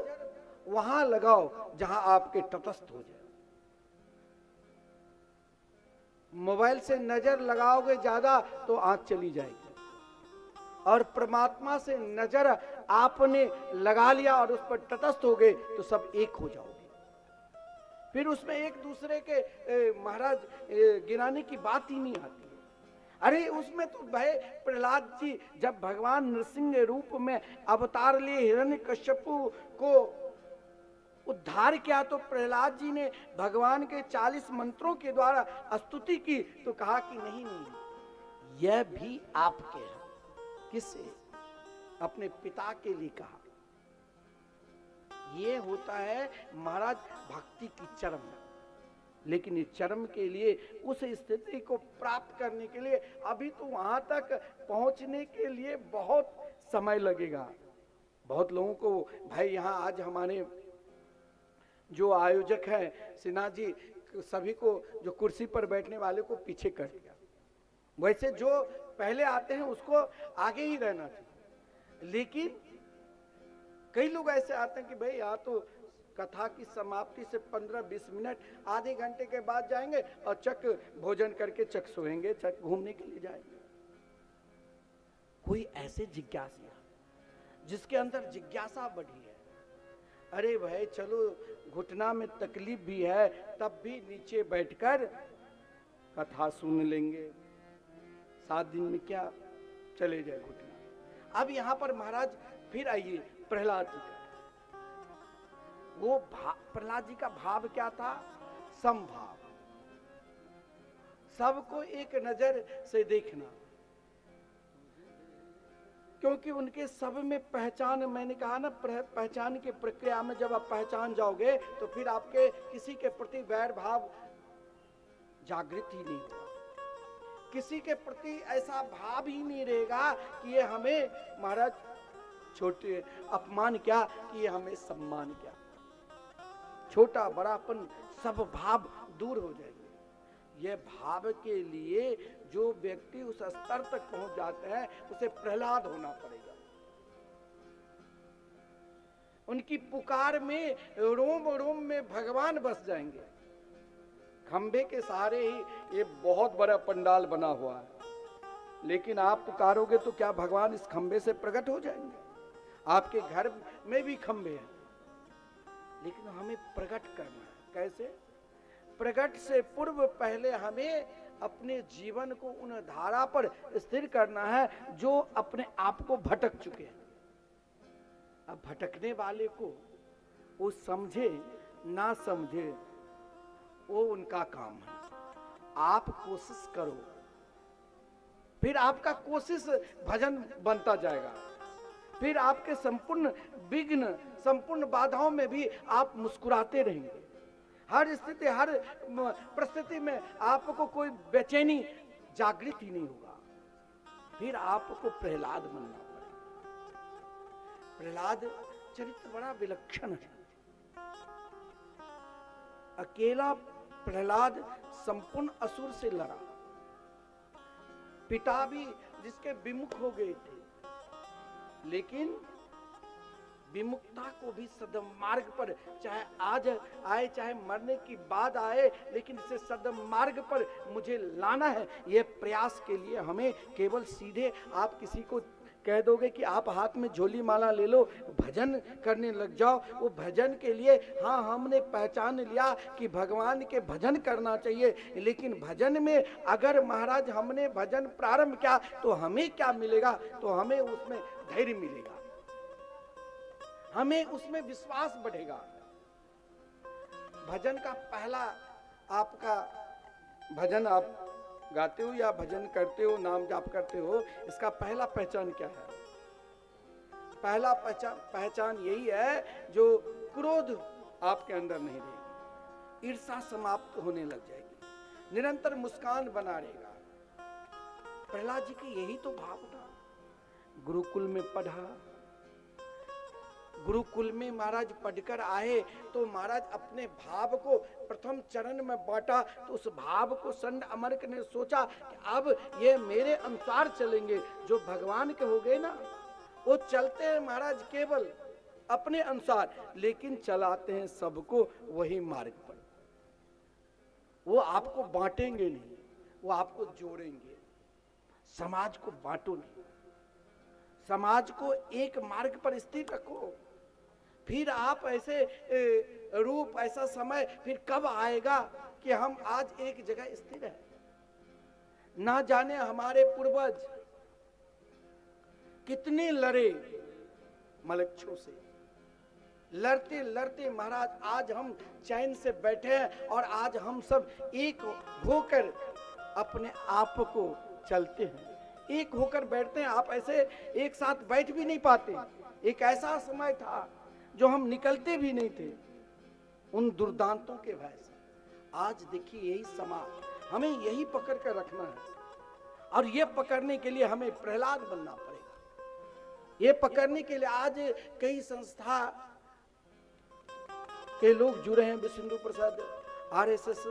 वहां लगाओ जहां आपके तटस्थ हो जाए। मोबाइल से नजर लगाओगे ज्यादा तो आंख चली जाएगी, और परमात्मा से नजर आपने लगा लिया और उस पर तटस्थ हो गए तो सब एक हो जाओगे। फिर उसमें एक दूसरे के महाराज गिराने की बात ही नहीं आती। अरे उसमें तो भाई प्रहलाद जी जब भगवान नृसिंह रूप में अवतार लिए हिरण्यकश्यपु को उद्धार किया, तो प्रहलाद जी ने भगवान के 40 मंत्रों के द्वारा स्तुति की, तो कहा कि नहीं, यह भी आपके हैं। किससे? अपने पिता के लिए कहा। ये होता है महाराज भक्ति की चरम। लेकिन इस चरम के लिए, उस स्थिति को प्राप्त करने के लिए अभी तो वहां तक पहुंचने के लिए बहुत समय लगेगा। बहुत लोगों को भाई यहाँ आज हमारे जो आयोजक हैं सिन्हा जी, सभी को जो कुर्सी पर बैठने वाले को पीछे कर दिया। वैसे जो पहले आते हैं उसको आगे ही रहना चाहिए। लेकिन कई लोग ऐसे आते हैं कि भाई यहाँ तो कथा की समाप्ति से 15-20 मिनट, आधे घंटे के बाद जाएंगे और चक भोजन करके चक सोएंगे, चक घूमने के लिए जाएंगे। कोई ऐसे जिज्ञासा जिसके अंदर जिज्ञासा बढ़ी है, अरे भाई चलो घुटना में तकलीफ भी है तब भी नीचे बैठकर कथा सुन लेंगे, 7 दिन में क्या चले जाए घुटना। अब यहां पर महाराज फिर आइए प्रहलाद जी का। वो प्रहलाद जी का भाव क्या था? समभाव, सबको एक नजर से देखना। क्योंकि उनके सब में पहचान, मैंने कहा ना, पहचान की प्रक्रिया में जब आप पहचान जाओगे तो फिर आपके किसी के प्रति वैर भाव जागृत ही नहीं होगा। किसी के प्रति ऐसा भाव ही नहीं रहेगा कि ये हमें महाराज छोटे अपमान क्या, कि ये हमें सम्मान क्या। छोटा बड़ापन सब भाव दूर हो जाएंगे। यह भाव के लिए जो व्यक्ति उस स्तर तक पहुंच जाते हैं उसे प्रहलाद होना पड़ेगा। उनकी पुकार में रोम रोम में भगवान बस जाएंगे। खंबे के सहारे ही ये बहुत बड़ा पंडाल बना हुआ है, लेकिन आप पुकारोगे तो क्या भगवान इस खंबे से प्रकट हो जाएंगे? आपके घर में भी खंबे हैं, लेकिन हमें प्रकट करना है। कैसे? प्रकट से पूर्व पहले हमें अपने जीवन को उन धारा पर स्थिर करना है जो अपने आप को भटक चुके हैं। अब भटकने वाले को वो समझे ना समझे वो उनका काम है। आप कोशिश करो, फिर आपका कोशिश भजन बनता जाएगा, फिर आपके संपूर्ण विघ्न, संपूर्ण बाधाओं में भी आप मुस्कुराते रहेंगे। हर स्थिति, हर परिस्थिति में आपको कोई बेचैनी जागृत ही नहीं होगा। फिर आपको प्रहलाद बनना पड़ेगा। प्रहलाद चरित्र बड़ा विलक्षण है। अकेला प्रहलाद संपूर्ण असुर से लड़ा। पिता भी जिसके विमुख हो गए थे, लेकिन विमुखता को भी सद्मार्ग पर, चाहे आज आए चाहे मरने की बाद आए, लेकिन इसे सद्मार्ग पर मुझे लाना है। यह प्रयास के लिए हमें केवल सीधे आप किसी को कह दोगे कि आप हाथ में झोली माला ले लो, भजन करने लग जाओ, वो भजन के लिए, हाँ हमने पहचान लिया कि भगवान के भजन करना चाहिए, लेकिन भजन में अगर महाराज हमने भजन प्रारंभ किया तो हमें क्या मिलेगा? तो हमें उसमें धैर्य मिलेगा, हमें उसमें विश्वास बढ़ेगा। भजन का पहला, आपका भजन आप गाते हो या भजन करते हो, नाम जाप करते हो, इसका पहला पहचान क्या है? पहला पहचान यही है जो क्रोध आपके अंदर नहीं रहेगी, ईर्ष्या समाप्त होने लग जाएगी, निरंतर मुस्कान बना रहेगा। प्रहलाद जी की यही तो भाव था। गुरुकुल में पढ़ा, गुरुकुल में महाराज पढ़कर आए तो महाराज अपने भाव को प्रथम चरण में बांटा, तो उस भाव को संत अमरक ने सोचा कि अब ये मेरे अनुसार चलेंगे। जो भगवान के हो गए ना, वो चलते हैं महाराज केवल अपने अनुसार, लेकिन चलाते हैं सबको वही मार्ग पर। वो आपको बांटेंगे नहीं, वो आपको जोड़ेंगे। समाज को बांटो नहीं, समाज को एक मार्ग पर स्थिर रखो। फिर आप ऐसे रूप, ऐसा समय फिर कब आएगा कि हम आज एक जगह स्थिर हैं? ना जाने हमारे पूर्वज कितने लड़े मलक्षों से, लड़ते लड़ते महाराज आज हम चैन से बैठे हैं, और आज हम सब एक होकर अपने आप को चलते हैं, एक होकर बैठते हैं। आप ऐसे एक साथ बैठ भी नहीं पाते। एक ऐसा समय था जो हम निकलते भी नहीं थे उन दुर्दांतों के भय से। आज देखिए यही समाज, हमें यही पकड़ कर रखना है, और ये पकड़ने के लिए हमें प्रहलाद बनना पड़ेगा। ये पकड़ने के लिए आज कई संस्था के लोग जुड़े हैं, विष्णु प्रसाद, आरएसएस,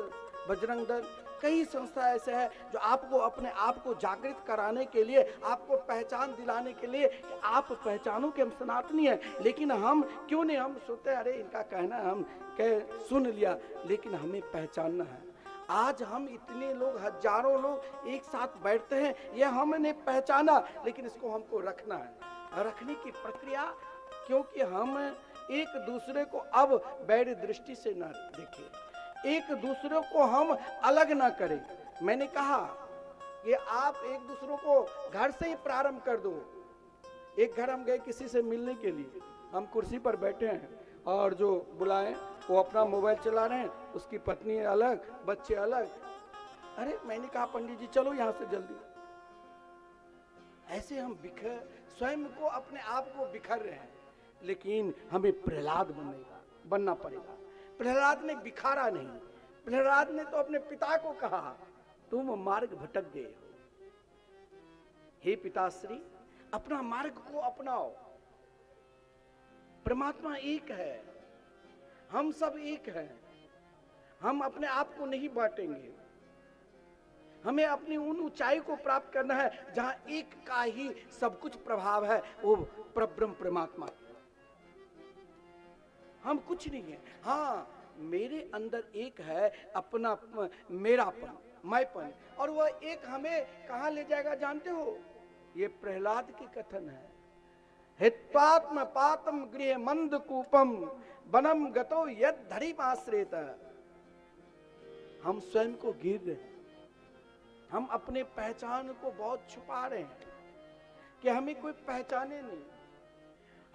बजरंग दल, कई संस्था ऐसे हैं जो आपको अपने आप को जागृत कराने के लिए, आपको पहचान दिलाने के लिए कि आप पहचानो कि हम सनातनी हैं। लेकिन हम क्यों नहीं, हम सोचते अरे इनका कहना हम सुन लिया, लेकिन हमें पहचानना है। आज हम इतने लोग, हजारों लोग एक साथ बैठते हैं, ये हमने पहचाना, लेकिन इसको हमको रखना है। रखने की प्रक्रिया, क्योंकि हम एक दूसरे को अब बैर दृष्टि से न देखें, एक दूसरे को हम अलग ना करें। मैंने कहा कि आप एक दूसरों को घर से ही प्रारंभ कर दो। एक घर हम गए किसी से मिलने के लिए, हम कुर्सी पर बैठे हैं और जो बुलाएं वो अपना मोबाइल चला रहे हैं, उसकी पत्नी अलग, बच्चे अलग। अरे मैंने कहा पंडित जी चलो यहाँ से जल्दी। ऐसे हम बिखर, स्वयं को, अपने आप को बिखर रहे हैं। लेकिन हमें प्रहलाद बनना पड़ेगा। प्रहलाद ने बिखारा नहीं, प्रहलाद ने तो अपने पिता को कहा तुम मार्ग भटक गए हो, हे पिताश्री अपना मार्ग को अपनाओ। परमात्मा एक है, हम सब एक हैं, हम अपने आप को नहीं बांटेंगे। हमें अपनी उन ऊंचाई को प्राप्त करना है जहां एक का ही सब कुछ प्रभाव है, वो परब्रह्म परमात्मा। हम कुछ नहीं है। हाँ, मेरे अंदर एक है अपना मेरापन, मैंपन, और वह एक हमें कहां ले जाएगा जानते हो? ये प्रहलाद की कथन है। हित्वात्म पातम गृह मंद कूपम वनम गतो यद धरिम आश्रित। हम स्वयं को गिर रहे हैं, हम अपने पहचान को बहुत छुपा रहे हैं कि हमें कोई पहचाने नहीं।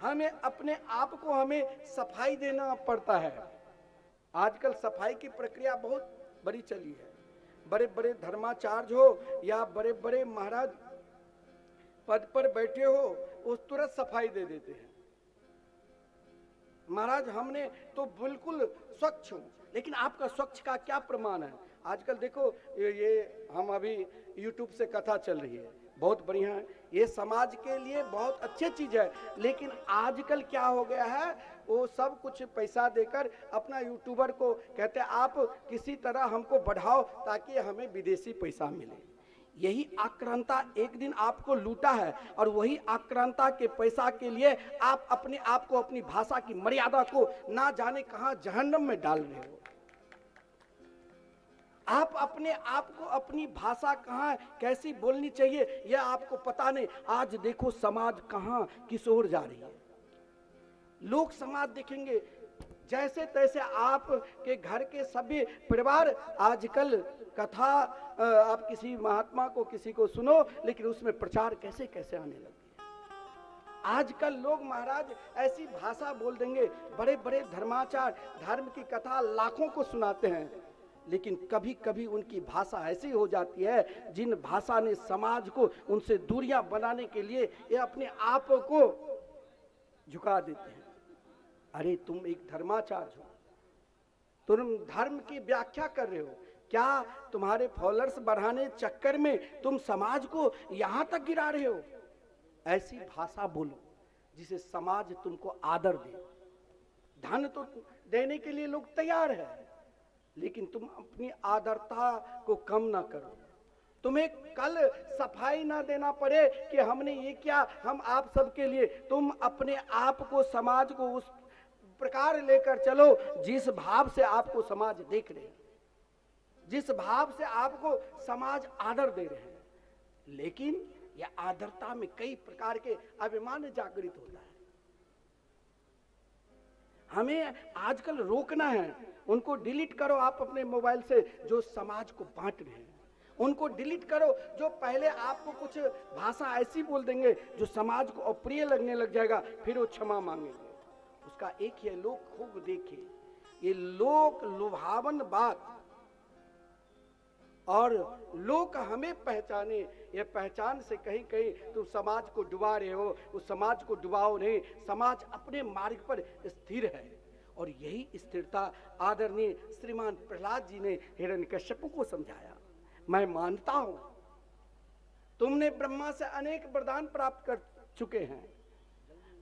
हमें अपने आप को हमें सफाई देना पड़ता है। आजकल सफाई की प्रक्रिया बहुत बड़ी चली है। बड़े बड़े धर्माचार्य हो या बड़े बड़े महाराज पद पर बैठे हो, उस तुरंत सफाई दे देते हैं। महाराज हमने तो बिल्कुल स्वच्छ हूं, लेकिन आपका स्वच्छ का क्या प्रमाण है? आजकल देखो ये हम अभी YouTube से कथा चल रही है, बहुत बढ़िया है, ये समाज के लिए बहुत अच्छी चीज है। लेकिन आजकल क्या हो गया है, वो सब कुछ पैसा देकर अपना यूट्यूबर को कहते हैं आप किसी तरह हमको बढ़ाओ ताकि हमें विदेशी पैसा मिले। यही आक्रांता एक दिन आपको लूटा है, और वही आक्रांता के पैसा के लिए आप अपने आप को, अपनी भाषा की मर्यादा को ना जाने कहां जहन्नम में डाल रहे हो। आप अपने आप को, अपनी भाषा कहां कैसी बोलनी चाहिए यह आपको पता नहीं। आज देखो समाज कहां किस ओर जा रही है। लोग समाज देखेंगे जैसे तैसे। आप के घर के सभी परिवार आजकल कथा, आप किसी महात्मा को किसी को सुनो, लेकिन उसमें प्रचार कैसे कैसे आने लगे। आजकल लोग महाराज ऐसी भाषा बोल देंगे, बड़े बड़े धर्माचार्य धर्म की कथा लाखों को सुनाते हैं, लेकिन कभी कभी उनकी भाषा ऐसी हो जाती है जिन भाषा ने समाज को उनसे दूरियां बनाने के लिए ये अपने आप को झुका देते हैं। अरे तुम एक धर्माचार्य हो, तुम धर्म की व्याख्या कर रहे हो, क्या तुम्हारे फॉलोअर्स बढ़ाने चक्कर में तुम समाज को यहां तक गिरा रहे हो? ऐसी भाषा बोलो जिसे समाज तुमको आदर दे। धन तो देने के लिए लोग तैयार है, लेकिन तुम अपनी आदरता को कम ना करो। तुम्हें कल सफाई ना देना पड़े कि हमने ये किया, हम आप सबके लिए। तुम अपने आप को, समाज को उस प्रकार लेकर चलो जिस भाव से आपको समाज देख रहे हैं, जिस भाव से आपको समाज आदर दे रहे हैं। लेकिन यह आदरता में कई प्रकार के अभिमान जागृत होता है। हमें आजकल रोकना है। उनको डिलीट करो आप अपने मोबाइल से जो समाज को बांट रहे हैं। उनको डिलीट करो जो पहले आपको कुछ भाषा ऐसी बोल देंगे जो समाज को अप्रिय लगने लग जाएगा, फिर वो क्षमा मांगेंगे। उसका एक ही है, लोग खूब देखे। ये लोक लुभावन बात और लोग हमें पहचाने, ये पहचान से कहीं कहीं तुम समाज को डुबा रहे हो। उस समाज को डुबाओ नहीं, समाज अपने मार्ग पर स्थिर है। और यही स्थिरता आदरणीय श्रीमान प्रहलाद जी ने हिरण्यकश्यप को समझाया। मैं मानता हूं तुमने ब्रह्मा से अनेक वरदान प्राप्त कर चुके हैं।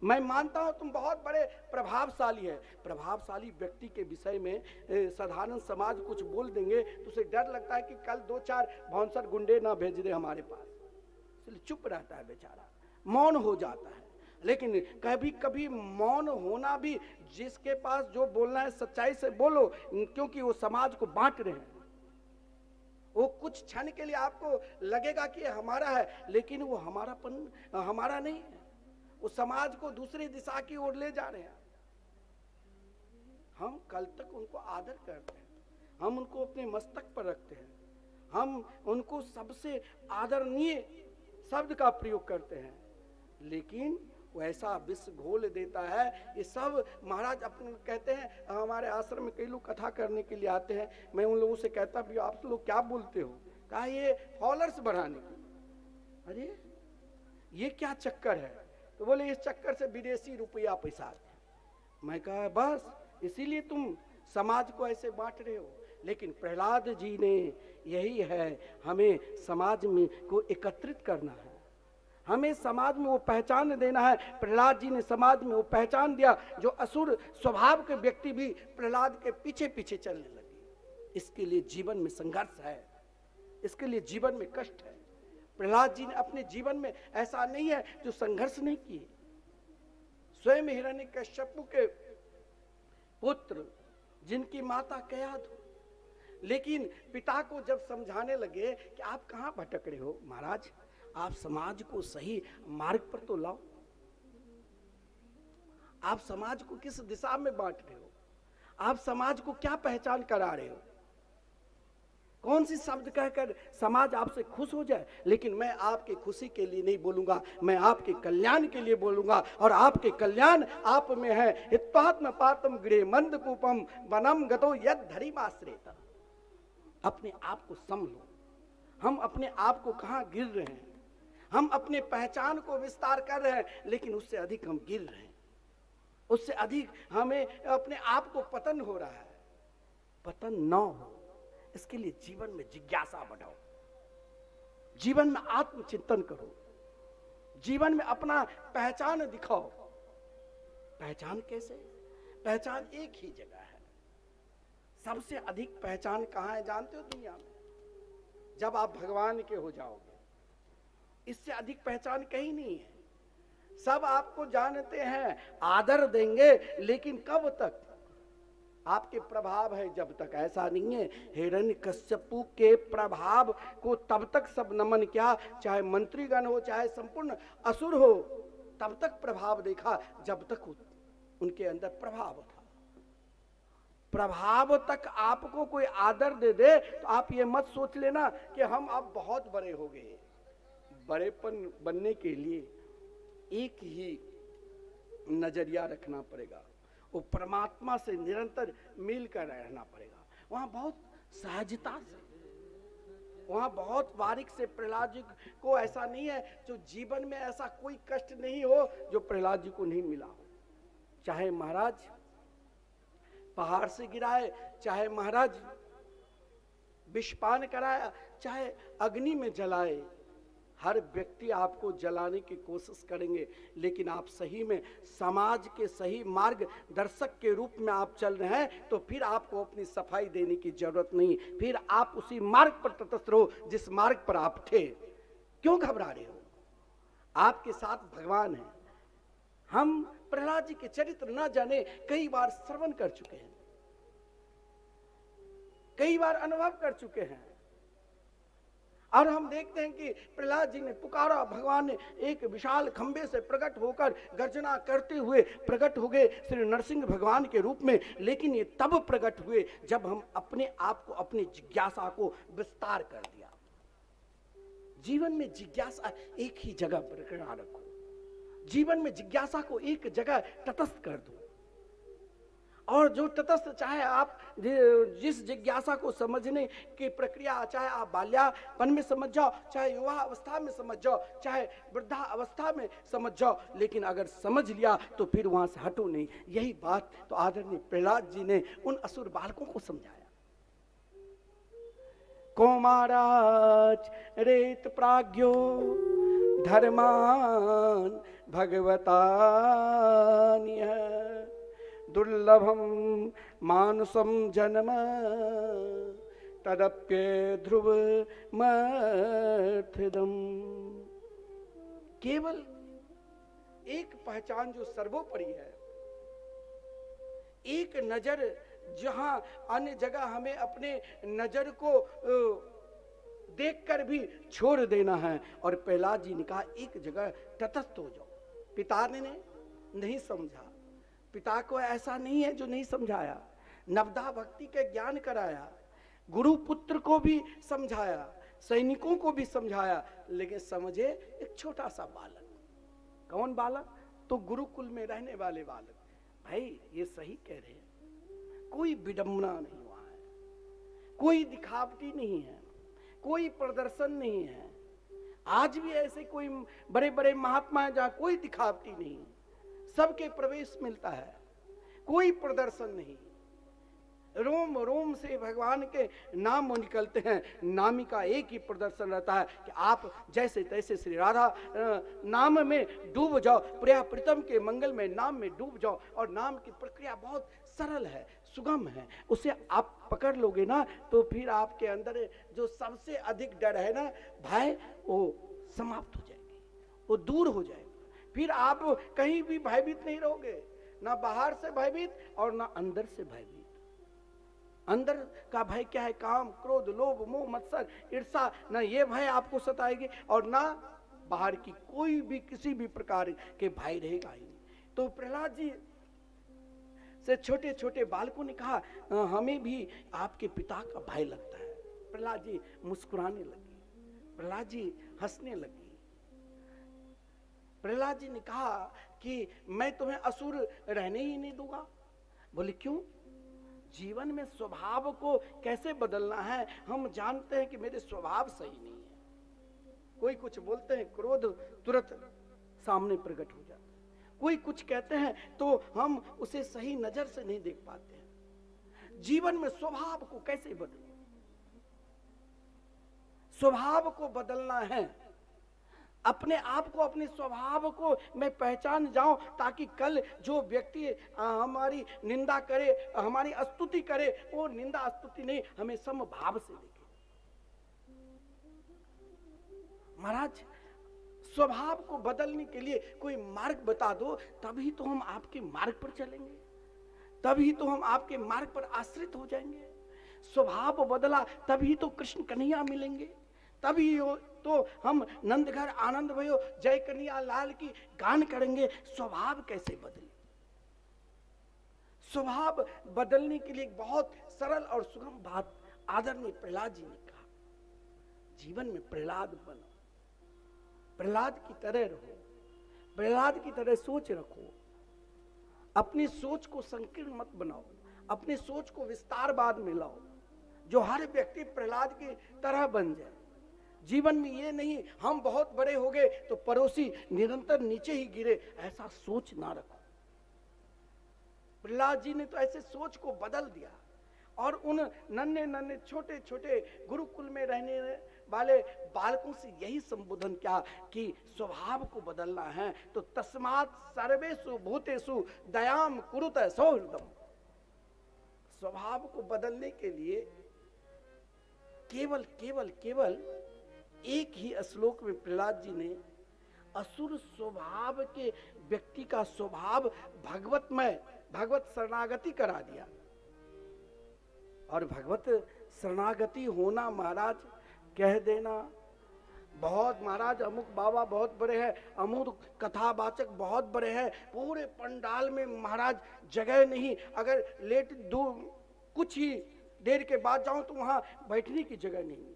मैं मानता हूं तुम बहुत बड़े प्रभावशाली है। प्रभावशाली व्यक्ति के विषय में साधारण समाज कुछ बोल देंगे तो उसे डर लगता है कि कल 2-4 बाउंसर गुंडे ना भेज दे हमारे पास, इसलिए चुप रहता है बेचारा, मौन हो जाता है। लेकिन कभी कभी मौन होना भी, जिसके पास जो बोलना है सच्चाई से बोलो, क्योंकि वो समाज को बांट रहे हैं। वो कुछ क्षण के लिए आपको लगेगा कि हमारा है, लेकिन वो हमारापन हमारा नहीं है। वो समाज को दूसरी दिशा की ओर ले जा रहे हैं। हम कल तक उनको आदर करते हैं, हम उनको अपने मस्तक पर रखते हैं, हम उनको सबसे आदरणीय शब्द का प्रयोग करते हैं, लेकिन वो ऐसा विष घोल देता है। ये सब महाराज अपने कहते हैं, हमारे आश्रम में कई लोग कथा करने के लिए आते हैं। मैं उन लोगों से कहता भी आप लोग क्या बोलते हो? कहा ये फॉलोअर्स बढ़ाने की। अरे ये क्या चक्कर है? तो बोले इस चक्कर से विदेशी रुपया पैसा आते हैं। मैं कहा बस इसीलिए तुम समाज को ऐसे बांट रहे हो। लेकिन प्रहलाद जी ने यही है, हमें समाज में को एकत्रित करना है, हमें समाज में वो पहचान देना है। प्रहलाद जी ने समाज में वो पहचान दिया। जो असुर स्वभाव के व्यक्ति भी प्रहलाद के पीछे पीछे चलने लगे। इसके लिए जीवन में संघर्ष है, इसके लिए जीवन में कष्ट है। प्रहलाद जी ने अपने जीवन में ऐसा नहीं है जो संघर्ष नहीं किए। स्वयं हिरण्यकश्यप के पुत्र जिनकी माता कयाधु। लेकिन पिता को जब समझाने लगे कि आप कहाँ भटक रहे हो महाराज, आप समाज को सही मार्ग पर तो लाओ, आप समाज को किस दिशा में बांट रहे हो, आप समाज को क्या पहचान करा रहे हो, कौन सी शब्द कहकर समाज आपसे खुश हो जाए। लेकिन मैं आपकी खुशी के लिए नहीं बोलूंगा, मैं आपके कल्याण के लिए बोलूंगा, और आपके कल्याण आप में है। हित्वात्म पातम गृह मंद कूपम वनम गतो यद धरिमाश्रेत। अपने आप को समझो, हम अपने आप को कहां गिर रहे हैं। हम अपने पहचान को विस्तार कर रहे हैं, लेकिन उससे अधिक हम गिर रहे हैं, उससे अधिक हमें अपने आप को पतन हो रहा है। पतन न हो इसके लिए जीवन में जिज्ञासा बढ़ाओ, जीवन में आत्मचिंतन करो, जीवन में अपना पहचान दिखाओ। पहचान कैसे? पहचान एक ही जगह है। सबसे अधिक पहचान कहां है जानते हो दुनिया में? जब आप भगवान के हो जाओगे, इससे अधिक पहचान कहीं नहीं है। सब आपको जानते हैं, आदर देंगे, लेकिन कब तक? आपके प्रभाव है जब तक। ऐसा नहीं है, हिरण्यकश्यपु के प्रभाव को तब तक सब नमन किया, चाहे मंत्रीगण हो चाहे संपूर्ण असुर हो, तब तक प्रभाव देखा जब तक उनके अंदर प्रभाव था। प्रभाव तक आपको कोई आदर दे दे तो आप ये मत सोच लेना कि हम अब बहुत बड़े हो गए। बड़ेपन बनने के लिए एक ही नजरिया रखना पड़ेगा, वो परमात्मा से निरंतर मिलकर रहना पड़ेगा। वहां बहुत सहजता से, वहां बहुत बारीक से। प्रहलाद जी को ऐसा नहीं है, जो जीवन में ऐसा कोई कष्ट नहीं हो जो प्रहलाद जी को नहीं मिला हो। चाहे महाराज पहाड़ से गिराए, चाहे महाराज विषपान कराया, चाहे अग्नि में जलाए, हर व्यक्ति आपको जलाने की कोशिश करेंगे, लेकिन आप सही में समाज के सही मार्ग दर्शक के रूप में आप चल रहे हैं, तो फिर आपको अपनी सफाई देने की जरूरत नहीं। फिर आप उसी मार्ग पर तटस्थ रहो जिस मार्ग पर आप थे। क्यों घबरा रहे हो? आपके साथ भगवान है। हम प्रहलाद जी के चरित्र न जाने, कई बार श्रवण कर चुके हैं, कई बार अनुभव कर चुके हैं, और हम देखते हैं कि प्रहलाद जी ने पुकारा, भगवान ने एक विशाल खंबे से प्रकट होकर गर्जना करते हुए प्रकट हो गए श्री नरसिंह भगवान के रूप में। लेकिन ये तब प्रकट हुए जब हम अपने आप को, अपनी जिज्ञासा को विस्तार कर दिया। जीवन में जिज्ञासा एक ही जगह बरकरार रखो, जीवन में जिज्ञासा को एक जगह तटस्थ कर दो। और जो तटस्थ, चाहे आप जिस जिज्ञासा को समझने की प्रक्रिया, चाहे आप बाल्यापन में समझ जाओ, चाहे युवा अवस्था में समझ जाओ, चाहे वृद्धा अवस्था में समझ जाओ, लेकिन अगर समझ लिया तो फिर वहां से हटो नहीं। यही बात तो आदरणीय प्रहलाद जी ने उन असुर बालकों को समझाया। कौमाराच रेत प्राज्ञो धर्मान भगवतान्य दुर्लभम मानुषम जन्म तदप्ये ध्रुव मर्थिदम। केवल एक पहचान जो सर्वोपरि है, एक नजर जहां अन्य जगह हमें अपने नजर को देखकर भी छोड़ देना है। और प्रहलाद जी ने कहा एक जगह तटस्थ हो जाओ। पिता ने नहीं समझा, पिता को ऐसा नहीं है जो नहीं समझाया, नवदा भक्ति के ज्ञान कराया, गुरु पुत्र को भी समझाया, सैनिकों को भी समझाया, लेकिन समझे एक छोटा सा बालक। कौन बालक? तो गुरुकुल में रहने वाले बालक। भाई ये सही कह रहे हैं, कोई विडंबना नहीं हुआ है, कोई दिखावटी नहीं है, कोई प्रदर्शन नहीं है। आज भी ऐसे कोई बड़े बड़े महात्मा हैं जहां कोई दिखावटी नहीं, सबके प्रवेश मिलता है, कोई प्रदर्शन नहीं। रोम रोम से भगवान के नाम निकलते हैं, नामी का एक ही प्रदर्शन रहता है कि आप जैसे तैसे श्री राधा नाम में डूब जाओ, प्रिया प्रीतम के मंगल में नाम में डूब जाओ। और नाम की प्रक्रिया बहुत सरल है, सुगम है, उसे आप पकड़ लोगे ना तो फिर आपके अंदर जो सबसे अधिक डर है ना भय, वो समाप्त हो जाएगी, वो दूर हो जाएगी। फिर आप कहीं भी भयभीत नहीं रहोगे, ना बाहर से भयभीत और ना अंदर से भयभीत। अंदर का भय क्या है? काम, क्रोध, लोभ, मोह, मत्सर, ईर्षा, ना ये भय आपको सताएगी और ना बाहर की कोई भी किसी भी प्रकार के भय रहेगा ही नहीं। तो प्रहलाद जी से छोटे छोटे बालकों ने कहा हमें भी आपके पिता का भय लगता है। प्रहलाद जी मुस्कुराने लगी, प्रहलाद जी हंसने लगी। प्रहलाद जी ने कहा कि मैं तुम्हें असुर रहने ही नहीं दूंगा। बोले क्यों? जीवन में स्वभाव को कैसे बदलना है हम जानते हैं कि मेरे स्वभाव सही नहीं है। कोई कुछ बोलते हैं, क्रोध तुरंत सामने प्रकट हो जाता है। कोई कुछ कहते हैं तो हम उसे सही नजर से नहीं देख पाते हैं। जीवन में स्वभाव को कैसे बदलें? स्वभाव को बदलना है। अपने आप को, अपने स्वभाव को मैं पहचान जाऊं ताकि कल जो व्यक्ति हमारी निंदा करे, हमारी स्तुति करे, वो निंदा स्तुति नहीं, हमें समभाव से देखे। महाराज, स्वभाव को बदलने के लिए कोई मार्ग बता दो, तभी तो हम आपके मार्ग पर चलेंगे, तभी तो हम आपके मार्ग पर आश्रित हो जाएंगे। स्वभाव बदला तभी तो कृष्ण कन्हैया मिलेंगे, तभी तो हम नंदघर आनंद भयो जय कन्हैया लाल की गान करेंगे। स्वभाव कैसे बदले? स्वभाव बदलने के लिए एक बहुत सरल और सुगम बात आदरणीय प्रहलाद जी ने कहा, जीवन में प्रहलाद बनो, प्रहलाद की तरह रहो, प्रहलाद की तरह सोच रखो। अपनी सोच को संकीर्ण मत बनाओ, अपनी सोच को विस्तारवाद में लाओ, जो हर व्यक्ति प्रहलाद की तरह बन जाए। जीवन में ये नहीं हम बहुत बड़े हो गए तो पड़ोसी निरंतर नीचे ही गिरे, ऐसा सोच ना रखो। प्रहलाद जी ने तो ऐसे सोच को बदल दिया और उन नन्हे नन्हे छोटे छोटे गुरुकुल में रहने वाले बालकों से यही संबोधन किया कि स्वभाव को बदलना है तो तस्मात् सर्वेषु भूतेषु दयाम कुरुत सौहृदम। स्वभाव को बदलने के लिए केवल केवल केवल एक ही श्लोक में प्रहलाद जी ने असुर स्वभाव के व्यक्ति का स्वभाव भगवतमय, भगवत शरणागति करा दिया। और भगवत शरणागति होना महाराज कह देना बहुत, महाराज अमुक बाबा बहुत बड़े हैं, अमुक कथावाचक बहुत बड़े हैं, पूरे पंडाल में महाराज जगह नहीं, अगर लेट दो कुछ ही देर के बाद जाऊं तो वहां बैठने की जगह नहीं मिलेगी।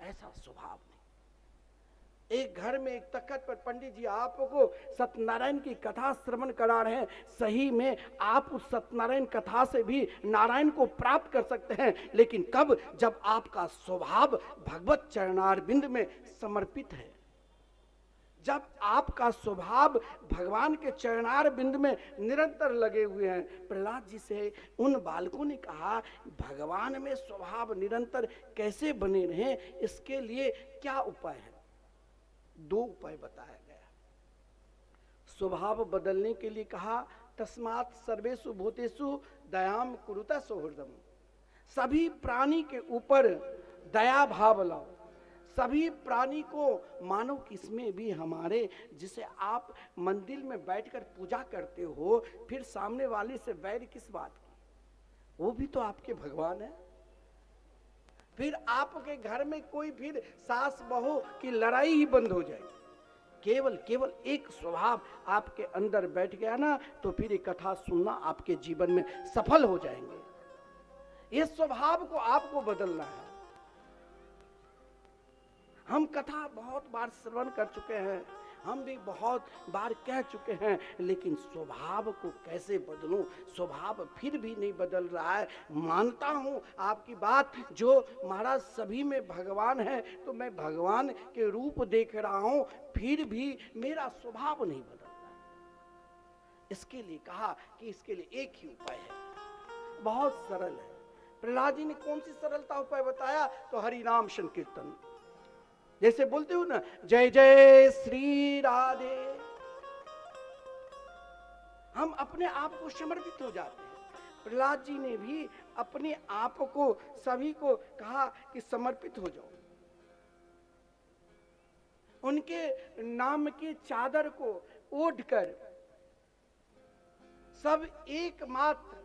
ऐसा स्वभाव नहीं। एक घर में एक तख्त पर पंडित जी आपको सत्यनारायण की कथा श्रवण करा रहे हैं, सही में आप उस सत्यनारायण कथा से भी नारायण को प्राप्त कर सकते हैं, लेकिन कब? जब आपका स्वभाव भगवत चरणारविंद में समर्पित है, जब आपका स्वभाव भगवान के चरणार बिंद में निरंतर लगे हुए हैं। प्रहलाद जी से उन बालकों ने कहा भगवान में स्वभाव निरंतर कैसे बने रहे, इसके लिए क्या उपाय है? दो उपाय बताया गया। स्वभाव बदलने के लिए कहा तस्मात् सर्वेषु भूतेषु दयाम कुरुता सौहृदम। सभी प्राणी के ऊपर दया भाव लाओ, सभी प्राणी को मानो किसमें भी हमारे, जिसे आप मंदिर में बैठकर पूजा करते हो, फिर सामने वाले से वैर किस बात की? वो भी तो आपके भगवान है। फिर आपके घर में कोई फिर सास बहू की लड़ाई ही बंद हो जाएगी। केवल केवल एक स्वभाव आपके अंदर बैठ गया ना, तो फिर ये कथा सुनना आपके जीवन में सफल हो जाएंगे। इस स्वभाव को आपको बदलना है। हम कथा बहुत बार श्रवण कर चुके हैं, हम भी बहुत बार कह चुके हैं, लेकिन स्वभाव को कैसे बदलूं? स्वभाव फिर भी नहीं बदल रहा है। मानता हूं आपकी बात, जो महाराज सभी में भगवान है, तो मैं भगवान के रूप देख रहा हूं, फिर भी मेरा स्वभाव नहीं बदल रहा है। इसके लिए कहा कि इसके लिए एक ही उपाय है, बहुत सरल है। प्रहलाद जी ने कौन सी सरलता उपाय बताया? तो हरि नाम संकीर्तन। जैसे बोलते हो ना, जय जय श्री राधे, हम अपने आप को समर्पित हो जाते हैं। प्रहलाद जी ने भी अपने आप को सभी को कहा कि समर्पित हो जाओ। उनके नाम की चादर को ओढ़कर सब एकमात्र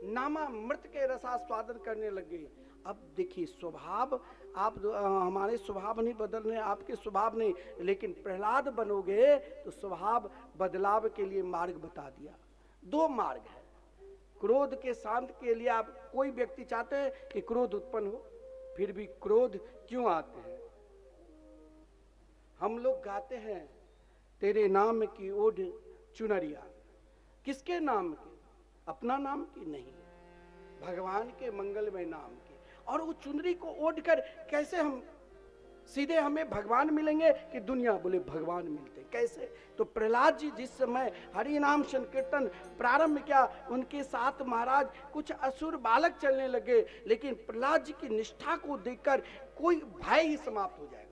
नामामृत के रसास्वादन करने लगे। अब देखिए स्वभाव, आप हमारे स्वभाव नहीं बदल रहे, आपके स्वभाव नहीं, लेकिन प्रहलाद बनोगे तो स्वभाव बदलाव के लिए मार्ग बता दिया। दो मार्ग है। क्रोध के शांत के लिए आप कोई व्यक्ति चाहते हैं कि क्रोध उत्पन्न हो, फिर भी क्रोध क्यों आते हैं? हम लोग गाते हैं तेरे नाम की ओढ़ चुनरिया, किसके नाम की? अपना नाम की नहीं, भगवान के मंगलमय नाम की। और वो चुनरी को ओढ़ कर कैसे हम सीधे हमें भगवान मिलेंगे कि दुनिया बोले भगवान मिलते कैसे? तो प्रहलाद जी जिस समय हरि नाम संकीर्तन प्रारंभ किया, उनके साथ महाराज कुछ असुर बालक चलने लगे, लेकिन प्रहलाद जी की निष्ठा को देखकर कोई भय ही समाप्त हो जाएगा।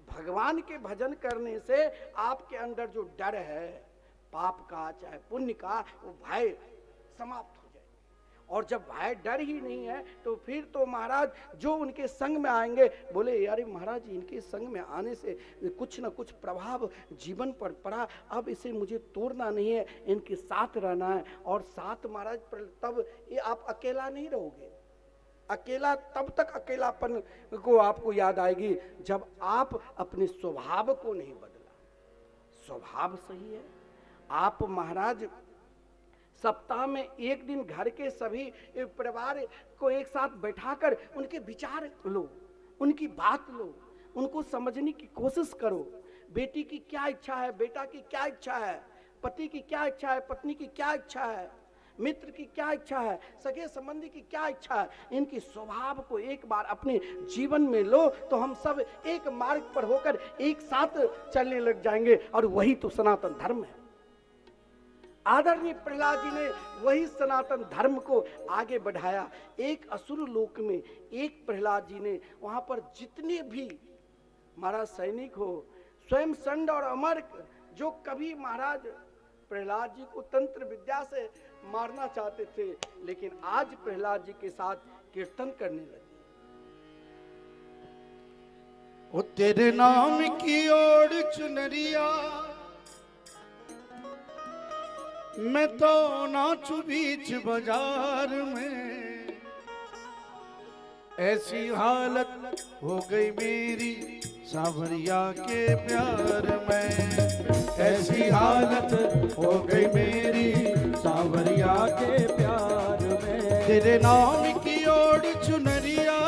भगवान के भजन करने से आपके अंदर जो डर है पाप का चाहे पुण्य का, वो भय समाप्त हो जाए। और जब भय डर ही नहीं है तो फिर तो महाराज जो उनके संग में आएंगे बोले यार महाराज इनके संग में आने से कुछ न कुछ प्रभाव जीवन पर पड़ा, अब इसे मुझे तोड़ना नहीं है, इनके साथ रहना है। और साथ महाराज तब ये आप अकेला नहीं रहोगे। अकेला तब तक अकेलापन को आपको याद आएगी जब आप अपने स्वभाव को नहीं बदला। स्वभाव सही है। आप महाराज सप्ताह में एक दिन घर के सभी परिवार को एक साथ बैठाकर उनके विचार लो, उनकी बात लो, उनको समझने की कोशिश करो। बेटी की क्या इच्छा है, बेटा की क्या इच्छा है, पति की क्या इच्छा है, पत्नी की क्या इच्छा है, मित्र की क्या इच्छा है, सगे संबंधी की क्या इच्छा है। इनकी स्वभाव को एक बार अपने जीवन में लो तो हम सब एक मार्ग पर होकर एक साथ चलने लग जाएंगे। और वही तो सनातन धर्म है। आदरणीय प्रहलाद जी ने वही सनातन धर्म को आगे बढ़ाया। एक असुर लोक में एक प्रहलाद जी ने वहां पर जितने भी महाराज सैनिक हो, स्वयं संड और अमर जो कभी महाराज प्रहलाद जी को तंत्र विद्या से मारना चाहते थे, लेकिन आज प्रहलाद जी के साथ कीर्तन करने लगे। ओ तेरे नाम की ओर चुनरिया मैं तो नाचू बीच बाजार में, ऐसी हालत हो गई मेरी सावरिया के प्यार में, ऐसी हालत हो गई मेरी सावरिया के प्यार में। तेरे नाम की ओर चुनरिया,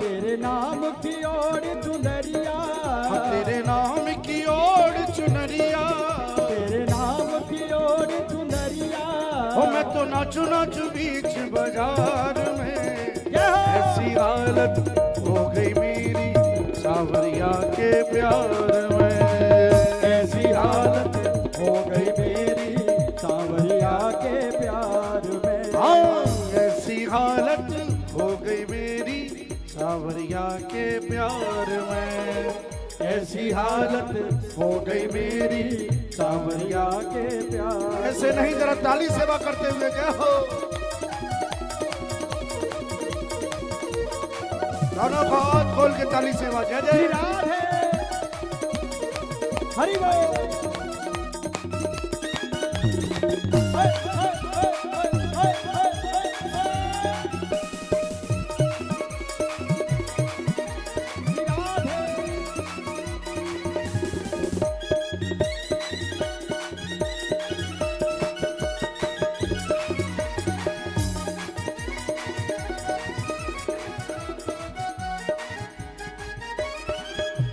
तेरे नाम की ओर चुनरिया, तेरे नाम की ओर चुनरिया, तेरे नाम की ओर चुनरिया। ओ मैं तो नाचू नाचू बीच बाजार में, ऐसी हालत हो गई मेरी सावरिया के प्यार में, ऐसी हालत हो गई मेरी सावरिया के प्यार में। हाँ, ऐसी हालत हो गई मेरी सावरिया के प्यार में, ऐसी हालत हो गई मेरी सावरिया के प्यार। ऐसे नहीं, जरा ताली सेवा करते हुए क्या हो, दोनों को हाथ खोल के ताली सेवा। जय जय राधे हरि बोल।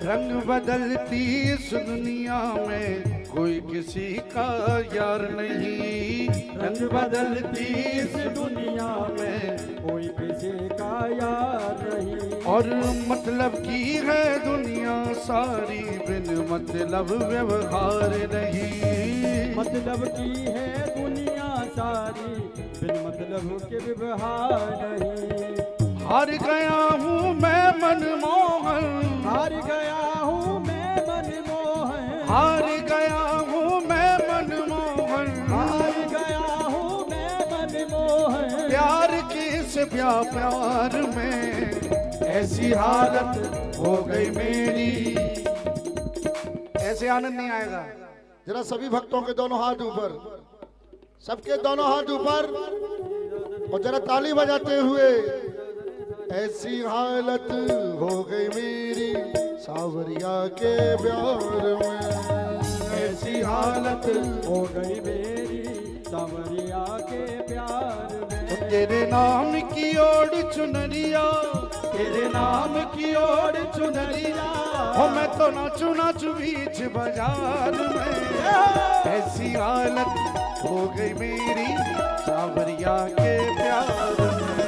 रंग बदलती इस दुनिया में कोई किसी का यार नहीं, रंग बदलती इस दुनिया में कोई किसी का यार नहीं। और मतलब की है दुनिया सारी, बिन मतलब व्यवहार नहीं, मतलब की है दुनिया सारी, बिन मतलब के व्यवहार नहीं। हार गया हूँ मैं मनमोहन, हार गया हूँ मैं मनमोहन, हार गया हूँ मैं मनमोहन, हार गया हूँ मैं मनमोहन। प्यार के इस प्यार में ऐसी हालत हो गई मेरी। ऐसे आनंद नहीं आएगा। जरा सभी भक्तों के दोनों हाथ ऊपर, सबके दोनों हाथ ऊपर, और जरा ताली बजाते हुए। ऐसी हालत हो गई मेरी सावरिया के प्यार में, ऐसी हालत हो गई मेरी सावरिया के प्यार में। तेरे नाम की ओर चुनरिया, तेरे नाम की ओर चुनरिया, हो मैं तो नाचू नाचू बीच बाजार में। ऐसी हालत हो गई मेरी सावरिया के प्यार में,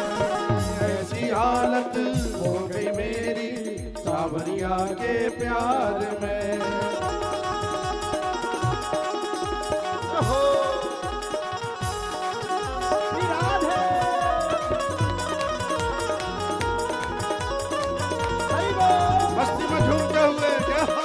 ऐसी हालत हो गई मेरी सावरिया के प्यार में। हो राधे सही बोल। मस्ती में झूमते हुए क्या हो?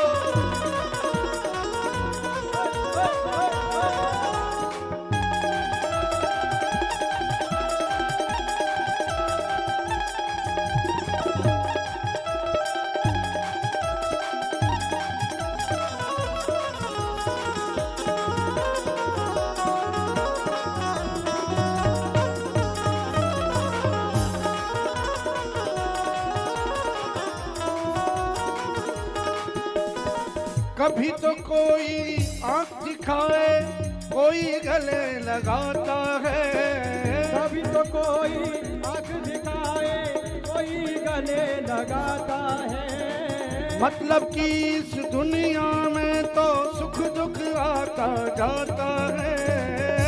कभी तो कोई आंख दिखाए, कोई गले लगाता है। कभी तो कोई आंख दिखाए, कोई गले लगाता है। मतलब कि इस दुनिया में तो सुख दुख आता जाता है।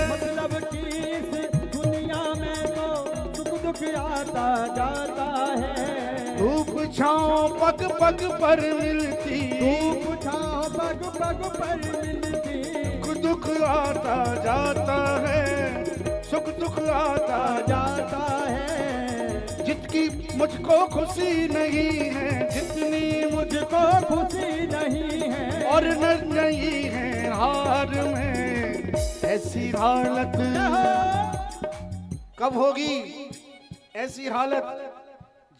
मतलब कि इस दुनिया में तो सुख दुख आता जाता है। धूप छाँव पग पग पर मिलती, धूप छाँव पग पग पर मिलती। सुख दुख आता जाता है, सुख दुख आता जाता है। जितनी मुझको खुशी नहीं है, जितनी मुझको खुशी नहीं है, और नहीं है हार में। ऐसी हालत कब होगी? ऐसी हालत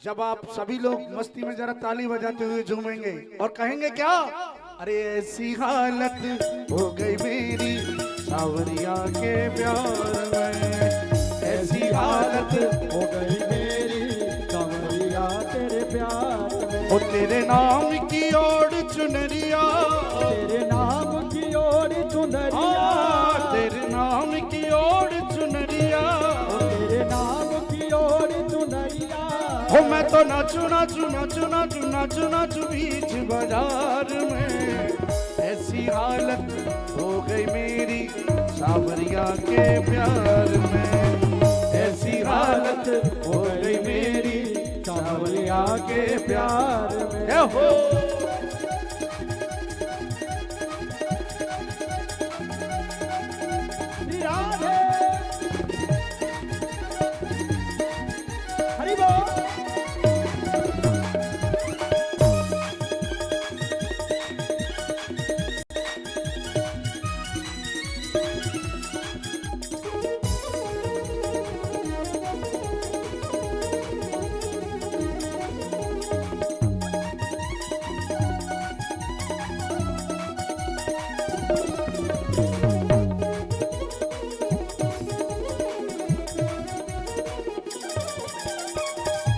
जब आप सभी लोग मस्ती में जरा ताली बजाते हुए झूमेंगे और कहेंगे क्या? अरे ऐसी हालत हो गई मेरी सावरिया के प्यार में, ऐसी हालत हो गई मेरी सावरिया तेरे प्यार में। ओ तेरे नाम की ओर चुनरिया, तेरे नाम की ओर चुनरिया, तेरे नाम की ओर चुनरिया, तेरे नाम की ओर चुनरिया। हो मैं तो नाचू नाचू नाचू नाचू नाचू नाचू बीच बाजार में। ऐसी हालत हो गई मेरी सावरिया के प्यार में, ऐसी हालत हो गई मेरी सावरिया के प्यार में। हो राधे हरि बोल।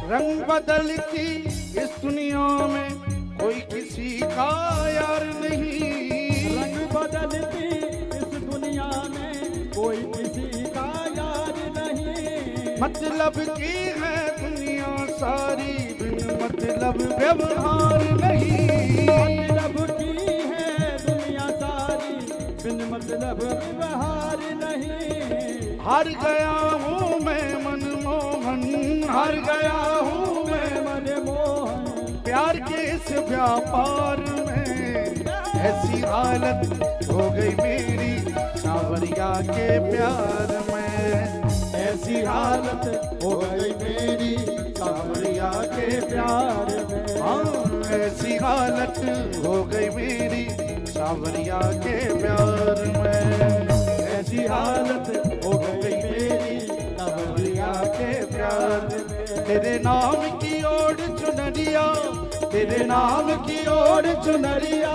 रंग बदलती इस दुनिया में कोई किसी का यार नहीं। रंग बदलती इस दुनिया में कोई किसी का यार नहीं। मतलब की है दुनिया सारी, बिन मतलब व्यवहार नहीं। मतलब की है दुनिया सारी, बिन मतलब व्यवहार नहीं। हार गया हूँ मैं मनमोहन, हार गया हूँ मैं मनमोहन, प्यार के इस व्यापार में। ऐसी हालत हो गई मेरी सावरिया के प्यार में, ऐसी हालत हो गई मेरी सावरिया के प्यार में। हाँ ऐसी हालत हो गई मेरी सावरिया के प्यार में, ऐसी हालत हो गई मेरी सावरिया के प्यार में। तेरे नाम की ओर चुनरिया, तेरे नाम की ओर चुनरिया,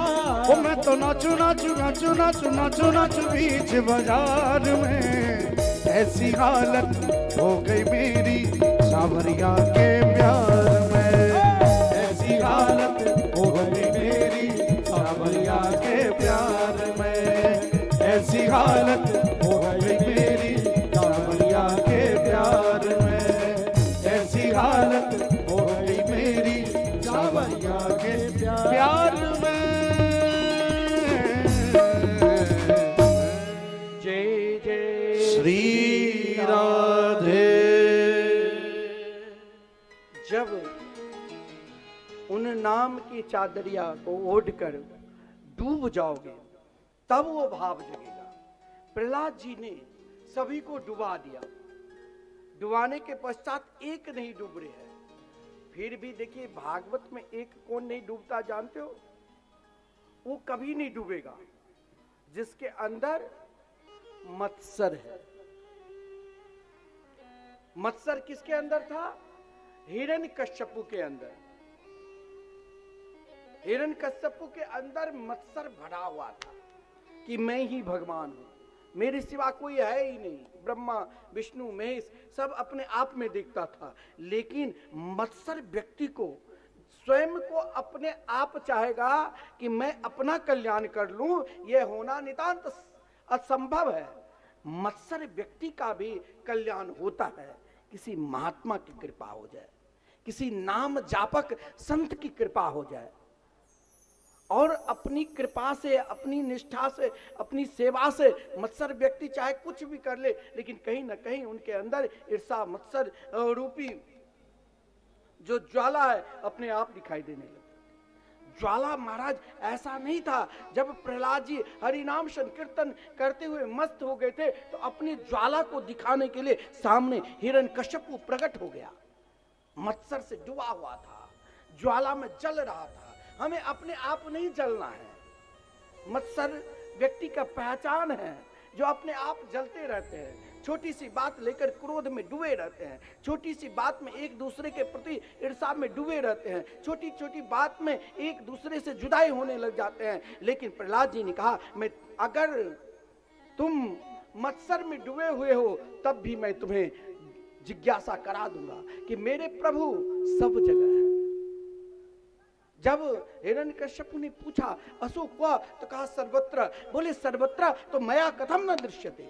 ओ मैं तो नाचू नाचू नाचू नाचू नाचू नाचू बीच बाजार में। ऐसी हालत हो गई मेरी सावरिया के प्यार में। ऐसी हालत हो गई मेरी सावरिया के प्यार में। ऐसी हालत हो गई मेरी सावरिया के प्यार में। ऐसी हालत हो गई मेरी सावरिया के प्यार में। जय जय श्री राधे। जब उन नाम की चादरिया को ओढ़कर डूब जाओगे तब वो भाव जगेगा। प्रहलाद जी ने सभी को डुबा दिया, डुबाने के पश्चात एक नहीं डूब रहे हैं। फिर भी देखिए भागवत में एक कौन नहीं डूबता जानते हो? वो कभी नहीं डूबेगा जिसके अंदर मत्सर है। मत्सर किसके अंदर था? हिरण्यकश्यपु के अंदर। हिरण्यकश्यपु के अंदर मत्सर भरा हुआ था कि मैं ही भगवान हूं, मेरे सिवा कोई है ही नहीं। ब्रह्मा विष्णु महेश सब अपने आप में दिखता था, लेकिन मत्सर व्यक्ति को स्वयं को अपने आप चाहेगा कि मैं अपना कल्याण कर लूं, यह होना नितांत असंभव है। मत्सर व्यक्ति का भी कल्याण होता है किसी महात्मा की कृपा हो जाए, किसी नाम जापक संत की कृपा हो जाए, और अपनी कृपा से, अपनी निष्ठा से, अपनी सेवा से मत्सर व्यक्ति चाहे कुछ भी कर ले, लेकिन कहीं ना कहीं उनके अंदर ईर्षा मत्सर रूपी जो ज्वाला है अपने आप दिखाई देने लगी। ज्वाला महाराज ऐसा नहीं था। जब प्रहलाद जी हरि नाम संकीर्तन करते हुए मस्त हो गए थे तो अपनी ज्वाला को दिखाने के लिए सामने हिरण्यकश्यपु प्रकट हो गया। मत्सर से डूबा हुआ था, ज्वाला में जल रहा था। हमें अपने आप नहीं जलना है। मत्सर व्यक्ति का पहचान है जो अपने आप जलते रहते हैं, छोटी सी बात लेकर क्रोध में डूबे रहते हैं, छोटी सी बात में एक दूसरे के प्रति ईर्षा में डूबे रहते हैं, छोटी छोटी बात में एक दूसरे से जुदाई होने लग जाते हैं। लेकिन प्रहलाद जी ने कहा, मैं अगर तुम मत्सर में डूबे हुए हो तब भी मैं तुम्हें जिज्ञासा करा दूंगा कि मेरे प्रभु सब जगह है। जब हिरण्यकश्यपु ने पूछा अशोक हुआ तो कहा सर्वत्र। बोले सर्वत्र तो मया कथम न दृश्यते।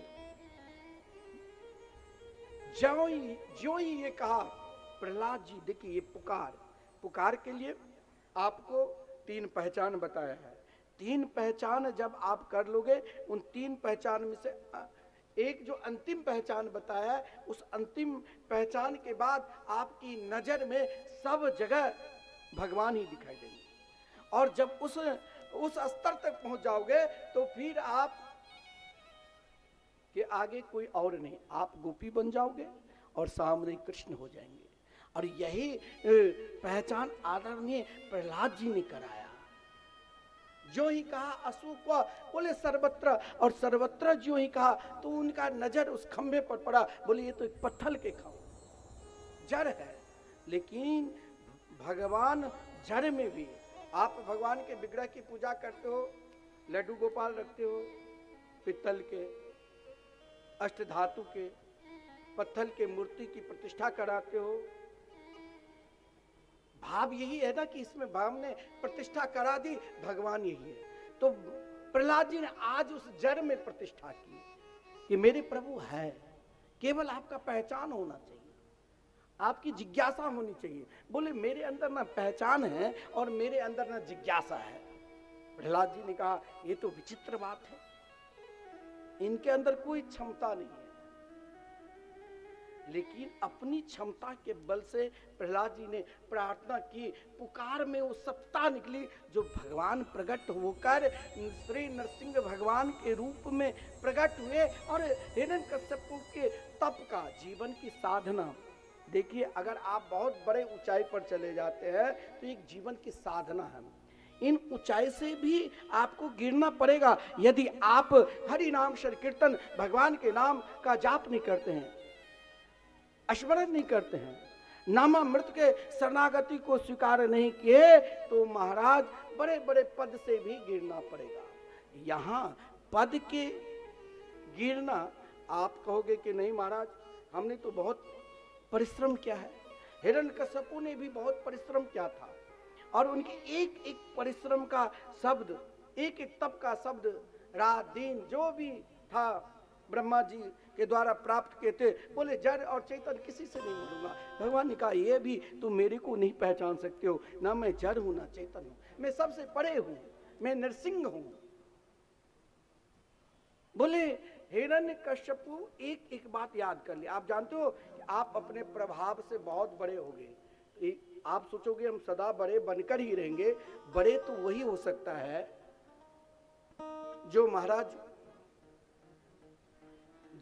जो ही ये कहा प्रहलाद जी, देखिए ये पुकार के लिए आपको 3 पहचान बताया है। 3 पहचान जब आप कर लोगे, उन 3 पहचान में से एक जो अंतिम पहचान बताया है, उस अंतिम पहचान के बाद आपकी नजर में सब जगह भगवान ही दिखाई देंगे। और जब उस स्तर तक पहुंच जाओगे तो फिर आप के आगे कोई और नहीं, आप गोपी बन जाओगे और सामने कृष्ण हो जाएंगे। और यही पहचान आदरणीय प्रहलाद जी ने कराया। जो ही कहा अशोक हुआ, बोले सर्वत्र, और सर्वत्र जो ही कहा तो उनका नजर उस खंभे पर पड़ा। बोले ये तो एक पत्थर के जड़ है, लेकिन भगवान जड़ में भी। आप भगवान के विग्रह की पूजा करते हो, लड्डू गोपाल रखते हो, पित्तल के, अष्टधातु के, पत्थर के मूर्ति की प्रतिष्ठा कराते हो। भाव यही है ना कि इसमें भाव ने प्रतिष्ठा करा दी, भगवान यही है। तो प्रहलाद जी ने आज उस जड़ में प्रतिष्ठा की कि मेरे प्रभु है। केवल आपका पहचान होना चाहिए, आपकी जिज्ञासा होनी चाहिए। बोले मेरे अंदर ना पहचान है और मेरे अंदर ना जिज्ञासा है। प्रहलाद जी ने कहा ये तो विचित्र बात है, इनके अंदर कोई क्षमता नहीं है। लेकिन अपनी क्षमता के बल से प्रहलाद जी ने प्रार्थना की, पुकार में वो सत्ता निकली जो भगवान प्रकट होकर श्री नरसिंह भगवान के रूप में प्रकट हुए। और हिरण्यकश्यपु के तप का, जीवन की साधना, देखिए अगर आप बहुत बड़े ऊंचाई पर चले जाते हैं तो एक जीवन की साधना है। इन ऊंचाई से भी आपको गिरना पड़ेगा यदि आप हरि नाम संकीर्तन, भगवान के नाम का जाप नहीं करते हैं, स्मरण नहीं करते हैं, नामामृत के शरणागति को स्वीकार नहीं किए तो महाराज बड़े बड़े पद से भी गिरना पड़ेगा। यहाँ पद के गिरना, आप कहोगे कि नहीं महाराज हमने तो बहुत परिश्रम किया है, हिरण्यकश्यपु ने भी बहुत परिश्रम किया था, और उनके एक एक परिश्रम का शब्द, एक एक तप का शब्द, रात दिन जो भी था ब्रह्मा जी के द्वारा प्राप्त किए थे। बोले जड़ और चेतन किसी से नहीं मिलूंगा। भगवान ने कहा ये भी तुम मेरे को नहीं पहचान सकते हो, ना मैं जड़ हूं ना चेतन हूं, मैं सबसे परे हूं, मैं नरसिंह हूं। बोले हिरण्यकश्यपु एक एक बात याद कर ले। आप जानते हो कि आप अपने प्रभाव से बहुत बड़े हो गए। आप सोचोगे हम सदा बड़े बनकर ही रहेंगे, बड़े तो वही हो सकता है जो महाराज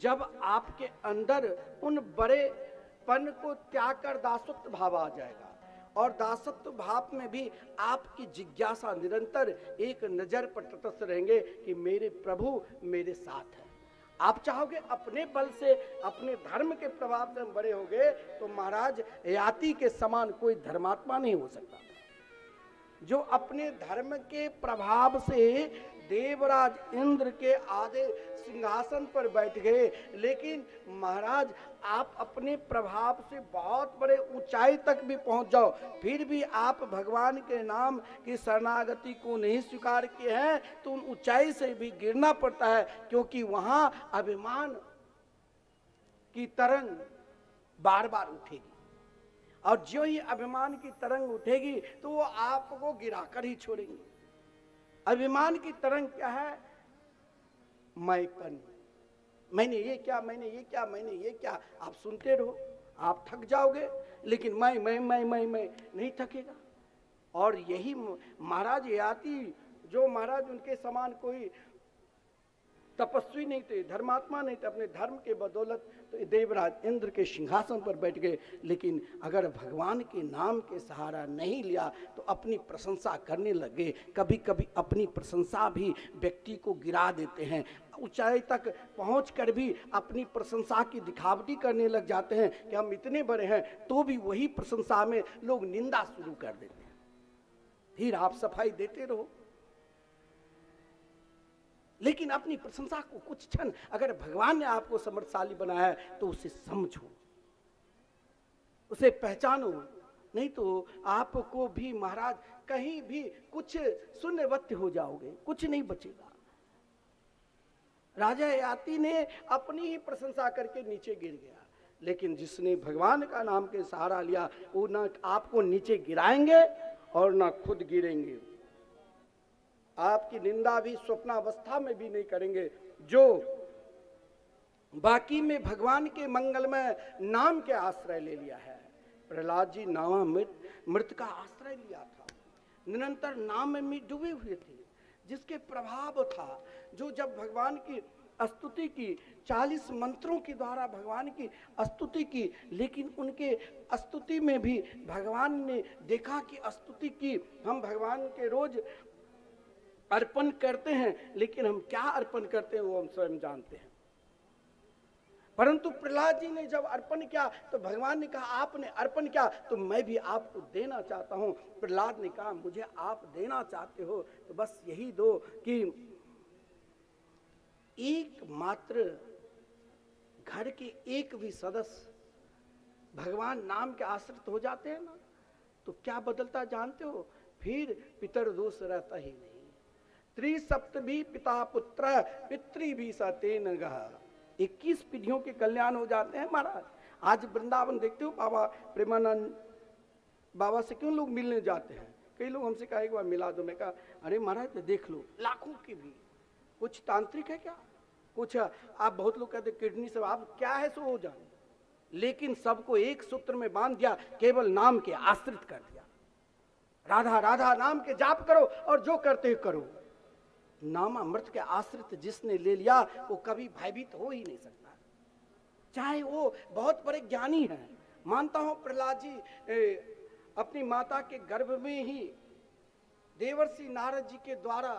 जब आपके अंदर उन बड़ेपन को त्याग कर दासत्व भाव आ जाएगा, और दासत्व भाव में भी आपकी जिज्ञासा निरंतर एक नजर पर तटस्थ रहेंगे कि मेरे प्रभु मेरे साथ है। आप चाहोगे अपने बल से, अपने धर्म के प्रभाव से हम बड़े हो गए, तो महाराज याति के समान कोई धर्मात्मा नहीं हो सकता। जो अपने धर्म के प्रभाव से देवराज इंद्र के आधे सिंहासन पर बैठ गए, लेकिन महाराज आप अपने प्रभाव से बहुत बड़े ऊंचाई तक भी पहुंच जाओ, फिर भी आप भगवान के नाम की शरणागति को नहीं स्वीकार किए हैं, तो उन ऊंचाई से भी गिरना पड़ता है, क्योंकि वहां अभिमान की तरंग बार बार उठेगी, और जो ही अभिमान की तरंग उठेगी तो वो आपको गिराकर ही छोड़ेंगे। अभिमान की तरंग क्या है? मैंपन, मैंने ये क्या, मैंने ये क्या, मैंने ये क्या। आप सुनते रहो, आप थक जाओगे, लेकिन मैं नहीं थकेगा। और यही महाराज याति, जो महाराज उनके समान कोई तपस्वी नहीं थे, धर्मात्मा नहीं थे, अपने धर्म के बदौलत तो देवराज इंद्र के सिंहासन पर बैठ गए, लेकिन अगर भगवान के नाम के सहारा नहीं लिया तो अपनी प्रशंसा करने लगे। कभी कभी अपनी प्रशंसा भी व्यक्ति को गिरा देते हैं, ऊंचाई तक पहुंचकर भी अपनी प्रशंसा की दिखावटी करने लग जाते हैं कि हम इतने बड़े हैं, तो भी वही प्रशंसा में लोग निंदा शुरू कर देते हैं। फिर आप सफाई देते रहो, लेकिन अपनी प्रशंसा को कुछ क्षण, अगर भगवान ने आपको समर्थशाली बनाया है तो उसे समझो, उसे पहचानो, नहीं तो आपको भी महाराज कहीं भी कुछ शून्यवत हो जाओगे, कुछ नहीं बचेगा। राजा याति ने अपनी ही प्रशंसा करके नीचे गिर गया, लेकिन जिसने भगवान का नाम के सहारा लिया वो ना आपको नीचे गिराएंगे और ना खुद गिरेंगे। आपकी निंदा भी स्वप्नावस्था में भी नहीं करेंगे। जो बाकी में भगवान के मंगलमय नाम के आश्रय ले लिया है, प्रहलाद जी नामामृत का आश्रय लिया था, निरंतर नाम में डूबे हुए थे, जिसके प्रभाव था, जो जब भगवान की स्तुति की, 40 मंत्रों के द्वारा भगवान की स्तुति की, लेकिन उनके स्तुति में भी भगवान ने देखा कि स्तुति की हम भगवान के रोज अर्पण करते हैं, लेकिन हम क्या अर्पण करते हैं वो हम स्वयं जानते हैं। परंतु प्रहलाद जी ने जब अर्पण किया तो भगवान ने कहा आपने अर्पण किया तो मैं भी आपको देना चाहता हूं। प्रहलाद ने कहा मुझे आप देना चाहते हो तो बस यही दो कि एकमात्र घर के एक भी सदस्य भगवान नाम के आश्रित हो जाते हैं ना, तो क्या बदलता जानते हो? फिर पितर दोष रहता ही नहीं। त्रिसप्तभी पिता पुत्र पितृ भी सतेन गह, 21 पीढ़ियों के कल्याण हो जाते हैं महाराज। आज वृंदावन देखते हो, बाबा प्रेमानंद बाबा से क्यों लोग मिलने जाते हैं? कई लोग हमसे कहा एक बार मिला दो, मैं कहा अरे महाराज देख लो, लाखों की भी कुछ तांत्रिक है क्या, कुछ आप बहुत लोग कहते किडनी से आप क्या है सो हो जाए, लेकिन सबको एक सूत्र में बांध दिया, केवल नाम के आश्रित कर दिया। राधा राधा नाम के जाप करो और जो करते करो। नाम अमृत के आश्रित जिसने ले लिया वो कभी भयभीत हो ही नहीं सकता, चाहे वो बहुत बड़े ज्ञानी हैं। मानता हूं प्रहलाद जी अपनी माता के गर्भ में ही देवर्षि नारद जी के द्वारा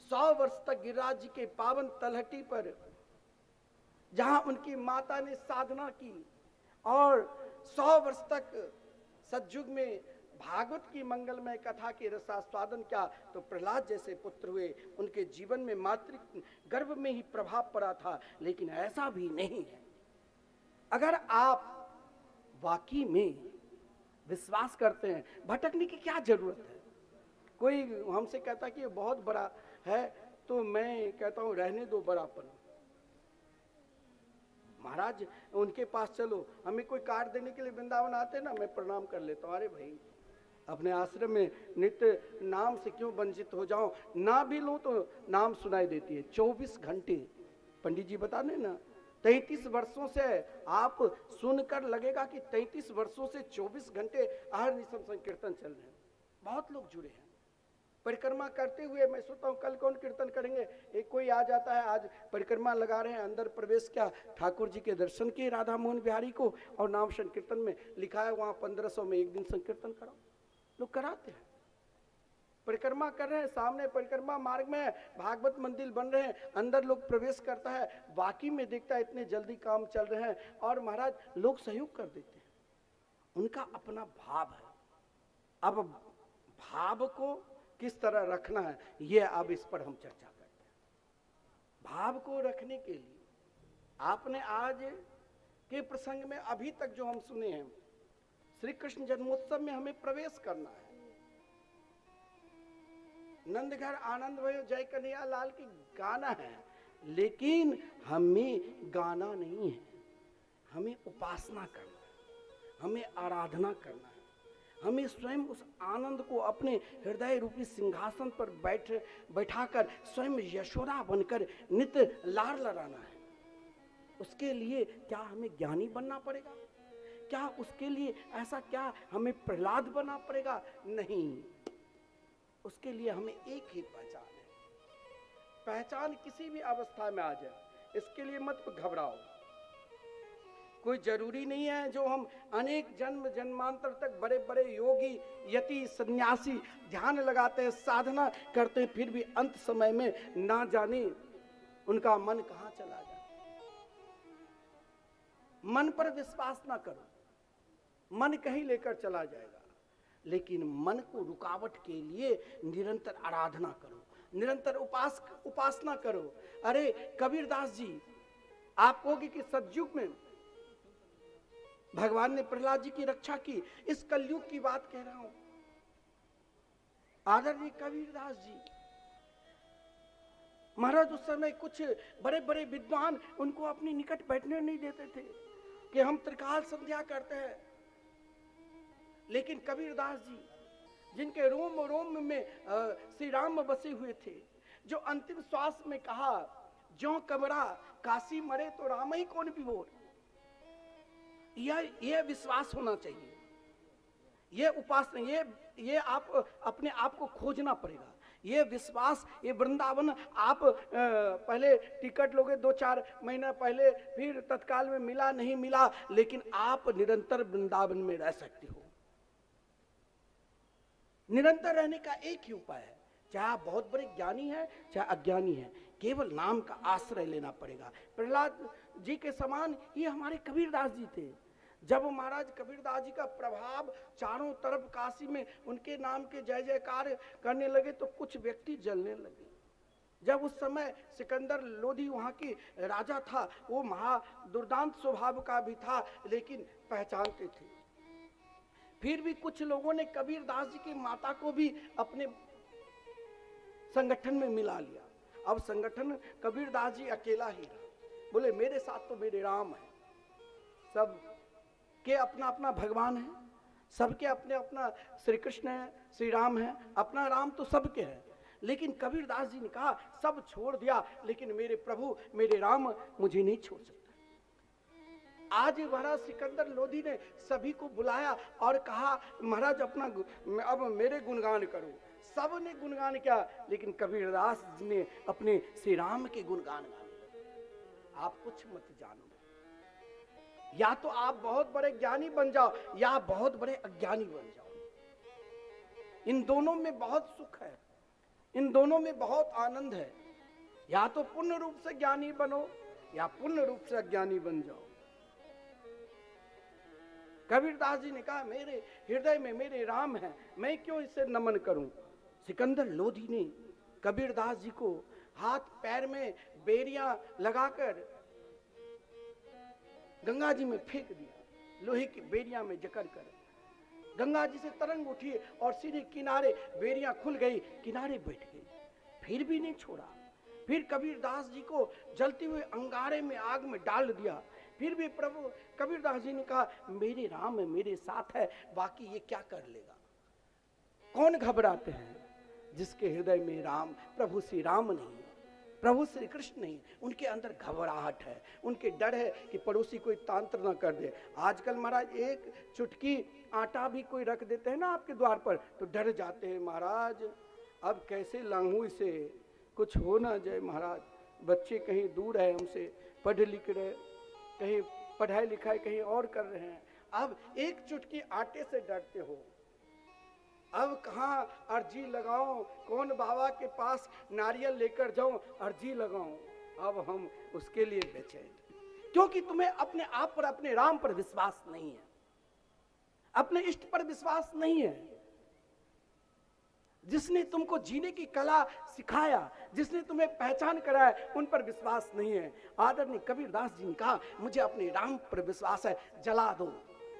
100 वर्ष तक गिरिराज जी के पावन तलहटी पर, जहां उनकी माता ने साधना की और 100 वर्ष तक सतयुग में भागवत की मंगलमय कथा के रसास्वादन किया, तो प्रहलाद जैसे पुत्र हुए। उनके जीवन में मातृ गर्भ में ही प्रभाव पड़ा था, लेकिन ऐसा भी नहीं है अगर आप वाकई में विश्वास करते हैं, भटकने की क्या जरूरत है। कोई हमसे कहता कि ये बहुत बड़ा है, तो मैं कहता हूं रहने दो बड़ापन। महाराज उनके पास चलो, हमें कोई कार्ड देने के लिए वृंदावन आते ना, मैं प्रणाम कर लेता हूँ। अरे भाई अपने आश्रम में नित्य नाम से क्यों वंचित हो जाऊं, ना भी लूं तो नाम सुनाई देती है 24 घंटे। पंडित जी बता दें ना, 33 वर्षों से आप सुनकर लगेगा कि 33 वर्षों से 24 घंटे अहर्निशम संकीर्तन चल रहे हैं। बहुत लोग जुड़े हैं परिक्रमा करते हुए। मैं सोचता हूँ कल कौन कीर्तन करेंगे, एक कोई आ जाता है, आज परिक्रमा लगा रहे हैं, अंदर प्रवेश किया, ठाकुर जी के दर्शन किए राधा मोहन बिहारी को, और नाम संकीर्तन में लिखा है वहां 1500 में एक दिन संकीर्तन कराओ। लोग कराते हैं, परिक्रमा कर रहे हैं, सामने परिक्रमा मार्ग में भागवत मंदिर बन रहे हैं, अंदर लोग प्रवेश करता है, बाकी में देखता है इतने जल्दी काम चल रहे हैं, और महाराज लोग सहयोग कर देते हैं। उनका अपना भाव है। अब भाव को किस तरह रखना है, ये अब इस पर हम चर्चा करते हैं। भाव को रखने के लिए आपने आज के प्रसंग में अभी तक जो हम सुने हैं, श्री कृष्ण जन्मोत्सव में हमें प्रवेश करना है। नंद घर आनंद भयो जय कन्हैया लाल की गाना है, लेकिन हमें गाना नहीं है, हमें उपासना करना है, हमें आराधना करना है। हमें स्वयं उस आनंद को अपने हृदय रूपी सिंहासन पर बैठाकर स्वयं यशोदा बनकर नित्य लार लड़ाना है। उसके लिए क्या हमें ज्ञानी बनना पड़ेगा? क्या उसके लिए ऐसा क्या हमें प्रहलाद बनना पड़ेगा? नहीं, उसके लिए हमें एक ही पहचान है। पहचान किसी भी अवस्था में आ जाए, इसके लिए मत घबराओ। कोई जरूरी नहीं है जो हम अनेक जन्म जन्मांतर तक बड़े बड़े योगी यति सन्यासी ध्यान लगाते हैं, साधना करते हैं, फिर भी अंत समय में ना जाने उनका मन कहां चला जाए। मन पर विश्वास ना करो, मन कहीं लेकर चला जाएगा, लेकिन मन को रुकावट के लिए निरंतर आराधना करो, निरंतर उपासना करो। अरे कबीरदास जी, आप कहोगे कि सतयुग में भगवान ने प्रहलाद जी की रक्षा की, इस कलयुग की बात कह रहा हूं। आदरणीय कबीरदास जी महाराज, उस समय कुछ बड़े बड़े विद्वान उनको अपने निकट बैठने नहीं देते थे कि हम त्रिकाल संध्या करते हैं, लेकिन कबीरदास जी जिनके रोम रोम में श्री राम बसे हुए थे, जो अंतिम श्वास में कहा, ज्यों कमरा काशी मरे तो राम ही कौन विभोर। यह विश्वास होना चाहिए, यह उपासना, ये आप अपने आप को खोजना पड़ेगा। ये विश्वास, ये वृंदावन आप पहले टिकट लोगे 2-4 महीना पहले, फिर तत्काल में मिला नहीं मिला, लेकिन आप निरंतर वृंदावन में रह सकते हो। निरंतर रहने का एक ही उपाय है, चाहे आप बहुत बड़े ज्ञानी हैं चाहे अज्ञानी हैं, केवल नाम का आश्रय लेना पड़ेगा। प्रहलाद जी के समान ये हमारे कबीरदास जी थे। जब महाराज कबीरदास जी का प्रभाव चारों तरफ काशी में उनके नाम के जय जयकार करने लगे तो कुछ व्यक्ति जलने लगे। जब उस समय सिकंदर लोधी वहां की राजा था, वो महा दुर्दांत स्वभाव का भी था, लेकिन पहचानते थे। फिर भी कुछ लोगों ने कबीरदास जी की माता को भी अपने संगठन में मिला लिया। अब संगठन कबीरदास जी अकेला ही रहा। बोले मेरे साथ तो मेरे राम है, सब के अपना अपना भगवान है, सबके अपने अपना श्री कृष्ण है, श्री राम है, अपना राम तो सबके है। लेकिन कबीरदास जी ने कहा सब छोड़ दिया, लेकिन मेरे प्रभु मेरे राम मुझे नहीं छोड़ सकता। आज महाराज सिकंदर लोधी ने सभी को बुलाया और कहा महाराज अपना अब मेरे गुणगान करो। सब ने गुणगान किया, लेकिन कबीरदास जी ने अपने श्री राम के गुणगान गाने। आप कुछ मत जानो, या तो आप बहुत बड़े ज्ञानी बन जाओ या बहुत बड़े अज्ञानी बन जाओ। इन दोनों में बहुत सुख है, इन दोनों में बहुत आनंद है। या तो पूर्ण रूप से ज्ञानी बनो या पूर्ण रूप से अज्ञानी बन जाओ। कबीरदास जी ने कहा मेरे हृदय में मेरे राम है, मैं क्यों इसे नमन करूं। सिकंदर लोधी ने कबीरदास जी को हाथ पैर में बेरियां लगाकर गंगा जी में फेंक दिया, लोहे की बेरिया में जकड़ कर। गंगा जी से तरंग उठी और सीधे किनारे बेरिया खुल गई, किनारे बैठ गई, फिर भी नहीं छोड़ा। फिर कबीरदास जी को जलते हुए अंगारे में, आग में डाल दिया। फिर भी प्रभु कबीरदास जी ने कहा, मेरे राम मेरे साथ है, बाकी ये क्या कर लेगा। कौन घबराते हैं? जिसके हृदय में राम, प्रभु श्री राम नहीं, प्रभु श्री कृष्ण नहीं, उनके अंदर घबराहट है, उनके डर है कि पड़ोसी कोई तांत्र ना कर दे। आजकल महाराज एक चुटकी आटा भी कोई रख देते हैं ना आपके द्वार पर, तो डर जाते हैं, महाराज अब कैसे लाऊं इसे, कुछ हो ना जाए महाराज। बच्चे कहीं दूर है हमसे, पढ़ लिख रहे, कहीं पढ़ाई लिखाई कहीं और कर रहे हैं, अब एक चुटकी आटे से डरते हो। अब कहाँ अर्जी लगाऊं, कौन बाबा के पास नारियल लेकर जाऊं, अर्जी लगाऊं, अब हम उसके लिए बेचैन, क्योंकि तुम्हें अपने आप पर, अपने राम पर विश्वास नहीं है, अपने इष्ट पर विश्वास नहीं है। जिसने तुमको जीने की कला सिखाया, जिसने तुम्हें पहचान कराया, उन पर विश्वास नहीं है। आदरणीय कबीरदास जी ने कहा, मुझे अपने राम पर विश्वास है, जला दो।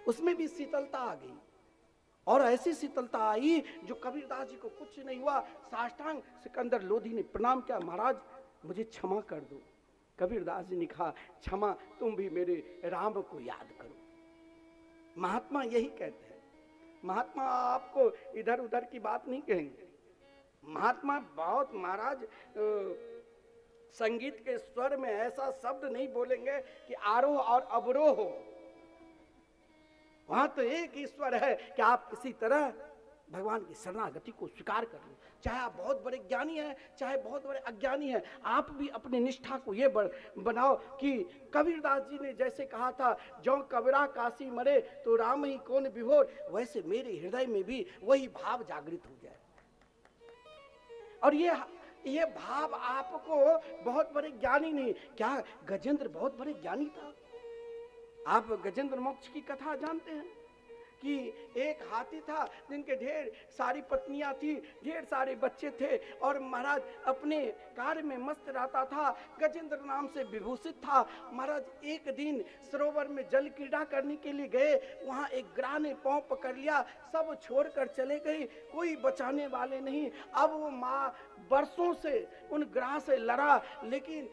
उसमें भी शीतलता आ गई, और ऐसी शीतलता आई जो कबीरदास जी को कुछ नहीं हुआ। साष्टांग सिकंदर लोधी ने प्रणाम किया, महाराज मुझे क्षमा कर दो। कबीरदास जी ने कहा, क्षमा, तुम भी मेरे राम को याद करो। महात्मा यही कहते हैं, महात्मा आपको इधर उधर की बात नहीं कहेंगे। महात्मा बहुत महाराज संगीत के स्वर में ऐसा शब्द नहीं बोलेंगे कि आरोह और अवरोह हो। वहां तो एक ईश्वर है कि आप किसी तरह भगवान की शरणागति को स्वीकार कर लो। चाहे आप बहुत बड़े ज्ञानी हैं, चाहे बहुत बड़े अज्ञानी हैं, आप भी अपनी निष्ठा को ये बनाओ कि कबीरदास जी ने जैसे कहा था, जो कबीरा काशी मरे तो राम ही कौन विभोर, वैसे मेरे हृदय में भी वही भाव जागृत हो जाए। और ये भाव आपको बहुत बड़े ज्ञानी नहीं, क्या गजेंद्र बहुत बड़े ज्ञानी था? आप गजेंद्र मोक्ष की कथा जानते हैं कि एक हाथी था जिनके ढेर सारी पत्नियां थी, ढेर सारे बच्चे थे, और महाराज अपने कार्य में मस्त रहता था, गजेंद्र नाम से विभूषित था। महाराज एक दिन सरोवर में जल क्रीड़ा करने के लिए गए, वहां एक ग्राह ने पांव पकड़ लिया, सब छोड़कर चले गई, कोई बचाने वाले नहीं। अब वो माँ बरसों से उन ग्राह से लड़ा, लेकिन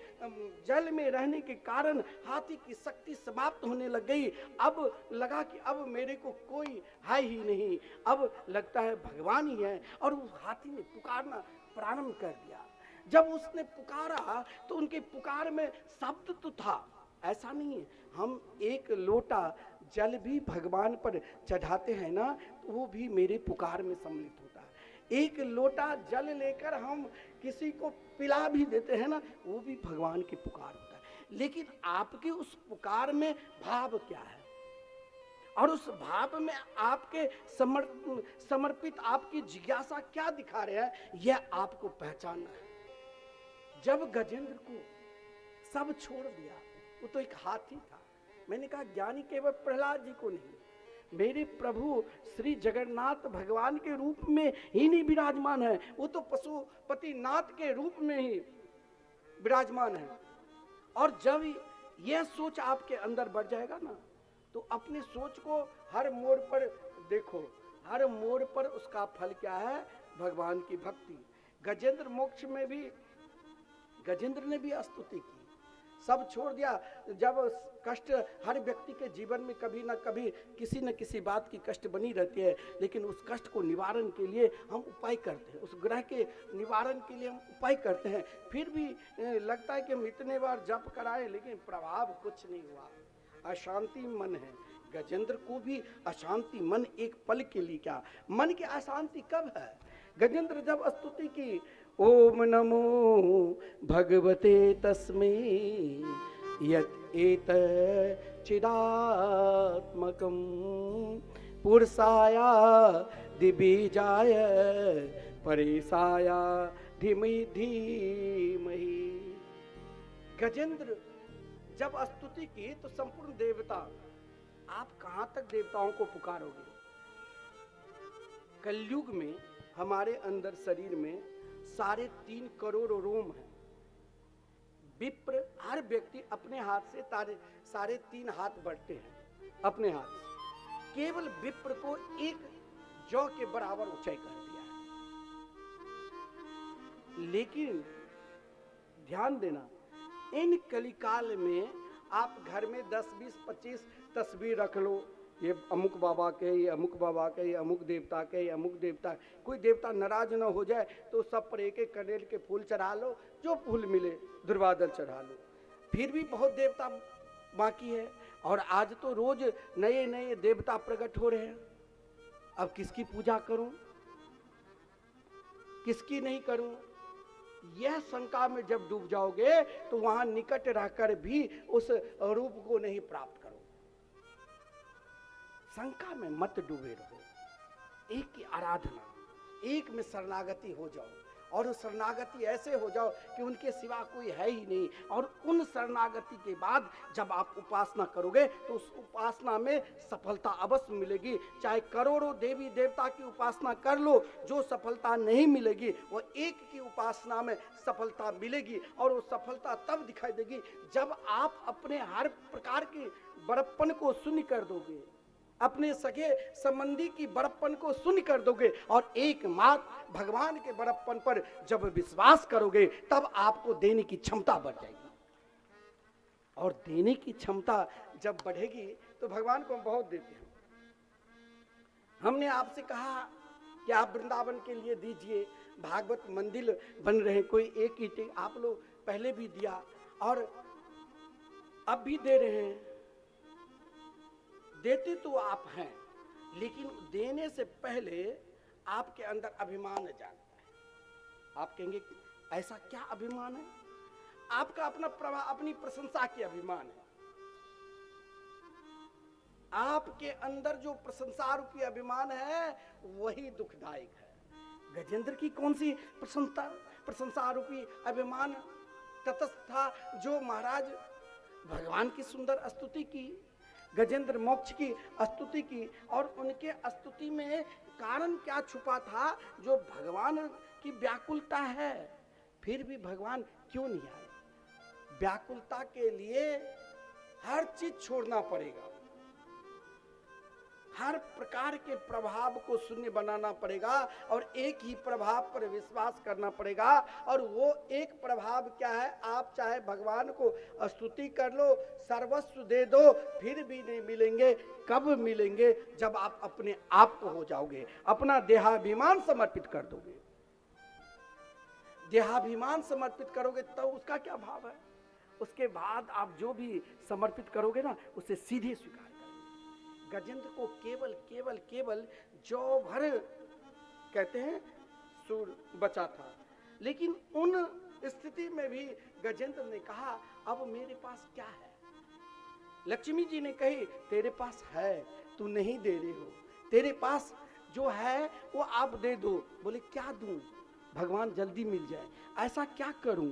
जल में रहने के कारण हाथी की शक्ति समाप्त होने लग गई। अब लगा कि अब मेरे को कोई है ही नहीं, अब लगता है भगवान ही है। और उस हाथी ने पुकारना प्रारंभ कर दिया। जब उसने पुकारा तो उनके पुकार में शब्द तो था, ऐसा नहीं है। हम एक लोटा जल भी भगवान पर चढ़ाते हैं ना, तो वो भी मेरे पुकार में सम्मिलित होता है। एक लोटा जल लेकर हम किसी को पिला भी देते हैं ना, वो भी भगवान की पुकार होता है। लेकिन आपके उस पुकार में भाव क्या है, और उस भाव में आपके समर्पित आपकी जिज्ञासा क्या दिखा रहे हैं, यह आपको पहचानना है। जब गजेंद्र को सब छोड़ दिया, वो तो एक हाथी था। मैंने कहा ज्ञानी केवल प्रहलाद जी को नहीं, मेरे प्रभु श्री जगन्नाथ भगवान के रूप में ही नहीं विराजमान है, वो तो पशुपति नाथ के रूप में ही विराजमान है। और जब यह सोच आपके अंदर बढ़ जाएगा ना, तो अपनी सोच को हर मोड़ पर देखो, हर मोड़ पर उसका फल क्या है, भगवान की भक्ति। गजेंद्र मोक्ष में भी गजेंद्र ने भी स्तुति की, सब छोड़ दिया। जब कष्ट हर व्यक्ति के जीवन में कभी ना कभी किसी न किसी बात की कष्ट बनी रहती है, लेकिन उस कष्ट को निवारण के लिए हम उपाय करते हैं, उस ग्रह के निवारण के लिए हम उपाय करते हैं। फिर भी लगता है कि हम इतने बार जप कराए, लेकिन प्रभाव कुछ नहीं हुआ, अशांति मन है। गजेंद्र को भी अशांति मन एक पल के लिए, क्या मन की अशांति कब है? गजेंद्र जब स्तुति की, ओम नमो भगवते तस्मै यत् एत चिदात्मकं पुरुषाय दिबीजाय परेशाय धीमहि धीमहि। गजेंद्र जब स्तुति की तो संपूर्ण देवता, आप कहां तक देवताओं को पुकारोगे? कलयुग में हमारे अंदर शरीर में 3.5 करोड़ रोम हैं, विप्र हर व्यक्ति अपने हाथ से साढ़े 3 हाथ बढ़ते हैं अपने हाथ से। केवल विप्र को एक जौ के बराबर ऊंचाई कर दिया है। लेकिन ध्यान देना, इन कलिकाल में आप घर में 10, 20, 25 तस्वीर रख लो, ये अमुक बाबा के, ये अमुक बाबा के, ये अमुक देवता के, ये अमुक देवता। कोई देवता नाराज ना हो जाए तो सब पर एक एक कनेल के फूल चढ़ा लो, जो फूल मिले दुर्वादल चढ़ा लो। फिर भी बहुत देवता बाकी है, और आज तो रोज नए नए देवता प्रकट हो रहे हैं। अब किसकी पूजा करूं, किसकी नहीं करूं, यह शंका में जब डूब जाओगे तो वहां निकट रहकर भी उस रूप को नहीं प्राप्त करो। शंका में मत डूबे रहो, एक की आराधना, एक में शरणागति हो जाओ, और उस शरणागति ऐसे हो जाओ कि उनके सिवा कोई है ही नहीं। और उन शरणागति के बाद जब आप उपासना करोगे तो उस उपासना में सफलता अवश्य मिलेगी। चाहे करोड़ों देवी देवता की उपासना कर लो, जो सफलता नहीं मिलेगी वो एक की उपासना में सफलता मिलेगी। और वो सफलता तब दिखाई देगी जब आप अपने हर प्रकार के बड़प्पन को शून्य कर दोगे, अपने सगे संबंधी की बड़प्पन को शून्य कर दोगे, और एकमात्र भगवान के बड़प्पन पर जब विश्वास करोगे तब आपको देने की क्षमता बढ़ जाएगी। और देने की क्षमता जब बढ़ेगी तो भगवान को हम बहुत देते हैं। हमने आपसे कहा कि आप वृंदावन के लिए दीजिए, भागवत मंदिर बन रहे, कोई एक ईंट आप लोग पहले भी दिया और अब भी दे रहे हैं। देते तो आप हैं, लेकिन देने से पहले आपके अंदर अभिमान जागता है। आप कहेंगे कि ऐसा क्या अभिमान है? आपका अपना अपनी प्रशंसा की अभिमान है। आपके अंदर जो प्रशंसा रूपी अभिमान है वही दुखदायक है। गजेंद्र की कौन सी प्रशंसा रूपी अभिमान तटस्थ था, जो महाराज भगवान की सुंदर स्तुति की, गजेंद्र मोक्ष की स्तुति की, और उनके स्तुति में कारण क्या छुपा था? जो भगवान की व्याकुलता है। फिर भी भगवान क्यों नहीं आए? व्याकुलता के लिए हर चीज छोड़ना पड़ेगा, हर प्रकार के प्रभाव को शून्य बनाना पड़ेगा, और एक ही प्रभाव पर विश्वास करना पड़ेगा। और वो एक प्रभाव क्या है? आप चाहे भगवान को स्तुति कर लो, सर्वस्व दे दो, फिर भी नहीं मिलेंगे। कब मिलेंगे? जब आप अपने आप को हो जाओगे, अपना देहाभिमान समर्पित कर दोगे। देहाभिमान समर्पित करोगे तो उसका क्या भाव है? उसके बाद आप जो भी समर्पित करोगे ना, उसे सीधे स्वीकार। गजेंद्र को केवल केवल केवल जौ भर कहते हैं सूर बचा था, लेकिन उन स्थिति में भी गजेंद्र ने कहा अब मेरे पास क्या है? लक्ष्मी जी ने कही तेरे पास है, तू नहीं दे रहे हो, तेरे पास जो है वो आप दे दो। बोले क्या दूं? भगवान जल्दी मिल जाए। ऐसा क्या करूं?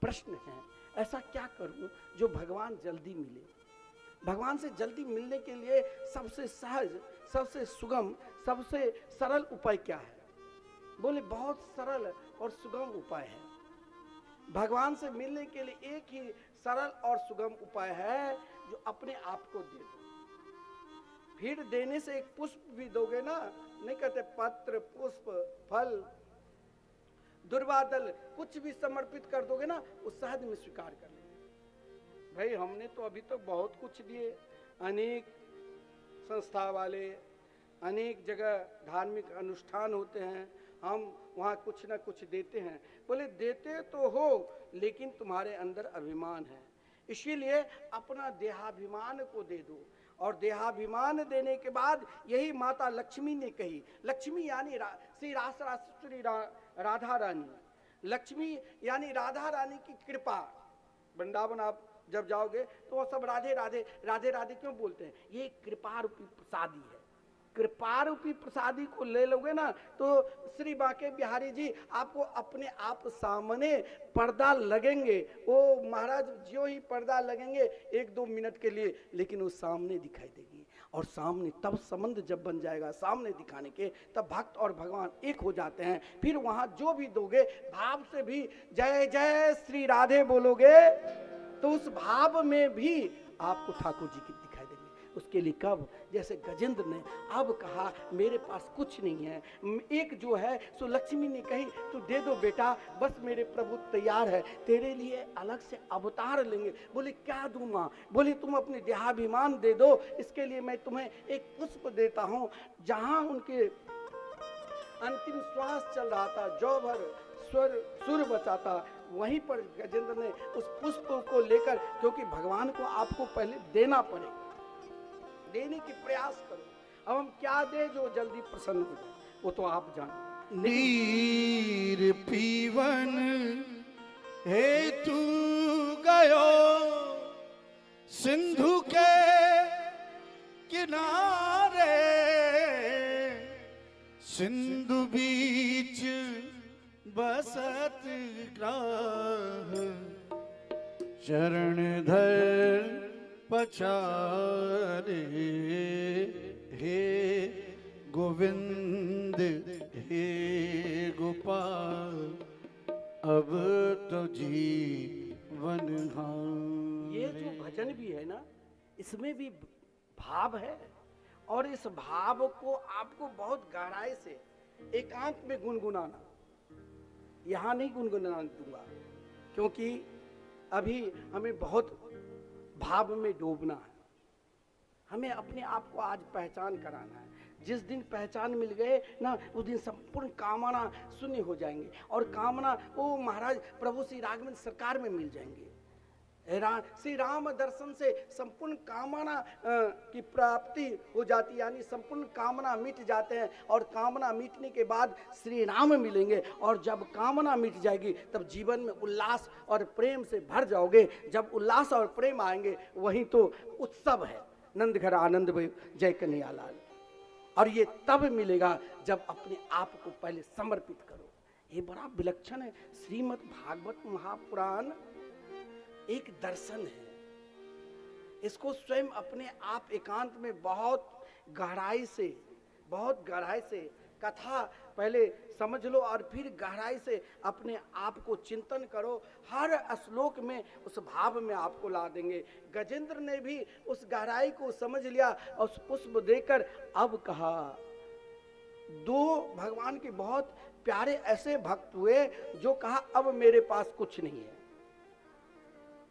प्रश्न है, ऐसा क्या करूं जो भगवान जल्दी मिले? भगवान से जल्दी मिलने के लिए सबसे सहज, सबसे सुगम, सबसे सरल उपाय क्या है? बोले बहुत सरल और सुगम उपाय है। भगवान से मिलने के लिए एक ही सरल और सुगम उपाय है, जो अपने आप को दे दो। फिर देने से एक पुष्प भी दोगे ना, नहीं कहते पत्र, पुष्प, फल, दुर्वादल, कुछ भी समर्पित कर दोगे ना, वो सहज में स्वीकार कर लेंगे। भाई हमने तो अभी तक बहुत कुछ दिए, अनेक संस्था वाले, अनेक जगह धार्मिक अनुष्ठान होते हैं, हम वहाँ कुछ ना कुछ देते हैं। बोले देते तो हो, लेकिन तुम्हारे अंदर अभिमान है, इसीलिए अपना देहाभिमान को दे दो। और देहाभिमान देने के बाद यही माता लक्ष्मी ने कही, लक्ष्मी यानी श्री राधा रानी, लक्ष्मी यानी राधा रानी की कृपा। वृंदावन आप जब जाओगे तो वो सब राधे राधे राधे राधे क्यों बोलते हैं? ये कृपा रूपी प्रसादी है। कृपा रूपी प्रसादी को ले लोगे ना तो श्री बांके बिहारी जी आपको अपने आप सामने पर्दा लगेंगे। वो महाराज जो ही पर्दा लगेंगे 1-2 मिनट के लिए, लेकिन वो सामने दिखाई देगी। और सामने तब संबंध जब बन जाएगा सामने दिखाने के, तब भक्त और भगवान एक हो जाते हैं। फिर वहां जो भी दोगे भाव से भी जय जय श्री राधे बोलोगे तो उस भाव में भी आपको ठाकुर जी की दिखाई देंगे। उसके लिए कब, जैसे गजेंद्र ने अब कहा मेरे पास कुछ नहीं है, एक जो है सो लक्ष्मी ने कही तू दे दो बेटा, बस मेरे प्रभु तैयार है, तेरे लिए अलग से अवतार लेंगे। बोले क्या दूं मां? बोले तुम अपने देहाभिमान दे दो, इसके लिए मैं तुम्हें एक पुष्प देता हूं। जहां उनके अंतिम श्वास चल रहा था, जो भर सुर बचाता, वहीं पर गजेंद्र ने उस पुष्प को लेकर, क्योंकि भगवान को आपको पहले देना पड़ेगा, देने की प्रयास करो। अब हम क्या दे जो जल्दी प्रसन्न हो जाए, वो तो आप जानो। नीर पीवन हेतु गयो सिंधु के किनारे, सिंधु बीच बसत ग्राह, शरण धर पछारे, हे गोविंद हे गोपाल, अब तो जीवन हां। ये जो भजन भी है ना, इसमें भी भाव है, और इस भाव को आपको बहुत गहराई से एकांत में गुनगुनाना। यहां नहीं गुनगुनाने दूंगा, क्योंकि अभी हमें बहुत भाव में डूबना है। हमें अपने आप को आज पहचान कराना है। जिस दिन पहचान मिल गए ना, उस दिन संपूर्ण कामना शून्य हो जाएंगे, और कामना वो महाराज प्रभु श्री राघवेंद्र सरकार में मिल जाएंगे। श्री राम दर्शन से संपूर्ण कामना की प्राप्ति हो जाती है, यानी संपूर्ण कामना मिट जाते हैं, और कामना मिटने के बाद श्री राम मिलेंगे, और जब कामना मिट जाएगी तब जीवन में उल्लास और प्रेम से भर जाओगे। जब उल्लास और प्रेम आएंगे वहीं तो उत्सव है, नंद घर आनंद भय जय कन्हैया लाल। और ये तब मिलेगा जब अपने आप को पहले समर्पित करो। ये बड़ा विलक्षण है। श्रीमद् भागवत महापुराण एक दर्शन है, इसको स्वयं अपने आप एकांत में बहुत गहराई से कथा पहले समझ लो, और फिर गहराई से अपने आप को चिंतन करो। हर श्लोक में उस भाव में आपको ला देंगे। गजेंद्र ने भी उस गहराई को समझ लिया, और उस पुष्प देकर अब कहा। दो भगवान के बहुत प्यारे ऐसे भक्त हुए जो कहा अब मेरे पास कुछ नहीं है।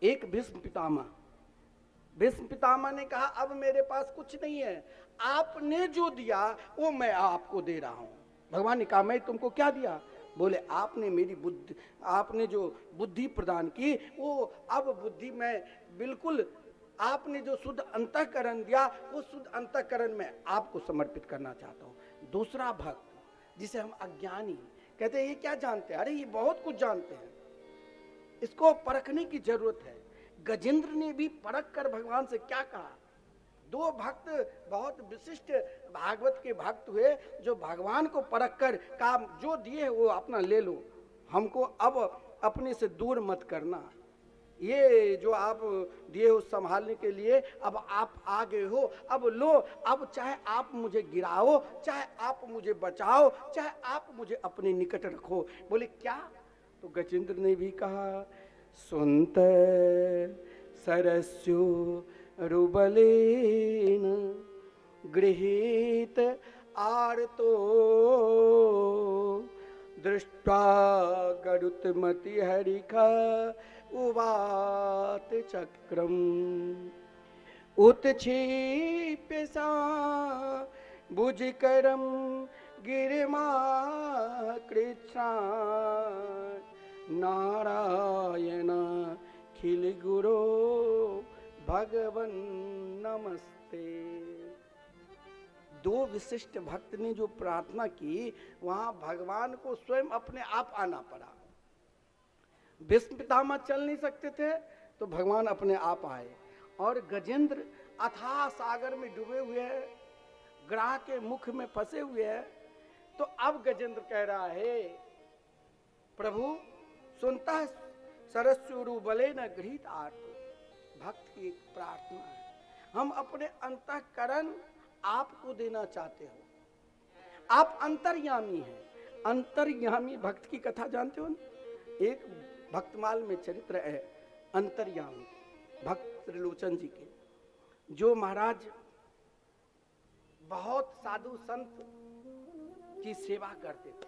एक भीष्म पितामह ने कहा अब मेरे पास कुछ नहीं है, आपने जो दिया वो मैं आपको दे रहा हूं। भगवान ने कहा मैं तुमको क्या दिया? बोले आपने मेरी बुद्धि, आपने जो बुद्धि प्रदान की वो अब बुद्धि में बिल्कुल, आपने जो शुद्ध अंतःकरण दिया वो शुद्ध अंतःकरण में आपको समर्पित करना चाहता हूं। दूसरा भक्त जिसे हम अज्ञानी कहते हैं, ये क्या जानते हैं? अरे ये बहुत कुछ जानते हैं, इसको परखने की जरूरत है। गजेंद्र ने भी परख कर भगवान से क्या कहा। दो भक्त बहुत विशिष्ट भागवत के भक्त हुए जो भगवान को परख कर काम जो दिए वो अपना ले लो, हमको अब अपने से दूर मत करना। ये जो आप दिए हो संभालने के लिए, अब आप आ गए हो, अब लो, अब चाहे आप मुझे गिराओ, चाहे आप मुझे बचाओ, चाहे आप मुझे अपने निकट रखो। बोले क्या? तो गजेंद्र ने भी कहा सुनत सरस्यो रुबलेन गृहीत आर्तो दृष्ट्वा गरुत्मति हरिखा उवात चक्रम उत्क्षेप्य सा भुजकरम गिरिमा कृष्णा नारायण खिल गुरो भगवन नमस्ते। दो विशिष्ट भक्त ने जो प्रार्थना की, वहां भगवान को स्वयं अपने आप आना पड़ा। भीष्म पितामह चल नहीं सकते थे तो भगवान अपने आप आए, और गजेंद्र अथाह सागर में डूबे हुए हैं, ग्राह के मुख में फंसे हुए हैं। तो अब गजेंद्र कह रहा है प्रभु सुनता है सरस्वरू बले न गृहीत आर्त। भक्त की एक प्रार्थना है, हम अपने अंतःकरण आपको देना चाहते हो। आप अंतर्यामी हैं। अंतर्यामी भक्त की कथा जानते हो ना? एक भक्तमाल में चरित्र है अंतर्यामी भक्त त्रिलोचन जी के, जो महाराज बहुत साधु संत की सेवा करते थे,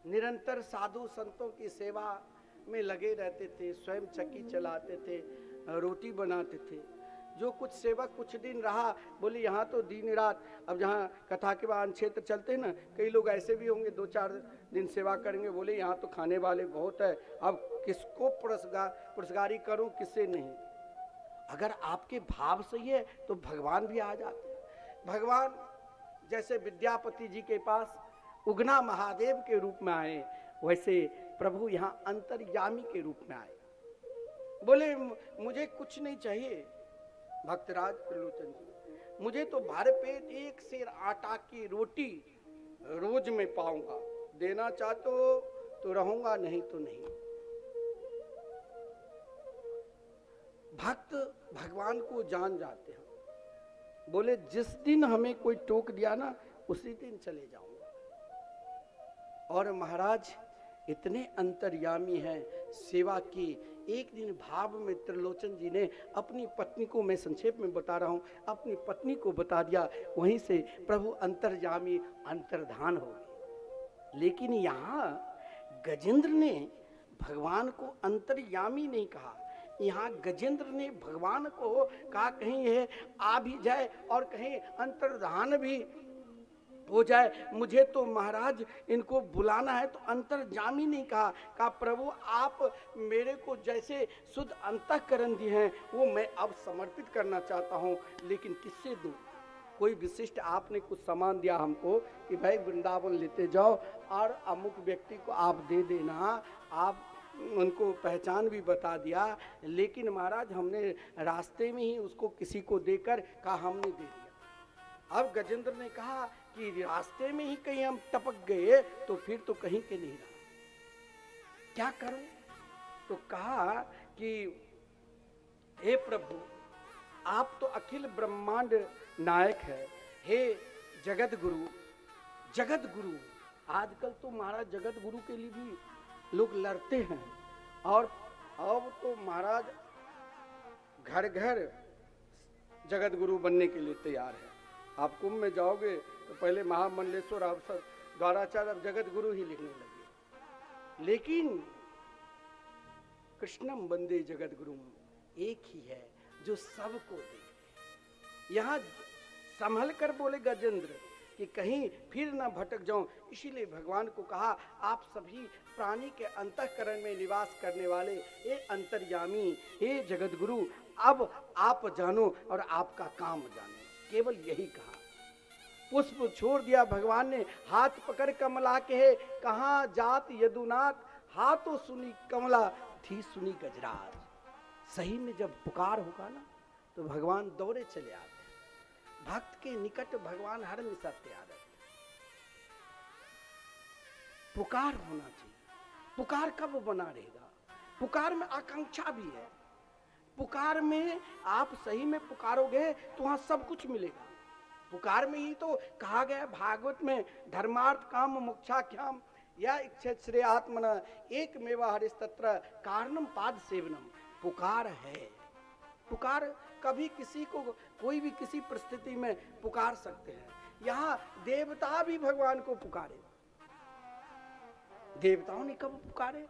निरंतर साधु संतों की सेवा में लगे रहते थे, स्वयं चक्की चलाते थे, रोटी बनाते थे। जो कुछ सेवा कुछ दिन रहा, बोले यहाँ तो दिन रात, अब जहाँ कथा के बाद क्षेत्र चलते हैं ना, कई लोग ऐसे भी होंगे 2-4 दिन सेवा करेंगे, बोले यहाँ तो खाने वाले बहुत है, अब किसको पुरस्कारी करूं, किससे नहीं। अगर आपके भाव सही है तो भगवान भी आ जाते हैं। भगवान जैसे विद्यापति जी के पास उगना महादेव के रूप में आए, वैसे प्रभु यहाँ अंतर्यामी के रूप में आए। बोले मुझे कुछ नहीं चाहिए भक्तराज त्रिलोचन जी, मुझे तो भर पेट 1 सेर आटा की रोटी रोज में पाऊंगा, देना चाहते हो तो रहूंगा, नहीं तो नहीं। भक्त भगवान को जान जाते हैं। बोले जिस दिन हमें कोई टोक दिया ना, उसी दिन चले जाऊंगा। और महाराज इतने अंतर्यामी हैं सेवा की। एक दिन भाव में त्रिलोचन जी ने अपनी पत्नी को, मैं संक्षेप में बता रहा हूं, अपनी पत्नी को बता दिया। वहीं से प्रभु अंतर्यामी अंतर्धान हो गए। लेकिन यहाँ गजेंद्र ने भगवान को अंतर्यामी नहीं कहा, यहाँ गजेंद्र ने भगवान को कहा कहीं यह आ भी जाए और कहीं अंतर्धान भी हो जाए। मुझे तो महाराज इनको बुलाना है तो अंतर्जामी नहीं कहा प्रभु आप मेरे को जैसे शुद्ध अंतःकरण दिए हैं वो मैं अब समर्पित करना चाहता हूँ, लेकिन किससे दूं? कोई विशिष्ट आपने कुछ सामान दिया हमको कि भाई वृंदावन लेते जाओ और अमुक व्यक्ति को आप दे देना, आप उनको पहचान भी बता दिया, लेकिन महाराज हमने रास्ते में ही उसको किसी को देकर कहा हमने दे दिया। अब गजेंद्र ने कहा कि रास्ते में ही कहीं हम टपक गए तो फिर तो कहीं के नहीं रहा, क्या करूं? तो कहा कि हे प्रभु आप तो अखिल ब्रह्मांड नायक है, हे जगत गुरु। जगत गुरु आजकल तो महाराज जगत गुरु के लिए भी लोग लड़ते हैं, और अब तो महाराज घर घर जगत गुरु बनने के लिए तैयार है। आप कुंभ में जाओगे तो पहले महामंडलेश्वर अवसर द्वाराचार्य अब जगत गुरु ही लिखने लगे। लेकिन कृष्णम वंदे जगत गुरु एक ही है जो सबको दे। यहाँ संभल कर बोले गजेंद्र कि कहीं फिर ना भटक जाऊं, इसीलिए भगवान को कहा आप सभी प्राणी के अंतःकरण में निवास करने वाले हे अंतर्यामी, हे जगत गुरु, अब आप जानो और आपका काम जानो, केवल यही कहा। पुष्प छोड़ दिया भगवान ने, हाथ पकड़ कमला के है कहाँ जात यदुनाथ, हाथों सुनी कमला थी सुनी गजराज। सही में जब पुकार होगा ना तो भगवान दौड़े चले आते हैं। भक्त के निकट भगवान हर हमेशा तैयार रहते हैं। पुकार होना चाहिए। पुकार कब बना रहेगा? पुकार में आकांक्षा भी है। पुकार में आप सही में पुकारोगे तो वहां सब कुछ मिलेगा। पुकार में ही तो कहा गया भागवत में धर्मार्थ काम मोक्षाख्याम या इच्छा श्रेय आत्मना एक मेवा हरिस्तत्र कारणम पाद सेवनम। पुकार है। पुकार कभी किसी को कोई भी किसी परिस्थिति में पुकार सकते हैं। यहाँ देवता भी भगवान को पुकारे। देवताओं ने कब पुकारे?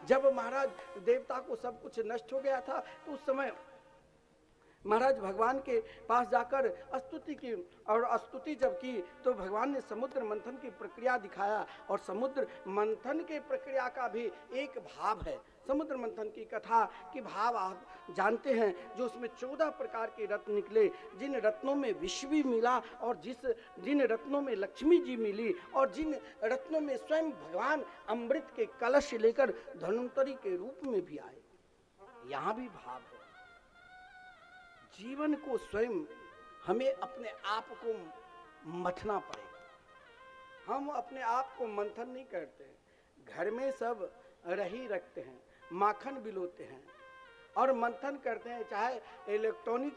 जब महाराज देवता को सब कुछ नष्ट हो गया था तो उस समय महाराज भगवान के पास जाकर स्तुति की, और स्तुति जब की तो भगवान ने समुद्र मंथन की प्रक्रिया दिखाया। और समुद्र मंथन के प्रक्रिया का भी एक भाव है। समुद्र मंथन की कथा की भाव आप जानते हैं, जो उसमें 14 प्रकार के रत्न निकले, जिन रत्नों में विष भी मिला और जिन रत्नों में लक्ष्मी जी मिली और जिन रत्नों में स्वयं भगवान अमृत के कलश लेकर धन्वंतरी के रूप में भी आए। यहाँ भी भाव है। जीवन को स्वयं हमें अपने आप को मथना पड़ेगा। हम अपने आप को मंथन नहीं करते। घर में सब रही रखते हैं, माखन बिलोते हैं और मंथन करते हैं। चाहे इलेक्ट्रॉनिक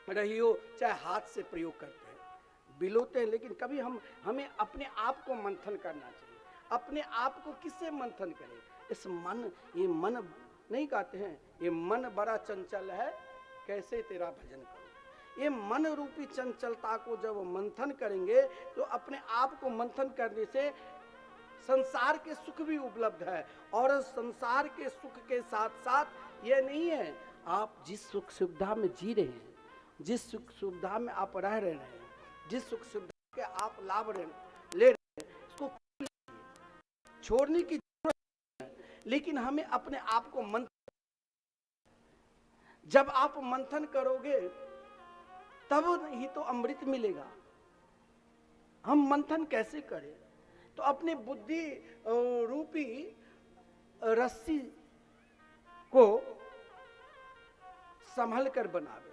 रही हो, चाहे हाथ से प्रयोग करते हैं, बिलोते हैं, लेकिन कभी हमें अपने आप को मंथन करना चाहिए। अपने आप को किससे मंथन करें? इस मन, ये मन नहीं कहते हैं, ये मन बड़ा चंचल है, कैसे तेरा भजन करूं। ये मन रूपी चंचलता को जब मंथन करेंगे तो अपने आप को मंथन करने से संसार के सुख भी उपलब्ध है। और संसार के सुख के साथ साथ ये नहीं है, आप जिस सुख सुविधा में जी रहे हैं, जिस सुख सुविधा में आप रह रहे हैं, जिस सुख सुविधा के आप लाभ ले रहे हैं, इसको छोड़ने की जरूरत है। लेकिन हमें अपने आप को मंथन, जब आप मंथन करोगे तब ही तो अमृत मिलेगा। हम मंथन कैसे करें? तो अपने बुद्धि रूपी रस्सी को संभल कर बनावे,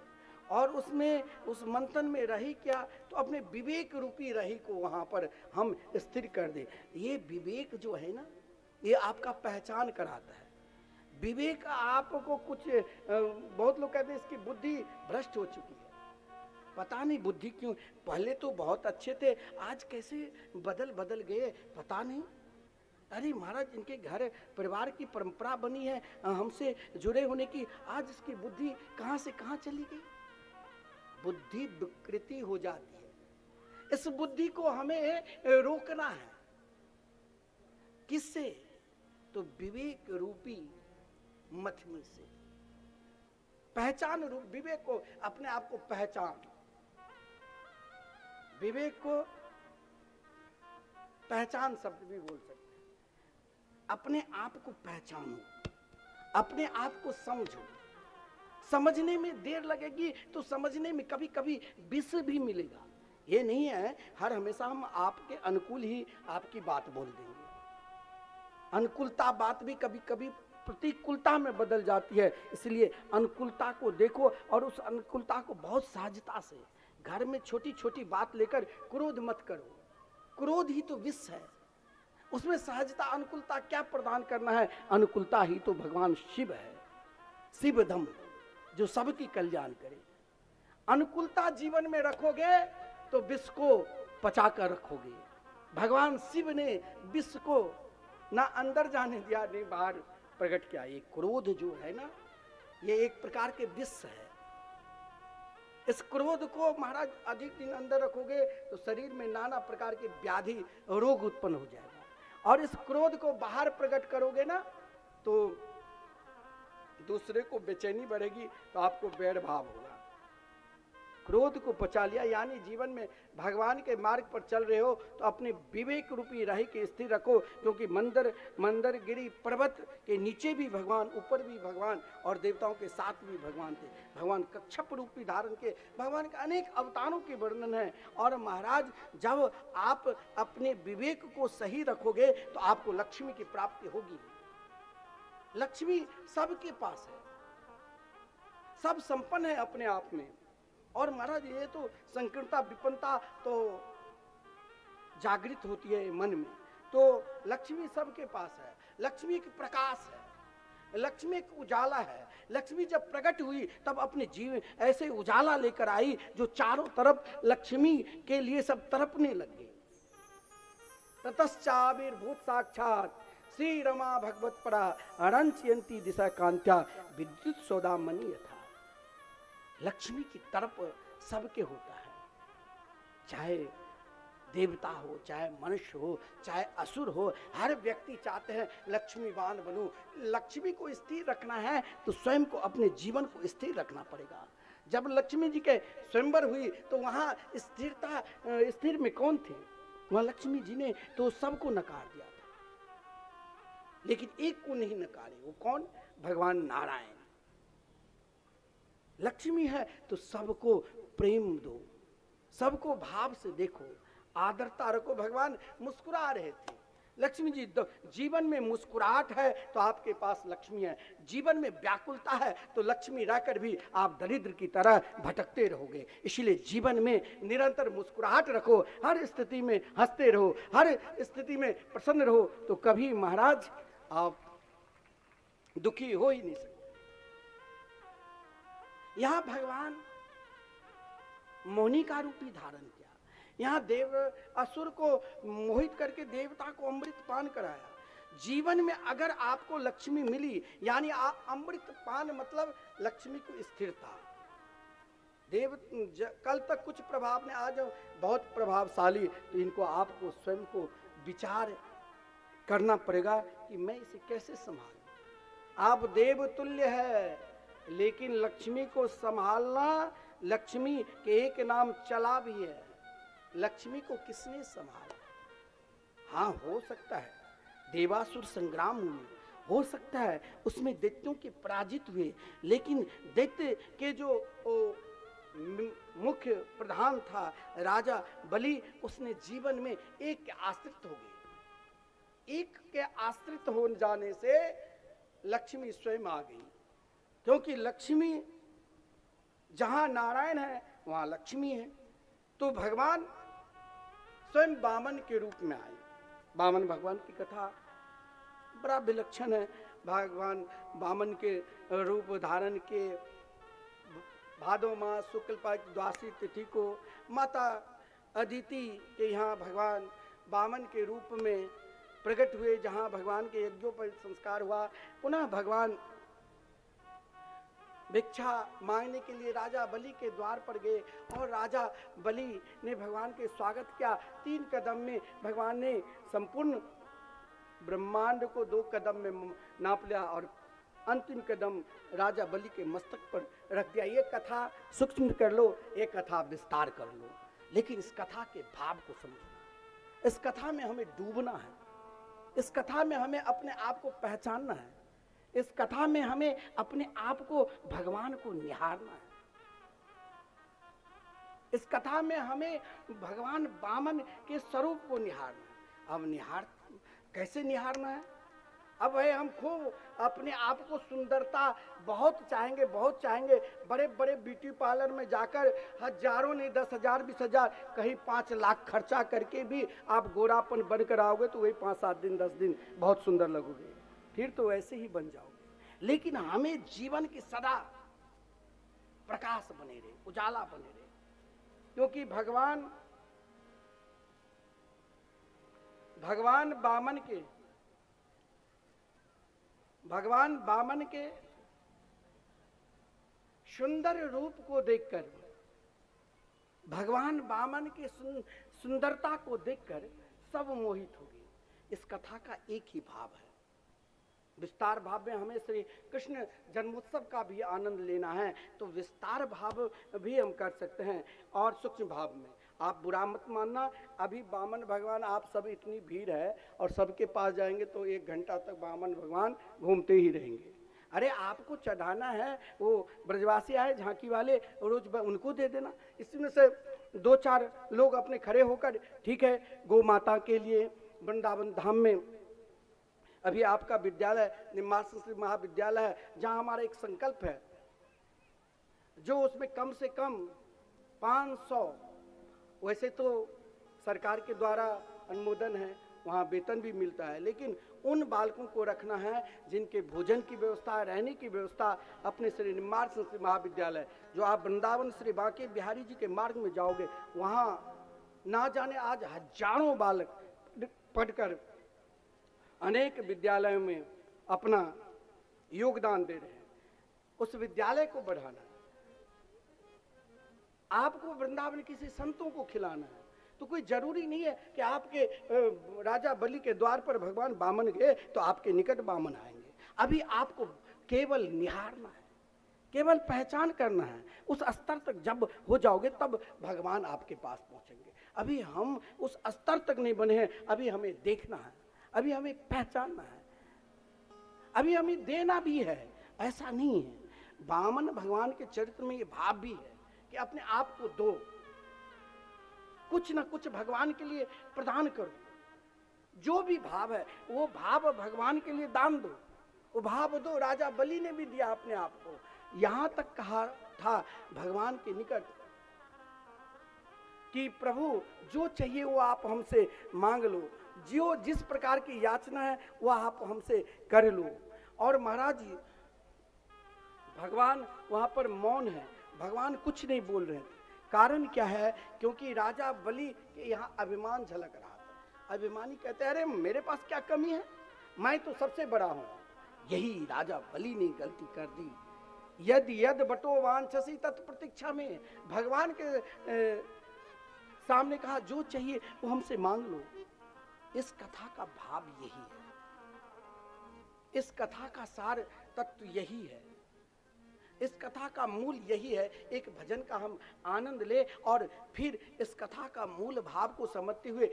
और उसमें, उस मंथन में रही क्या, तो अपने विवेक रूपी रही को वहां पर हम स्थिर कर दे। ये विवेक जो है ना, ये आपका पहचान कराता है। विवेक आपको कुछ, बहुत लोग कहते हैं इसकी बुद्धि भ्रष्ट हो चुकी है, पता नहीं बुद्धि क्यों, पहले तो बहुत अच्छे थे, आज कैसे बदल गए पता नहीं। अरे महाराज, इनके घर परिवार की परंपरा बनी है हमसे जुड़े होने की, आज इसकी बुद्धि कहां से कहां चली गई। बुद्धि विकृति हो जाती है। इस बुद्धि को हमें रोकना है। किससे? तो विवेक रूपी मथनी से। पहचान रूप विवेक को, अपने आप को पहचान, विवेक को पहचान शब्द भी बोल सकते हैं। अपने आप को पहचानो, अपने आप को समझो। समझने में देर लगेगी तो समझने में कभी कभी विष भी मिलेगा। ये नहीं है हर हमेशा हम आपके अनुकूल ही आपकी बात बोल देंगे। अनुकूलता बात भी कभी कभी प्रतिकूलता में बदल जाती है। इसलिए अनुकूलता को देखो और उस अनुकूलता को बहुत सहजता से, घर में छोटी छोटी बात लेकर क्रोध मत करो। क्रोध ही तो विष है। उसमें सहजता, अनुकूलता क्या प्रदान करना है? अनुकूलता ही तो भगवान शिव है, शिवधम, जो सबकी कल्याण करे। अनुकूलता जीवन में रखोगे तो विष को पचा कर रखोगे। भगवान शिव ने विष को ना अंदर जाने दिया, नहीं बाहर प्रकट किया। ये क्रोध जो है ना, ये एक प्रकार के विष है। इस क्रोध को महाराज अधिक दिन अंदर रखोगे तो शरीर में नाना प्रकार के व्याधि, रोग उत्पन्न हो जाएगा। और इस क्रोध को बाहर प्रकट करोगे ना तो दूसरे को बेचैनी बढ़ेगी, तो आपको बैर भाव होगा। क्रोध को पचा लिया, यानी जीवन में भगवान के मार्ग पर चल रहे हो तो अपने विवेक रूपी राही के स्थिर रखो। क्योंकि मंदरगिरी पर्वत के नीचे भी भगवान, ऊपर भी भगवान और देवताओं के साथ भी भगवान थे। भगवान कच्छप रूपी धारण के, भगवान के अनेक अवतारों के वर्णन है। और महाराज, जब आप अपने विवेक को सही रखोगे तो आपको लक्ष्मी की प्राप्ति होगी। लक्ष्मी सबके पास है, सब संपन्न है अपने आप में। और महाराज, ये तो संकीर्णता विपन्नता तो जागृत होती है मन में, तो लक्ष्मी सबके पास है। लक्ष्मी एक प्रकाश है, लक्ष्मी एक उजाला है। लक्ष्मी जब प्रकट हुई तब अपने जीवन ऐसे उजाला लेकर आई जो चारों तरफ लक्ष्मी के लिए सब तड़पने लग गए। ततश्चाविर्भूत साक्षात श्री रमा भगवत परा अरंचयंती दिशा कांत्या विद्युत सौदामणि यथा। लक्ष्मी की तरफ सबके होता है, चाहे देवता हो, चाहे मनुष्य हो, चाहे असुर हो। हर व्यक्ति चाहते हैं लक्ष्मीवान बनूं। लक्ष्मी को स्थिर रखना है तो स्वयं को, अपने जीवन को स्थिर रखना पड़ेगा। जब लक्ष्मी जी के स्वयंवर हुई तो वहां स्थिरता, स्थिर में कौन थे? वहां लक्ष्मी जी ने तो सबको नकार दिया था, लेकिन एक को नहीं नकारे। वो कौन? भगवान नारायण। लक्ष्मी है तो सबको प्रेम दो, सबको भाव से देखो, आदरता रखो। भगवान मुस्कुरा रहे थे। लक्ष्मी जी, जीवन में मुस्कुराहट है तो आपके पास लक्ष्मी है। जीवन में व्याकुलता है तो लक्ष्मी रहकर भी आप दरिद्र की तरह भटकते रहोगे। इसलिए जीवन में निरंतर मुस्कुराहट रखो, हर स्थिति में हंसते रहो, हर स्थिति में प्रसन्न रहो, तो कभी महाराज आप दुखी हो ही नहीं सकते। यहां भगवान मोहिनी का रूप ही धारण किया। यहाँ देव असुर को मोहित करके देवता को अमृत पान कराया। जीवन में अगर आपको लक्ष्मी मिली, यानी अमृत पान मतलब लक्ष्मी की स्थिरता। कल तक कुछ प्रभाव ने, आज बहुत प्रभावशाली, तो इनको आपको स्वयं को विचार करना पड़ेगा कि मैं इसे कैसे संभालूं। आप देव तुल्य है, लेकिन लक्ष्मी को संभालना, लक्ष्मी के एक नाम चला भी है, लक्ष्मी को किसने संभाला? हाँ, हो सकता है देवासुर संग्राम हुए, हो सकता है उसमें दैत्यों के पराजित हुए, लेकिन दैत्य के जो मुख्य प्रधान था राजा बलि, उसने जीवन में एक के आश्रित हो गए। एक के आश्रित हो जाने से लक्ष्मी स्वयं आ गई, क्योंकि लक्ष्मी जहां नारायण है वहां लक्ष्मी है। तो भगवान स्वयं वामन के रूप में आए। वामन भगवान की कथा बड़ा विलक्षण है। भगवान वामन के रूप धारण के भादो मास शुक्ल पक्ष द्वादशी तिथि को माता अदिति के यहाँ भगवान वामन के रूप में प्रकट हुए, जहाँ भगवान के यज्ञों पर संस्कार हुआ। पुनः भगवान भिक्षा मांगने के लिए राजा बलि के द्वार पर गए और राजा बलि ने भगवान के स्वागत किया। 3 कदम में भगवान ने संपूर्ण ब्रह्मांड को 2 कदम में नाप लिया और अंतिम कदम राजा बलि के मस्तक पर रख दिया। ये कथा सूक्ष्म कर लो, ये कथा विस्तार कर लो, लेकिन इस कथा के भाव को समझना। इस कथा में हमें डूबना है, इस कथा में हमें अपने आप को पहचानना है, इस कथा में हमें अपने आप को भगवान को निहारना है। इस कथा में हमें भगवान वामन के स्वरूप को निहारना है। अब कैसे निहारना है? अब है हम खूब अपने आप को सुंदरता बहुत चाहेंगे, बहुत चाहेंगे। बड़े बड़े ब्यूटी पार्लर में जाकर हजारों नहीं 10,000 20,000 कहीं 5 लाख खर्चा करके भी आप गोरापन बनकर आओगे तो वही 5-7 दिन 10 दिन बहुत सुंदर लगोगे, फिर तो ऐसे ही बन जाओगे। लेकिन हमें जीवन की सदा प्रकाश बने रहे, उजाला बने रहे, क्योंकि भगवान वामन के सुंदर रूप को देखकर, भगवान वामन के सुंदरता को देखकर सब मोहित हो गए। इस कथा का एक ही भाव है। विस्तार भाव में हमें श्री कृष्ण जन्मोत्सव का भी आनंद लेना है तो विस्तार भाव भी हम कर सकते हैं, और सूक्ष्म भाव में आप बुरा मत मानना। अभी वामन भगवान, आप सब इतनी भीड़ है और सबके पास जाएंगे तो 1 घंटा तक वामन भगवान घूमते ही रहेंगे। अरे आपको चढ़ाना है, वो ब्रजवासी आए झांकी वाले, रोज उनको दे देना। इसमें से 2-4 लोग अपने खड़े होकर, ठीक है, गौ माता के लिए वृंदावन धाम में अभी आपका विद्यालय निम्बार्क संस्कृत महाविद्यालय है, जहाँ हमारा एक संकल्प है, जो उसमें कम से कम 500, वैसे तो सरकार के द्वारा अनुमोदन है, वहाँ वेतन भी मिलता है, लेकिन उन बालकों को रखना है जिनके भोजन की व्यवस्था, रहने की व्यवस्था अपने श्री निम्बार्क संस्कृत महाविद्यालय, जो आप वृंदावन श्री बांके बिहारी जी के मार्ग में जाओगे, वहाँ ना जाने आज हजारों बालक पढ़कर अनेक विद्यालयों में अपना योगदान दे रहे हैं। उस विद्यालय को बढ़ाना है। आपको वृंदावन किसी संतों को खिलाना है तो कोई जरूरी नहीं है कि आपके राजा बलि के द्वार पर भगवान वामन गए तो आपके निकट वामन आएंगे। अभी आपको केवल निहारना है, केवल पहचान करना है। उस स्तर तक जब हो जाओगे तब भगवान आपके पास पहुंचेंगे। अभी हम उस स्तर तक नहीं बने हैं, अभी हमें देखना है, अभी हमें पहचानना है, अभी हमें देना भी है। ऐसा नहीं है, वामन भगवान के चरित्र में ये भाव भी है कि अपने आप को दो, कुछ ना कुछ भगवान के लिए प्रदान करो। जो भी भाव है वो भाव भगवान के लिए दान दो, वो भाव दो। राजा बलि ने भी दिया अपने आप को। यहां तक कहा था भगवान के निकट कि प्रभु जो चाहिए वो आप हमसे मांग लो, जो जिस प्रकार की याचना है वो आप हमसे कर लो। और महाराज जी भगवान वहां पर मौन है, भगवान कुछ नहीं बोल रहे थे। कारण क्या है? क्योंकि राजा बलि के यहाँ अभिमान झलक रहा था। अभिमानी कहते अरे मेरे पास क्या कमी है, मैं तो सबसे बड़ा हूं। यही राजा बलि ने गलती कर दी। यद यद बटो वांछसी तत्प्रतीक्षा में भगवान के सामने कहा जो चाहिए वो हमसे मांग लो। इस कथा का भाव यही है, इस कथा का सार तत्व यही है, इस कथा का मूल यही है। एक भजन का हम आनंद ले और फिर इस कथा का मूल भाव को समझते हुए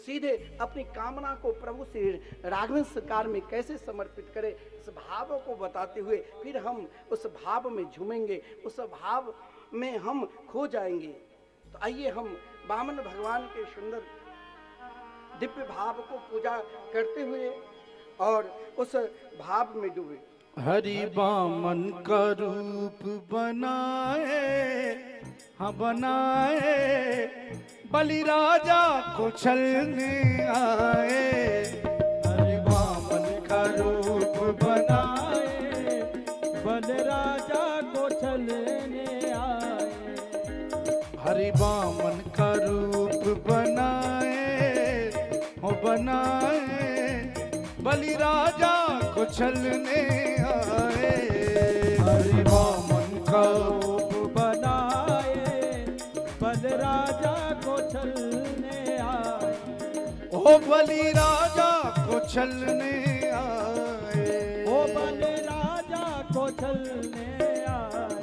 सीधे अपनी कामना को प्रभु से राघवेंद्र सरकार में कैसे समर्पित करें, इस भाव को बताते हुए फिर हम उस भाव में झूमेंगे, उस भाव में हम खो जाएंगे। तो आइए हम वामन भगवान के सुंदर दिव्य भाव को पूजा करते हुए और उस भाव में डूबे। हरि वामन का रूप बनाए, हाँ बनाए, बलि राजा को छलने आए। हरि वामन का रूप बनाए, बलि राजा को छलने आए। हरि वामन का रूप बनाए, हो बनाए, बलि राजा को छलने आए। हरि वामन का रूप बनाए, बलि राजा को छलने आए। ओ बलि राजा को छलने आए, ओ बलि राजा को छलने आए।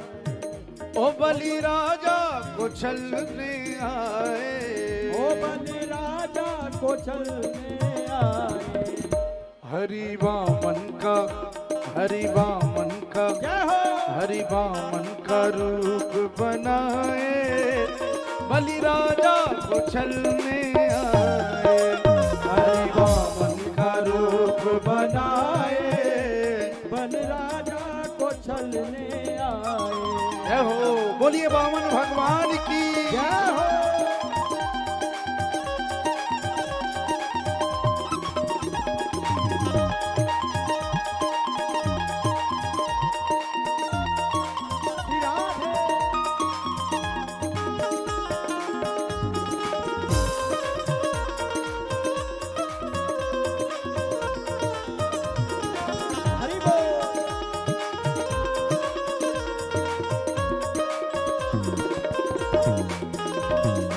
ओ बलि राजा को छलने आए। ओ बलि राजा को छलने आए। हरि वामन का, हरि वामन का, जय हो। हरि वामन का रूप बनाए, बलि राजा को छलने आए। हरि वामन का रूप बनाए, बलि राजा को छलने आए। जय हो, बोलिए वामन भगवान की जय हो।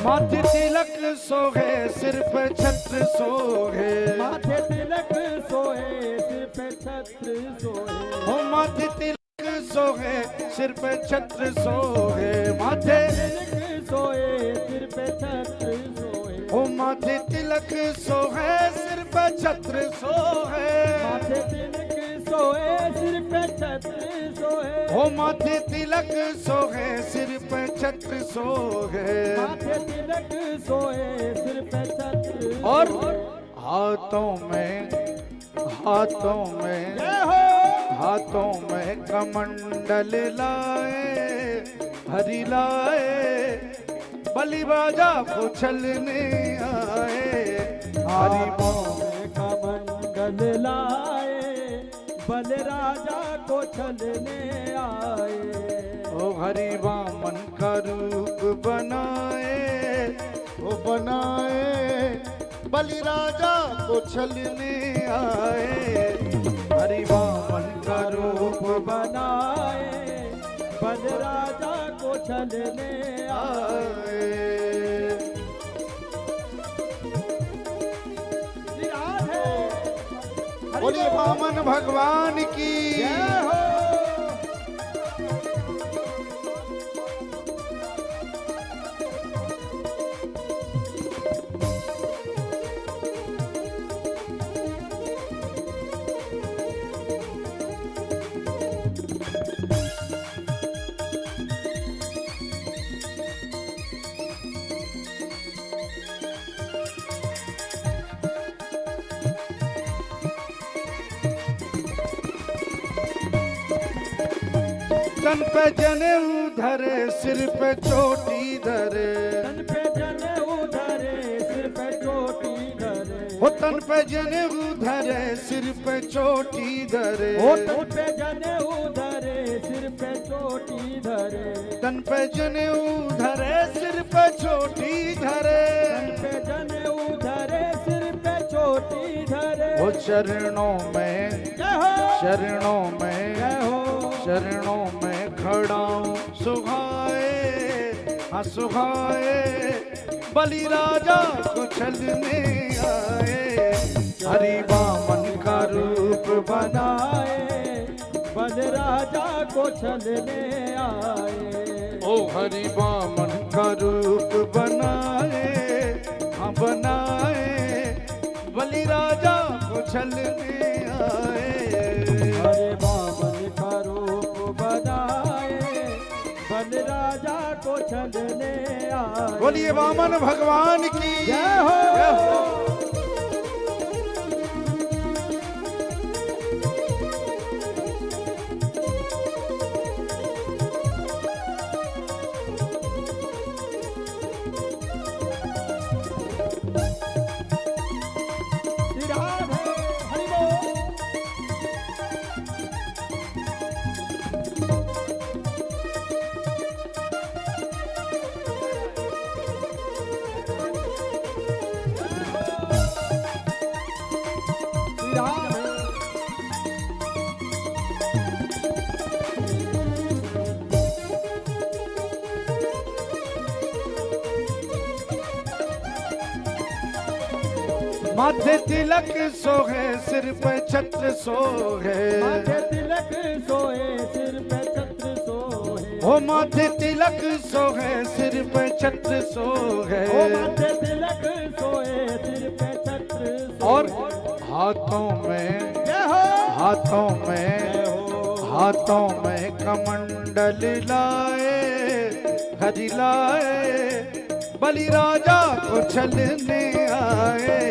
माथे तिलक सोहे, सिर पे छत्र सोहे। माथे तिलक सोहे, सिर पे छत्र सोहे। हो माथे तिलक सोहे, सिर पे छत्र सोहे। माथे तिलक सोहे, सिर पे छत्र सोहे। हो माथे तिलक सोहे, सिर पे छत्र सोहे। माथे तिलक सोहे, सिर पे छत्र सोहे। हो माथे तिलक सोहे, सिर पे छत्र सोहे। माथे तिलक सोहे, सिर पे छत्र। और हाथों में, हाथों में, जय हो। हाथों में कमंडल लाए, हरि लाए, बलि राजा को छलने आए। हरि में कमंडल लाए, बलि राजा को छलने आए। ओ हरि वामन का रूप बनाए, ओ बनाए, बलि राजा को छलने आए। हरि वामन का रूप बनाए, बलि राजा को छलने आए। बोलिए वामन भगवान की जय हो। तन पे जनेऊ धरे, सिर पे चोटी धरे। तन पे जनेऊ धरे, सिर पे चोटी धरे। हो तन पे जनेऊ धरे, सिर पे चोटी धरे। हो तन पे जनेऊ धरे, सिर पे चोटी धरे, तन पे जनेऊ धरे सिर पे छोटी धरे, तन पे जनेऊ धरे सिर पे चोटी धरे। वो चरणों में, जय हो, शरणों में, जय हो, शरणों में खड़ा हूँ सुहाए, हाँ सुहाए, बलि राजा को छलने आए, हरि वामन का रूप बनाए, बल राजा को छलने आए। ओ हरि वामन का रूप बनाए, हाँ बनाए, बलि राजा को छलने आए। हरे वामन का रूप बनाए, बल राजा को छलने आए। बोलिए वामन भगवान की जय हो। जय हो। श्री राधे, हरि बोल। श्री राधे, माथे तिलक सोहे सिर पे छत्र सोहे, माथे तिलक सोए सिर पे छत्र सोए। ओ माथे तिलक सोहे सिर पे छत्र सोहे, ओ माथे तिलक सोए सिर पे छत्र सोए। और हाथों में, जय हो, हाथों में, जय हो, हाथों में कमंडल लाए, हरि लाए, बलि राजा को छलने आए,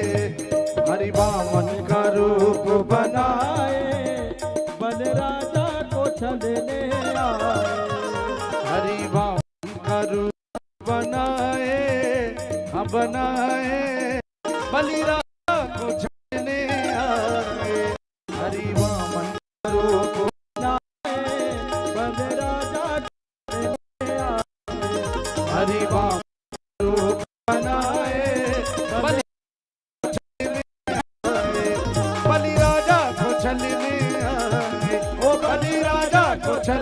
हरि वामन का रूप बनाए, बल राजा को छलने आए। हरि वामन का रूप बनाए, हाँ बनाए, बलि राजा को छलने आए, हरि वामन का रूप बनाए, बल राजा को छलने आए। हरि वामन का रूप बनाए, बलि बलि राजा को छलने आए, ओ बलि राजा को छल।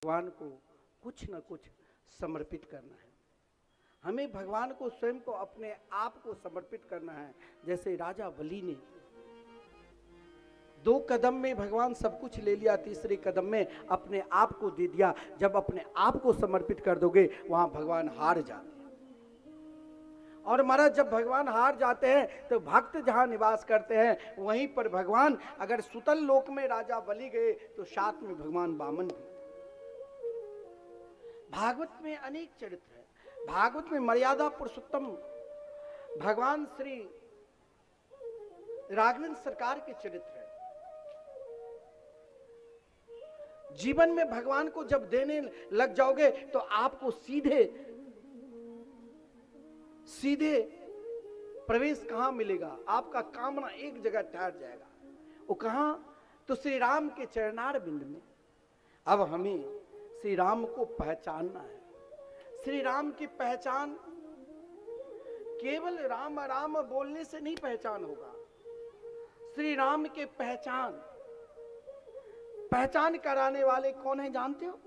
भगवान को कुछ न कुछ समर्पित करना है। हमें भगवान को स्वयं को अपने आप को समर्पित करना है। जैसे राजा बलि ने 2 कदम में भगवान सब कुछ ले लिया, तीसरे कदम में अपने आप को दे दिया। जब अपने आप को समर्पित कर दोगे वहां भगवान हार जाते हैं। और महाराज जब भगवान हार जाते हैं तो भक्त जहां निवास करते हैं वहीं पर भगवान, अगर सुतल लोक में राजा बलि गए तो साथ में भगवान वामन भी। भागवत में अनेक चरित्र है। भागवत में मर्यादा पुरुषोत्तम भगवान श्री राघवेंद्र सरकार के चरित्र है। जीवन में भगवान को जब देने लग जाओगे तो आपको सीधे सीधे प्रवेश कहां मिलेगा? आपका कामना एक जगह ठहर जाएगा। वो कहां? तो श्री राम के चरणार बिंद में। अब हमें श्री राम को पहचानना है। श्री राम की पहचान केवल राम राम बोलने से नहीं पहचान होगा। श्री राम के पहचान कराने वाले कौन है जानते हो?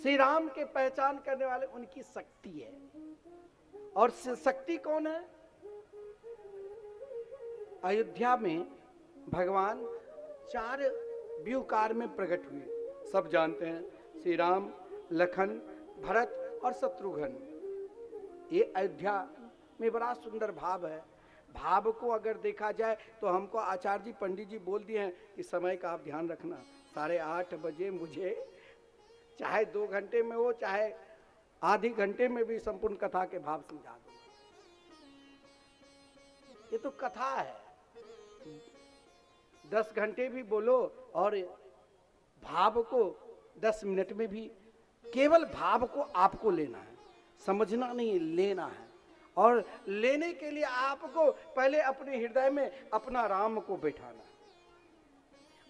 श्री राम के पहचान करने वाले उनकी शक्ति है। और शक्ति कौन है? अयोध्या में भगवान 4 व्यूहकार में प्रकट हुए। सब जानते हैं, श्री राम, लखन, भरत और शत्रुघ्न। ये अयोध्या में बड़ा सुंदर भाव है। भाव को अगर देखा जाए तो हमको आचार्य जी, पंडित जी बोल दिए हैं कि समय का आप ध्यान रखना। 8:30 बजे मुझे चाहे 2 घंटे में हो, चाहे आधी घंटे में भी संपूर्ण कथा के भाव समझा दूंगा। ये तो कथा है। 10 घंटे भी बोलो और भाव को 10 मिनट में भी, केवल भाव को आपको लेना है, समझना नहीं, लेना है। और लेने के लिए आपको पहले अपने हृदय में अपना राम को बैठाना है।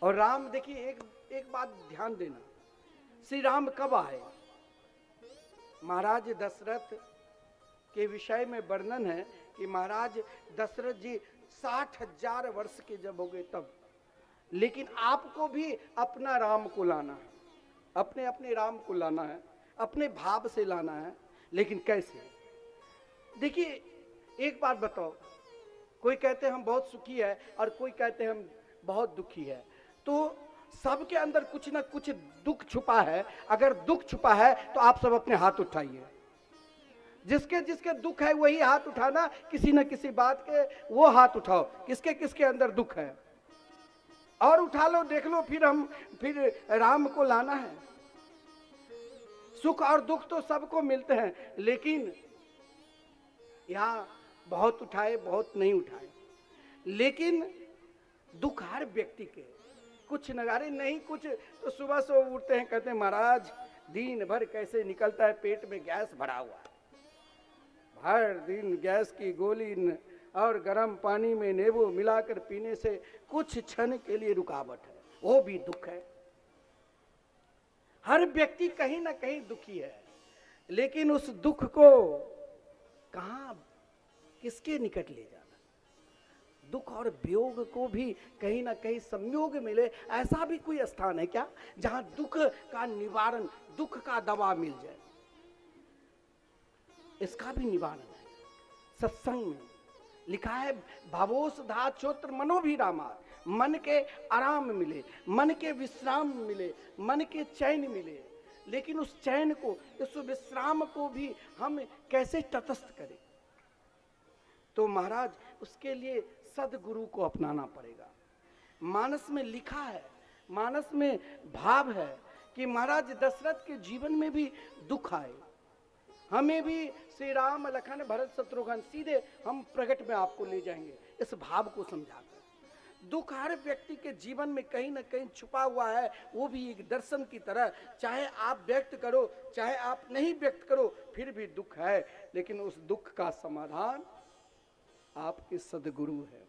और राम, देखिए एक बात ध्यान देना, श्री राम कब आए? महाराज दशरथ के विषय में वर्णन है कि महाराज दशरथ जी 60,000 वर्ष के जब हो गए तब। लेकिन आपको भी अपना राम को लाना है, अपने अपने राम को लाना है, अपने भाव से लाना है। लेकिन कैसे? देखिए एक बात बताओ, कोई कहते हैं हम बहुत सुखी है और कोई कहते हैं हम बहुत दुखी है, तो सबके अंदर कुछ ना कुछ दुख छुपा है। अगर दुख छुपा है तो आप सब अपने हाथ उठाइए। जिसके जिसके दुख है वही हाथ उठाना, किसी न किसी बात के वो हाथ उठाओ, किसके किसके अंदर दुख है और उठा लो, देख लो। फिर राम को लाना है। सुख और दुख तो सबको मिलते हैं, लेकिन यहाँ बहुत उठाए बहुत नहीं उठाए। लेकिन दुख हर व्यक्ति के, कुछ नगारे नहीं, कुछ तो सुबह से उठते हैं कहते हैं महाराज दिन भर कैसे निकलता है, पेट में गैस भरा हुआ है, हर दिन गैस की गोली और गर्म पानी में नींबू मिलाकर पीने से कुछ क्षण के लिए रुकावट है, वो भी दुख है। हर व्यक्ति कहीं ना कहीं दुखी है, लेकिन उस दुख को कहां, किसके निकट ले जाना? दुख और वियोग को भी कहीं ना कहीं संयोग मिले, ऐसा भी कोई स्थान है क्या जहां दुख का निवारण, दुख का दवा मिल जाए? इसका भी निवारण है सत्संग में। लिखा है भावोस धा चोत्र मनोभिरामा, मन के आराम मिले, मन के विश्राम मिले, मन के चैन मिले। लेकिन उस चैन को, उस विश्राम को भी हम कैसे तटस्थ करें? तो महाराज उसके लिए सदगुरु को अपनाना पड़ेगा। मानस में लिखा है, मानस में भाव है कि महाराज दशरथ के जीवन में भी दुख आए, हमें भी श्री राम लखन भरत शत्रुघ्न सीधे हम प्रगट में आपको ले जाएंगे, इस भाव को समझाकर। दुख हर व्यक्ति के जीवन में कहीं ना कहीं छुपा हुआ है, वो भी एक दर्शन की तरह, चाहे आप व्यक्त करो चाहे आप नहीं व्यक्त करो, फिर भी दुख है। लेकिन उस दुख का समाधान आपके सदगुरु है।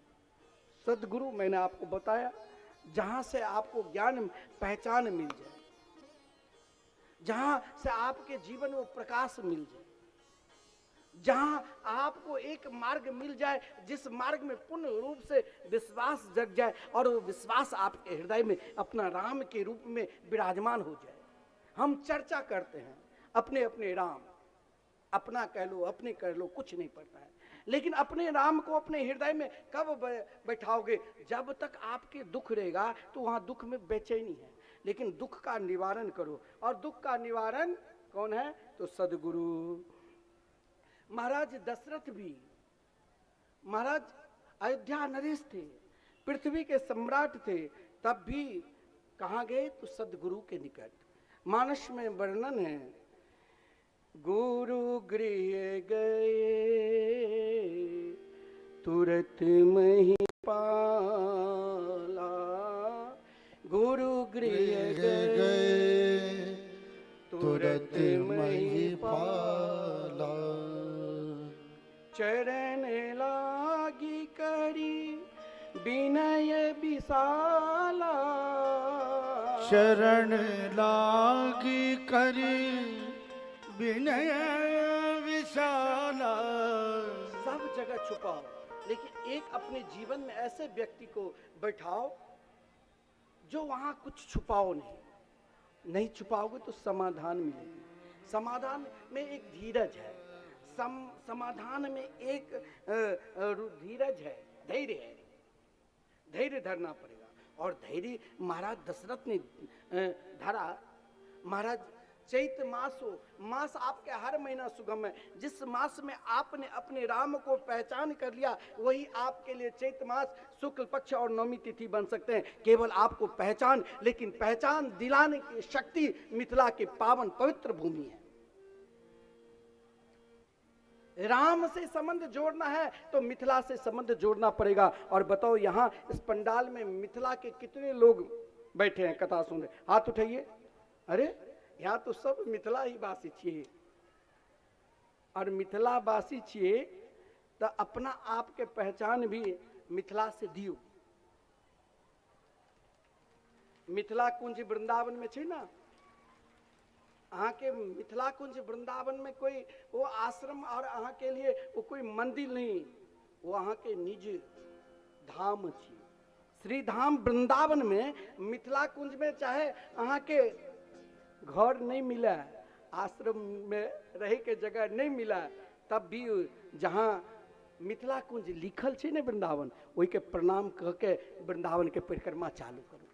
सदगुरु मैंने आपको बताया, जहां से आपको ज्ञान पहचान मिल जाए, जहां से आपके जीवन में प्रकाश मिल जाए, जहां आपको एक मार्ग मिल जाए जिस मार्ग में पूर्ण रूप से विश्वास जग जाए और वो विश्वास आपके हृदय में अपना राम के रूप में विराजमान हो जाए। हम चर्चा करते हैं अपने अपने राम, अपना कह लो अपने कह लो, कुछ नहीं पड़ता है, लेकिन अपने राम को अपने हृदय में कब बैठाओगे? जब तक आपके दुख रहेगा तो वहां दुख में बेचैनी है। लेकिन दुख का निवारण करो, और दुख का निवारण कौन है? तो सदगुरु। महाराज दशरथ भी, महाराज अयोध्या नरेश थे, पृथ्वी के सम्राट थे, तब भी कहाँ गए? तो सदगुरु के निकट। मानस में वर्णन है, गुरु गृह गए तुरत मही पाला, गुरु गृह गए तुरत मही पाला, चरण लागी करी विनय विशाला, शरण लागी करी विनय विशाला। सब जगह छुपाओ, लेकिन एक अपने जीवन में ऐसे व्यक्ति को बैठाओ जो वहां कुछ छुपाओ नहीं छुपाओगे तो समाधान मिलेगी। समाधान में एक धीरज है, समाधान में एक धीरज है, धैर्य है, धैर्य धरना पड़ेगा। और धैर्य महाराज दशरथ ने धरा। महाराज चैत मास हो, मास आपके हर महीना सुगम है। जिस मास में आपने अपने राम को पहचान कर लिया, वही आपके लिए चैत मास शुक्ल पक्ष और नवमी तिथि बन सकते हैं। केवल आपको पहचान, लेकिन पहचान दिलाने की शक्ति मिथिला के पावन पवित्र भूमि है। राम से संबंध जोड़ना है तो मिथिला से संबंध जोड़ना पड़ेगा। और बताओ यहाँ इस पंडाल में मिथिला के कितने लोग बैठे हैं कथा सुन रहे? हाथ उठाइए। अरे यहाँ तो सब मिथिला ही वासी छिए और मिथिला वासी छिए तो अपना आप के पहचान भी मिथिला से दियो। मिथिला कुंज वृंदावन में छे ना, अहाँ के मिथिला कुंज वृंदावन में कोई वो आश्रम और अहाँ के लिए वो कोई मंदिर नहीं, वो अहाँ के निज धाम छी। श्री धाम वृंदावन में मिथिला कुंज में चाहे अहाँ के घर नहीं मिला, आश्रम में रहे के जगह नहीं मिला, तब भी जहाँ मिथिला कुंज लिखल छे ने वृंदावन, वही के प्रणाम कह के वृंदावन के परिक्रमा चालू करो।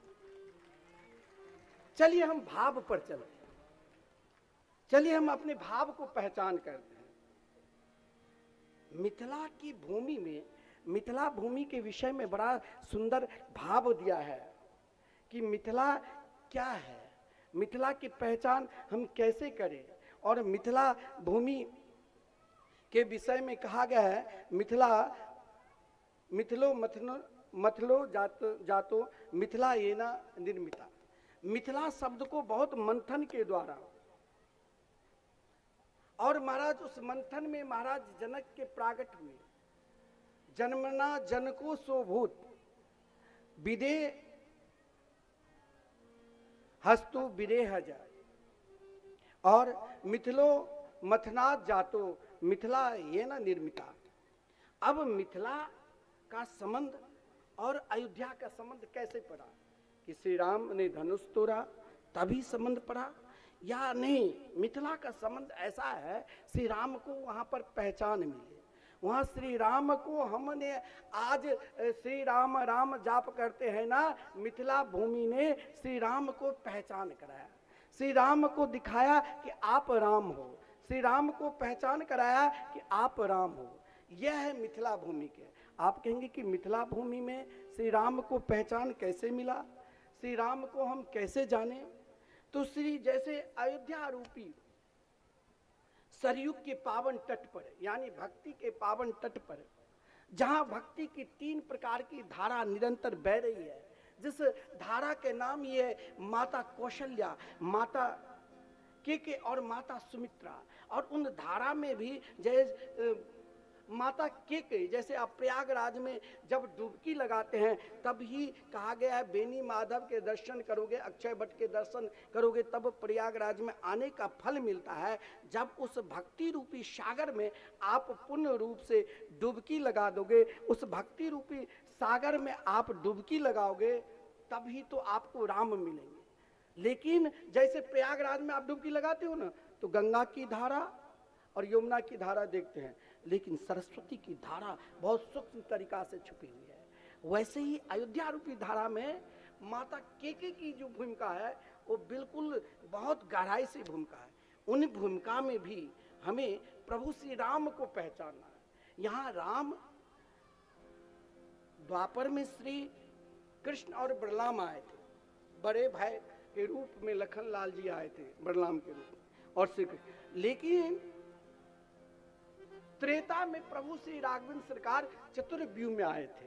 चलिए हम भाव पर चलते हैं, चलिए हम अपने भाव को पहचान करते हैं। मिथिला की भूमि में, मिथिला भूमि के विषय में बड़ा सुंदर भाव दिया है कि मिथिला क्या है, मिथिला की पहचान हम कैसे करें। और मिथिला भूमि के विषय में कहा गया है, मिथिला मिथिलो मथलो जातो मिथिला येना निर्मिता। मिथिला शब्द को बहुत मंथन के द्वारा, और महाराज उस मंथन में महाराज जनक के प्रागट हुए। जन्मना जनको सोभूत विदे हस्तु विदेह जा, और मिथिलो मथनाथ जातो मिथिला ये न निर्मिता। अब मिथिला का संबंध और अयोध्या का संबंध कैसे पड़ा कि श्री राम ने धनुष तोड़ा तभी संबंध पड़ा, या नहीं मिथिला का संबंध ऐसा है श्री राम को वहां पर पहचान मिले। वहां श्री राम को हमने आज श्री राम राम जाप करते हैं ना, मिथिला भूमि ने श्री राम को पहचान कराया, श्री राम को दिखाया कि आप राम हो, श्री राम को पहचान कराया कि आप राम हो। यह है मिथिला भूमि के। आप कहेंगे कि मिथिला भूमि में श्री राम को पहचान कैसे मिला, श्री राम को हम कैसे जाने? तो श्री जैसे अयोध्या रूपी सरयुग के पावन तट पर, यानी भक्ति के पावन तट पर, जहां भक्ति की 3 प्रकार की धारा निरंतर बह रही है, जिस धारा के नाम ये है माता कौशल्या, माता केके और माता सुमित्रा। और उन धारा में भी जैसे माता केके, जैसे आप प्रयागराज में जब डुबकी लगाते हैं तब ही कहा गया है बेनी माधव के दर्शन करोगे, अक्षय वट के दर्शन करोगे, तब प्रयागराज में आने का फल मिलता है। जब उस भक्ति रूपी सागर में आप पूर्ण रूप से डुबकी लगा दोगे, उस भक्ति रूपी सागर में आप डुबकी लगाओगे, तभी तो आपको राम मिलेंगे। लेकिन जैसे प्रयागराज में आप डुबकी लगाते हो ना, तो गंगा की धारा और यमुना की धारा देखते हैं, लेकिन सरस्वती की धारा बहुत सूक्ष्म तरीका से छुपी हुई है। वैसे ही अयोध्या रूपी धारा में माता केके की जो भूमिका है वो बिल्कुल बहुत गहराई से भूमिका है। उन भूमिका में भी हमें प्रभु श्री राम को पहचानना है। यहाँ राम द्वापर में श्री कृष्ण और बलराम आए थे, बड़े भाई के रूप में लखन लाल जी आए थे बलराम के रूप में, और श्री कृष्ण। लेकिन त्रेता में प्रभु श्री राघवेंद्र सरकार चतुर्व्यूह में आए थे,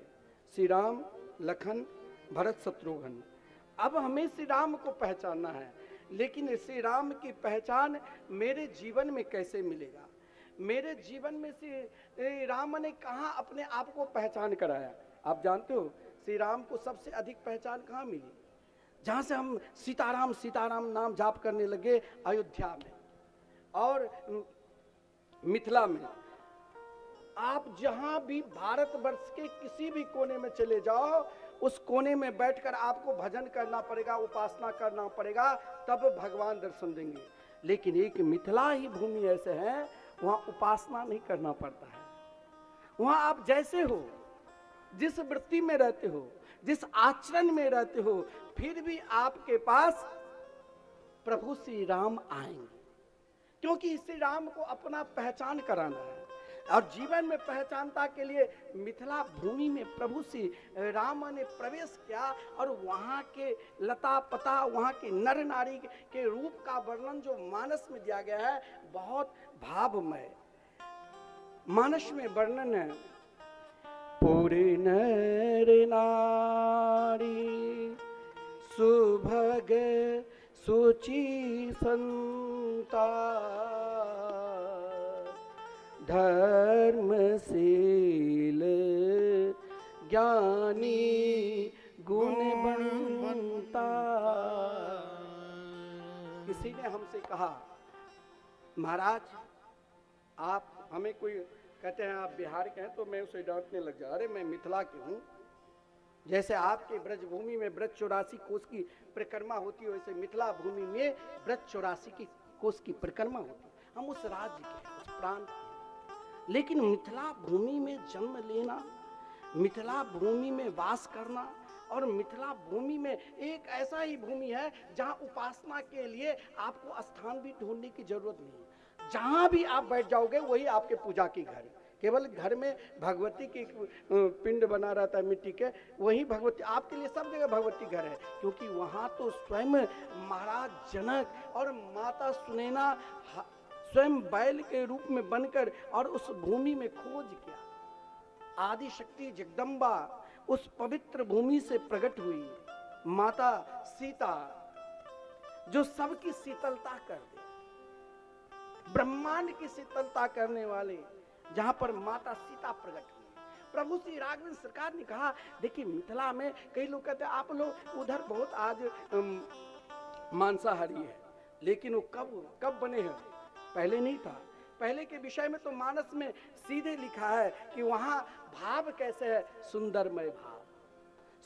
श्री राम लखन भरत शत्रुघ्न। अब हमें श्री राम को पहचानना है, लेकिन श्री राम की पहचान मेरे जीवन में कैसे मिलेगा? मेरे जीवन में श्री राम ने कहाँ अपने आप को पहचान कराया? आप जानते हो श्री राम को सबसे अधिक पहचान कहाँ मिली? जहाँ से हम सीताराम सीताराम नाम जाप करने लगे, अयोध्या में और मिथिला में। आप जहां भी भारतवर्ष के किसी भी कोने में चले जाओ, उस कोने में बैठकर आपको भजन करना पड़ेगा, उपासना करना पड़ेगा, तब भगवान दर्शन देंगे। लेकिन एक मिथिला ही भूमि ऐसे है, वहां उपासना नहीं करना पड़ता है। वहां आप जैसे हो, जिस वृत्ति में रहते हो, जिस आचरण में रहते हो, फिर भी आपके पास प्रभु श्री राम आएंगे, क्योंकि श्री राम को अपना पहचान कराना है। और जीवन में पहचानता के लिए मिथिला भूमि में प्रभु श्री राम ने प्रवेश किया, और वहाँ के लता पता, वहाँ के नर नारी के रूप का वर्णन जो मानस में दिया गया है, बहुत भावमय। मानस में वर्णन है, पूरे नर नारी सुभग सुचि संता, धर्मशील ज्ञानी गुणवंता। किसी ने हमसे कहा, महाराज आप हमें कोई कहते हैं आप बिहार के हैं, तो मैं उसे डांटने लग जा, अरे मैं मिथिला के हूँ। जैसे आपके ब्रजभूमि में ब्रज 84 कोस की परिक्रमा होती है, वैसे मिथिला भूमि में ब्रज 84 की कोस की परिक्रमा होती है। हम उस राज्य के, उस प्रांत के, लेकिन मिथिला भूमि में जन्म लेना, मिथिला भूमि में वास करना, और मिथिला भूमि में एक ऐसा ही भूमि है जहाँ उपासना के लिए आपको स्थान भी ढूंढने की जरूरत नहीं है। जहाँ भी आप बैठ जाओगे वही आपके पूजा की घर है। केवल घर में भगवती की पिंड बना रहता है मिट्टी के, वही भगवती आपके लिए सब जगह भगवती घर है, क्योंकि वहाँ तो स्वयं महाराज जनक और माता सुनैना स्वयं बैल के रूप में बनकर और उस भूमि में खोज किया। आदि शक्ति जगदम्बा उस पवित्र भूमि से प्रकट हुई, माता सीता जो सबकी शीतलता कर दे, ब्रह्मांड की शीतलता करने वाले, जहां पर माता सीता प्रकट हुई। प्रभु श्री राघवेंद्र सरकार ने कहा, देखिए मिथिला में कई लोग कहते हैं आप लोग उधर बहुत आज मांसाहारी है, लेकिन वो कब बने हैं? पहले नहीं था। पहले के विषय में तो मानस में सीधे लिखा है कि वहां भाव कैसे है, सुंदरमय भाव,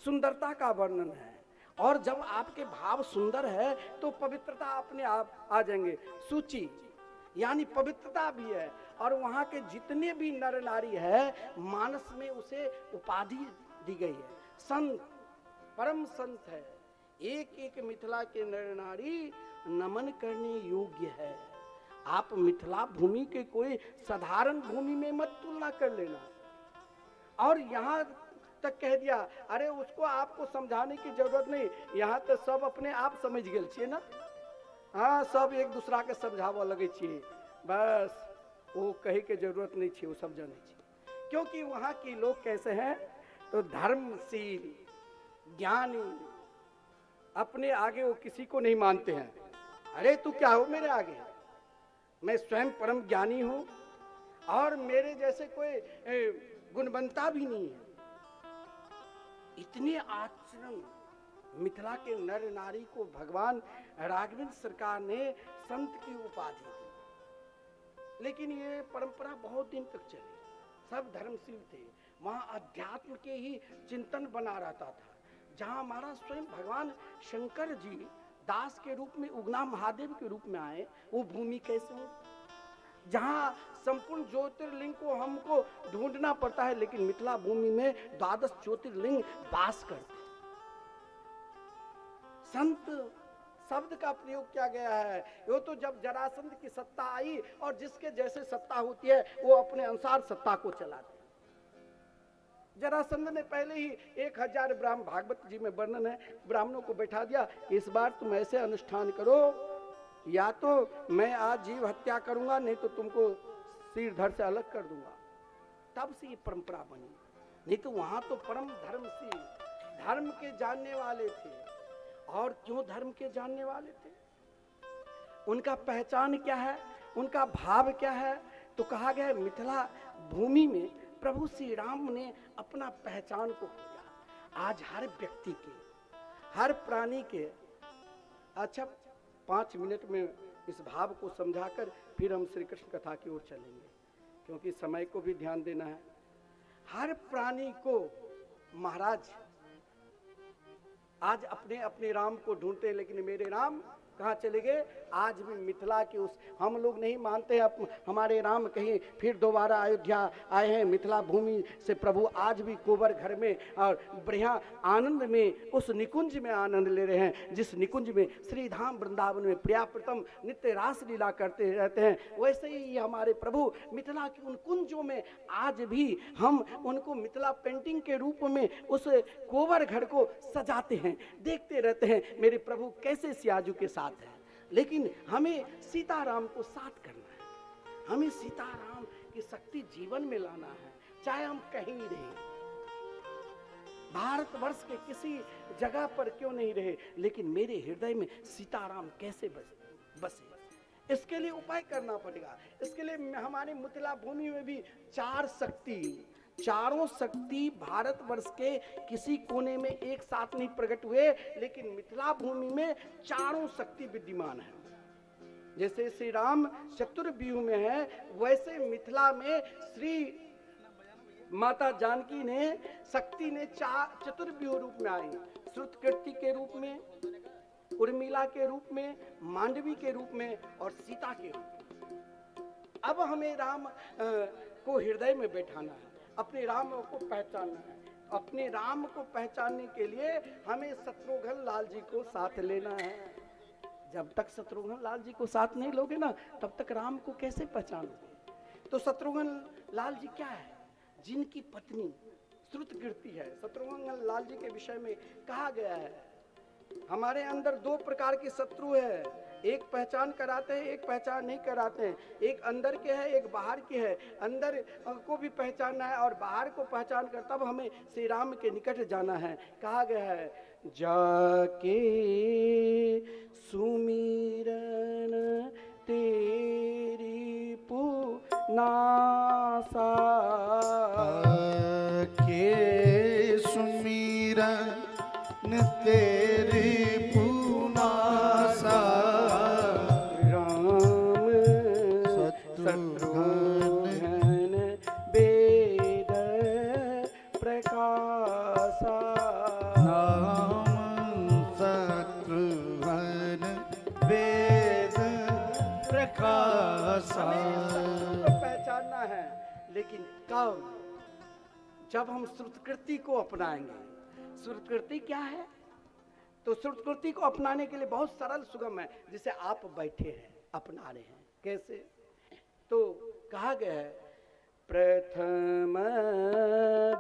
सुंदरता का वर्णन है। और जब आपके भाव सुंदर है तो पवित्रता अपने आप आ जाएंगे। सूची यानी पवित्रता भी है, और वहां के जितने भी नर नारी है मानस में उसे उपाधि दी गई है, संत, परम संत है। एक एक मिथिला के नर नारी नमन करने योग्य है। आप मिथिला भूमि के कोई साधारण भूमि में मत तुलना कर लेना। और यहाँ तक कह दिया, अरे उसको आपको समझाने की जरूरत नहीं, यहाँ तो सब अपने आप समझ गए छिए ना। हाँ, सब एक दूसरा के समझावा लगे छिए, बस वो कहे के जरूरत नहीं छिए, वो सब जाने छिए। क्योंकि वहाँ के लोग कैसे हैं, तो धर्मशील ज्ञानी, अपने आगे वो किसी को नहीं मानते हैं। अरे तू क्या हो मेरे आगे, मैं स्वयं परम ज्ञानी हूँ और मेरे जैसे कोई गुणवंता भी नहीं है। इतने आचरण मिथिला के नर नारी को भगवान राघवेंद्र सरकार ने संत की उपाधि दी। लेकिन ये परंपरा बहुत दिन तक चली, सब धर्मशील थे, वहाँ अध्यात्म के ही चिंतन बना रहता था। जहाँ हमारा स्वयं भगवान शंकर जी दास के रूप में उगना महादेव के रूप में आए, वो भूमि कैसे हो जहाँ संपूर्ण ज्योतिर्लिंग को हमको ढूंढना पड़ता है, लेकिन मिथिला भूमि में 12 ज्योतिर्लिंग वास करते। संत शब्द का प्रयोग किया गया है। वो तो जब जरासंध की सत्ता आई और जिसके जैसे सत्ता होती है वो अपने अनुसार सत्ता को चलाते। जरासंध ने पहले ही 1000 ब्राह्मण, भागवत जी में वर्णन है, ब्राह्मणों को बैठा दिया, इस बार तुम ऐसे अनुष्ठान करो, या तो मैं आज जीव हत्या करूंगा, नहीं तो तुमको सिर धड़ से अलग कर दूंगा। तब से ये परंपरा बनी। नहीं तो वहां तो परम धर्मशील, धर्म के जानने वाले थे। और क्यों धर्म के जानने वाले थे? उनका पहचान क्या है, उनका भाव क्या है? तो कहा गया मिथिला भूमि में प्रभु श्री राम ने अपना पहचान को किया। आज हर व्यक्ति के, हर प्राणी के, अच्छा 5 मिनट में इस भाव को समझाकर फिर हम श्री कृष्ण कथा की ओर चलेंगे, क्योंकि समय को भी ध्यान देना है। हर प्राणी को महाराज आज अपने अपने राम को ढूंढते हैं, लेकिन मेरे राम कहाँ चले गए? आज भी मिथिला के उस हम लोग नहीं मानते हैं हमारे राम कहीं फिर दोबारा अयोध्या आए हैं। मिथिला भूमि से प्रभु आज भी कोबर घर में और बढ़िया आनंद में उस निकुंज में आनंद ले रहे हैं, जिस निकुंज में श्री धाम वृंदावन में प्रियाप्रतम नित्य रास लीला करते रहते हैं। वैसे ही हमारे प्रभु मिथिला के उन कुंजों में आज भी हम उनको मिथिला पेंटिंग के रूप में उस कोबर घर को सजाते हैं, देखते रहते हैं मेरे प्रभु कैसे सियाजू के साथ है। लेकिन हमें सीताराम को साथ करना है, हमें सीताराम की शक्ति जीवन में लाना है, चाहे हम कहीं रहे, भारतवर्ष के किसी जगह पर क्यों नहीं रहे, लेकिन मेरे हृदय में सीताराम कैसे बसे, इसके लिए उपाय करना पड़ेगा। इसके लिए हमारी मिथिला भूमि में भी चारों शक्ति भारतवर्ष के किसी कोने में एक साथ नहीं प्रकट हुए, लेकिन मिथिला भूमि में चारों शक्ति विद्यमान है। जैसे श्री राम चतुर्व्यूह में है, वैसे मिथिला में श्री माता जानकी ने शक्ति ने चतुर्व्यूह रूप में आई, श्रुतकीर्ति के रूप में, उर्मिला के रूप में, मांडवी के रूप में और सीता के रूप में। अब हमें राम को हृदय में बैठाना है, अपने राम को पहचानना है। अपने राम को पहचानने के लिए हमें शत्रुघ्न लाल जी को साथ लेना है। जब तक शत्रुघ्न लाल जी को साथ नहीं लोगे ना, तब तक राम को कैसे पहचानोगे। तो शत्रुघ्न लाल जी क्या है, जिनकी पत्नी श्रुतकीर्ति है। शत्रुघ्न लाल जी के विषय में कहा गया है, हमारे अंदर दो प्रकार के शत्रु है, एक पहचान कराते हैं, एक पहचान नहीं कराते हैं। एक अंदर के है, एक बाहर के है। अंदर को भी पहचानना है और बाहर को पहचान कर तब हमें श्री राम के निकट जाना है। कहा गया है, जाके सुमिरन तेरी पुनासा, के सुमिरन तेरी पुनासा, राम शत्रुघ्न वेद प्रकाशा, नाम शत्रुघ्न वेद प्रकाशा। पहचानना है, लेकिन कब? जब हम श्रुतकीर्ति को अपनाएंगे। श्रुतकीर्ति क्या है? तो श्रुतकीर्ति को अपनाने के लिए बहुत सरल सुगम है, जिसे आप बैठे हैं अपना रहे हैं। कैसे? तो कहा गया है, प्रथम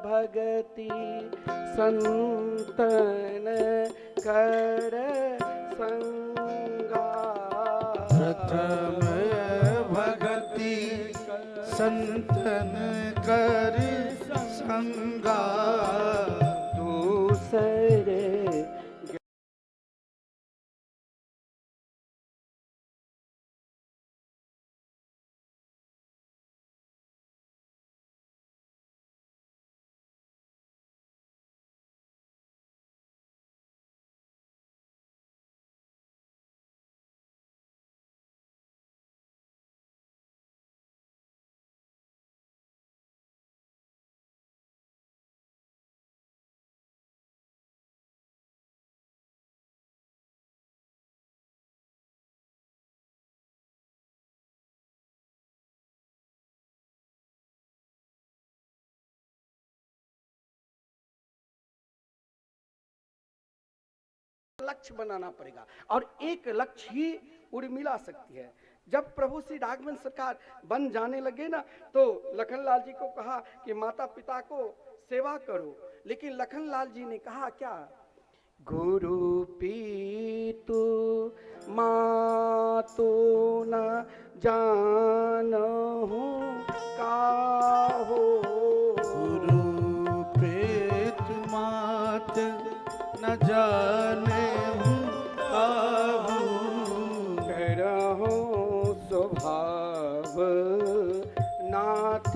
भगति संतन कर संगा, प्रथम भगति संतन कर संगा, दूसरे लक्ष्य बनाना पड़ेगा और एक लक्ष्य ही उर्मिला सकती है। जब प्रभु श्री राघवन सरकार बन जाने लगे ना, तो लखनलाल जी को कहा कि माता पिता को सेवा करो, लेकिन लखनलाल जी ने कहा क्या, गुरु पीतु मातो न जानहु काहो, गुरु पेत मात न जाने करहु स्वभाव नाथ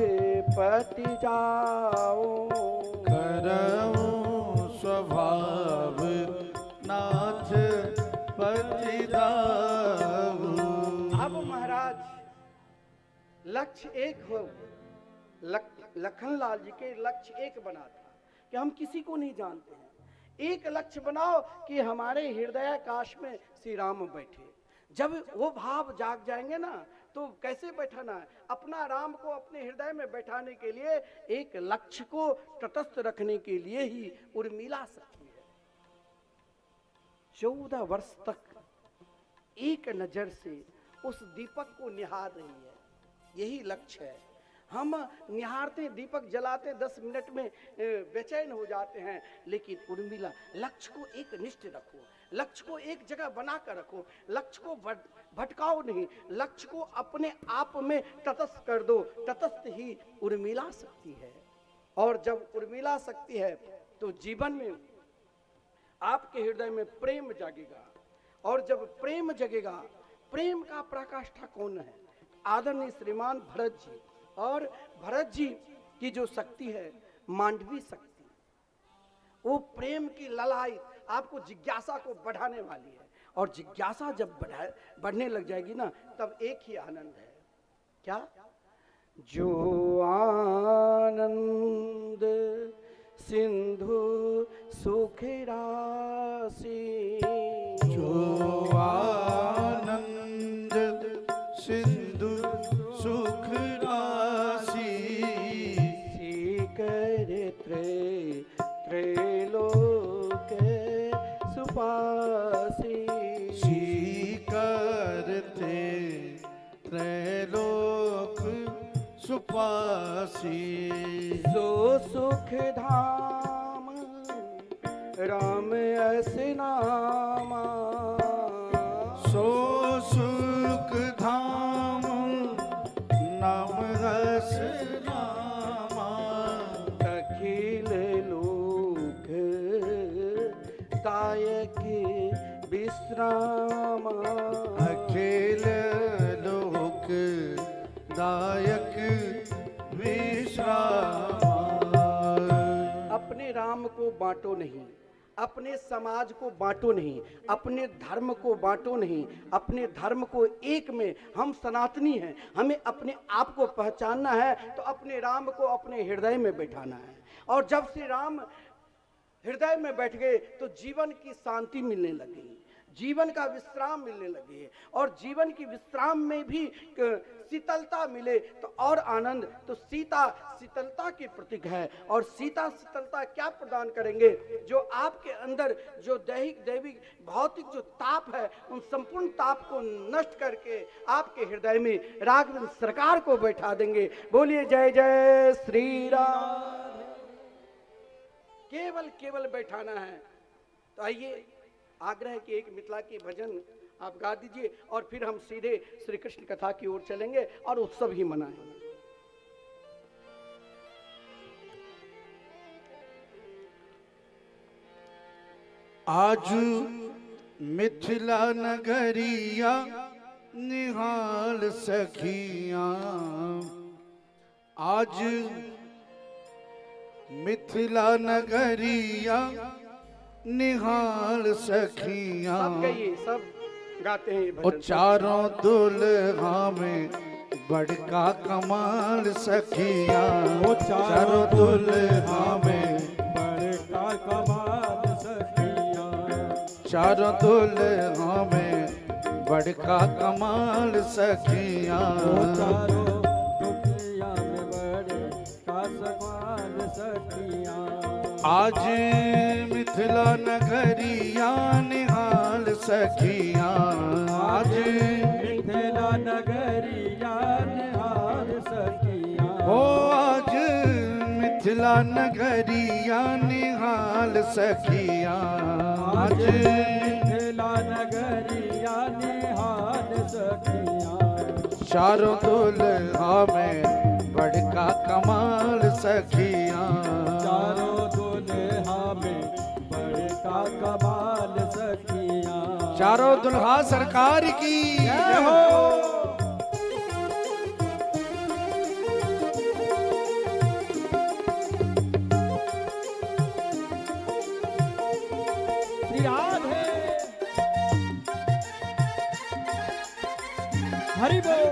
पति जाओ, करहु स्वभाव नाथ पति जाओ। अब महाराज लक्ष्य एक हो, लखनलाल जी के लक्ष्य एक बना था कि हम किसी को नहीं जानते हैं। एक लक्ष्य बनाओ कि हमारे हृदयाकाश में श्री राम बैठे। जब वो भाव जाग जाएंगे ना, तो कैसे बैठाना है, अपना राम को अपने हृदय में बैठाने के लिए एक लक्ष्य को तटस्थ रखने के लिए ही उर्मिला सकती है। 14 वर्ष तक एक नजर से उस दीपक को निहार रही है, यही लक्ष्य है। हम निहारते हैं, दीपक जलाते हैं, 10 मिनट में बेचैन हो जाते हैं। लेकिन उर्मिला, लक्ष्य को एक निष्ठ रखो, लक्ष्य को एक जगह बना कर रखो, लक्ष्य को भटकाओ नहीं, लक्ष्य को अपने आप में तटस्थ कर दो। तटस्थ ही उर्मिला शक्ति है। और जब उर्मिला शक्ति है तो जीवन में आपके हृदय में प्रेम जागेगा। और जब प्रेम जगेगा, प्रेम का पराकाष्ठा कौन है? आदरणीय श्रीमान भरत जी। और भरत जी की जो शक्ति है मांडवी शक्ति, वो प्रेम की ललाई आपको जिज्ञासा को बढ़ाने वाली है। और जिज्ञासा जब बढ़ने लग जाएगी ना, तब एक ही आनंद है। क्या? जो आनंद सिंधु सुख राशि, जो आनंद सिंधु सुख राशि, सीकर त्रैलोक सुपासी, सीकर त्रैलोक सुपासी, सो सुख धाम राम अस नामा, सो सुख धाम नाम रस नामा, अखिल लोक दायक विश्राम, अखिल लोक दायक विश्राम। अपने राम को बांटो नहीं, अपने समाज को बांटो नहीं, अपने धर्म को बांटो नहीं, अपने धर्म को एक में। हम सनातनी हैं, हमें अपने आप को पहचानना है तो अपने राम को अपने हृदय में बैठाना है। और जब से राम हृदय में बैठ गए तो जीवन की शांति मिलने लगी, जीवन का विश्राम मिलने लगे। और जीवन की विश्राम में भी शीतलता मिले तो और आनंद। तो सीता शीतलता की प्रतीक है। और सीता शीतलता क्या प्रदान करेंगे? जो आपके अंदर जो दैहिक दैविक भौतिक जो ताप है, उन संपूर्ण ताप को नष्ट करके आपके हृदय में राघवेंद्र सरकार को बैठा देंगे। बोलिए जय जय श्री राम। केवल बैठाना है। तो आइए, आग्रह है कि एक मिथिला की भजन आप गा दीजिए और फिर हम सीधे श्री कृष्ण कथा की ओर चलेंगे और उत्सव ही मनाएंगे। आज मिथिला नगरिया निहाल सखिया, आज मिथिला नगरिया निहाल सखिया। सब गइए, सब गाते हैं ये और भजन। चारों दुल्हा में बड़का कमाल सखिया, वो चारों दुल्हा में बड़का कमाल सखिया, चारों दुल्हा में बड़का कमाल सखिया। वो चारों दुनिया में बड़का कमाल सखिया। आज मिथिला नगरिया निहाल सखिया, आज मिथिला नगरिया निहाल सखिया। ओ आज मिथिला नगरिया निहाल सखिया, आज मिथिला नगरिया निहाल सखिया। चारों दुल्हा में बड़का कमाल सखिया, चारों दुल्हा में बड़का कमाल सखिया। चारों दुल्हा सरकार की जय हो। राधे हरि बोल।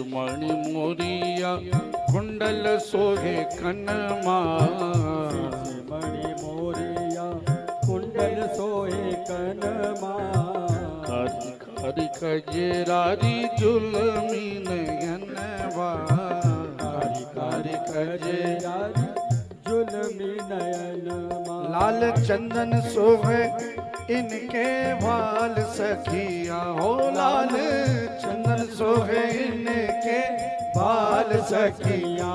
मणि मोरिया कुंडल सोहे कनमा, मणि मोरिया कुंडल सोहे कनमा। हरि कजरारी जुलमी नयनवा कारी कारी कजरारी जुलमी नयन लाल चंदन शोभे इनके बाल सखिया हो लाल चंदन शोभे इनके बाल सखिया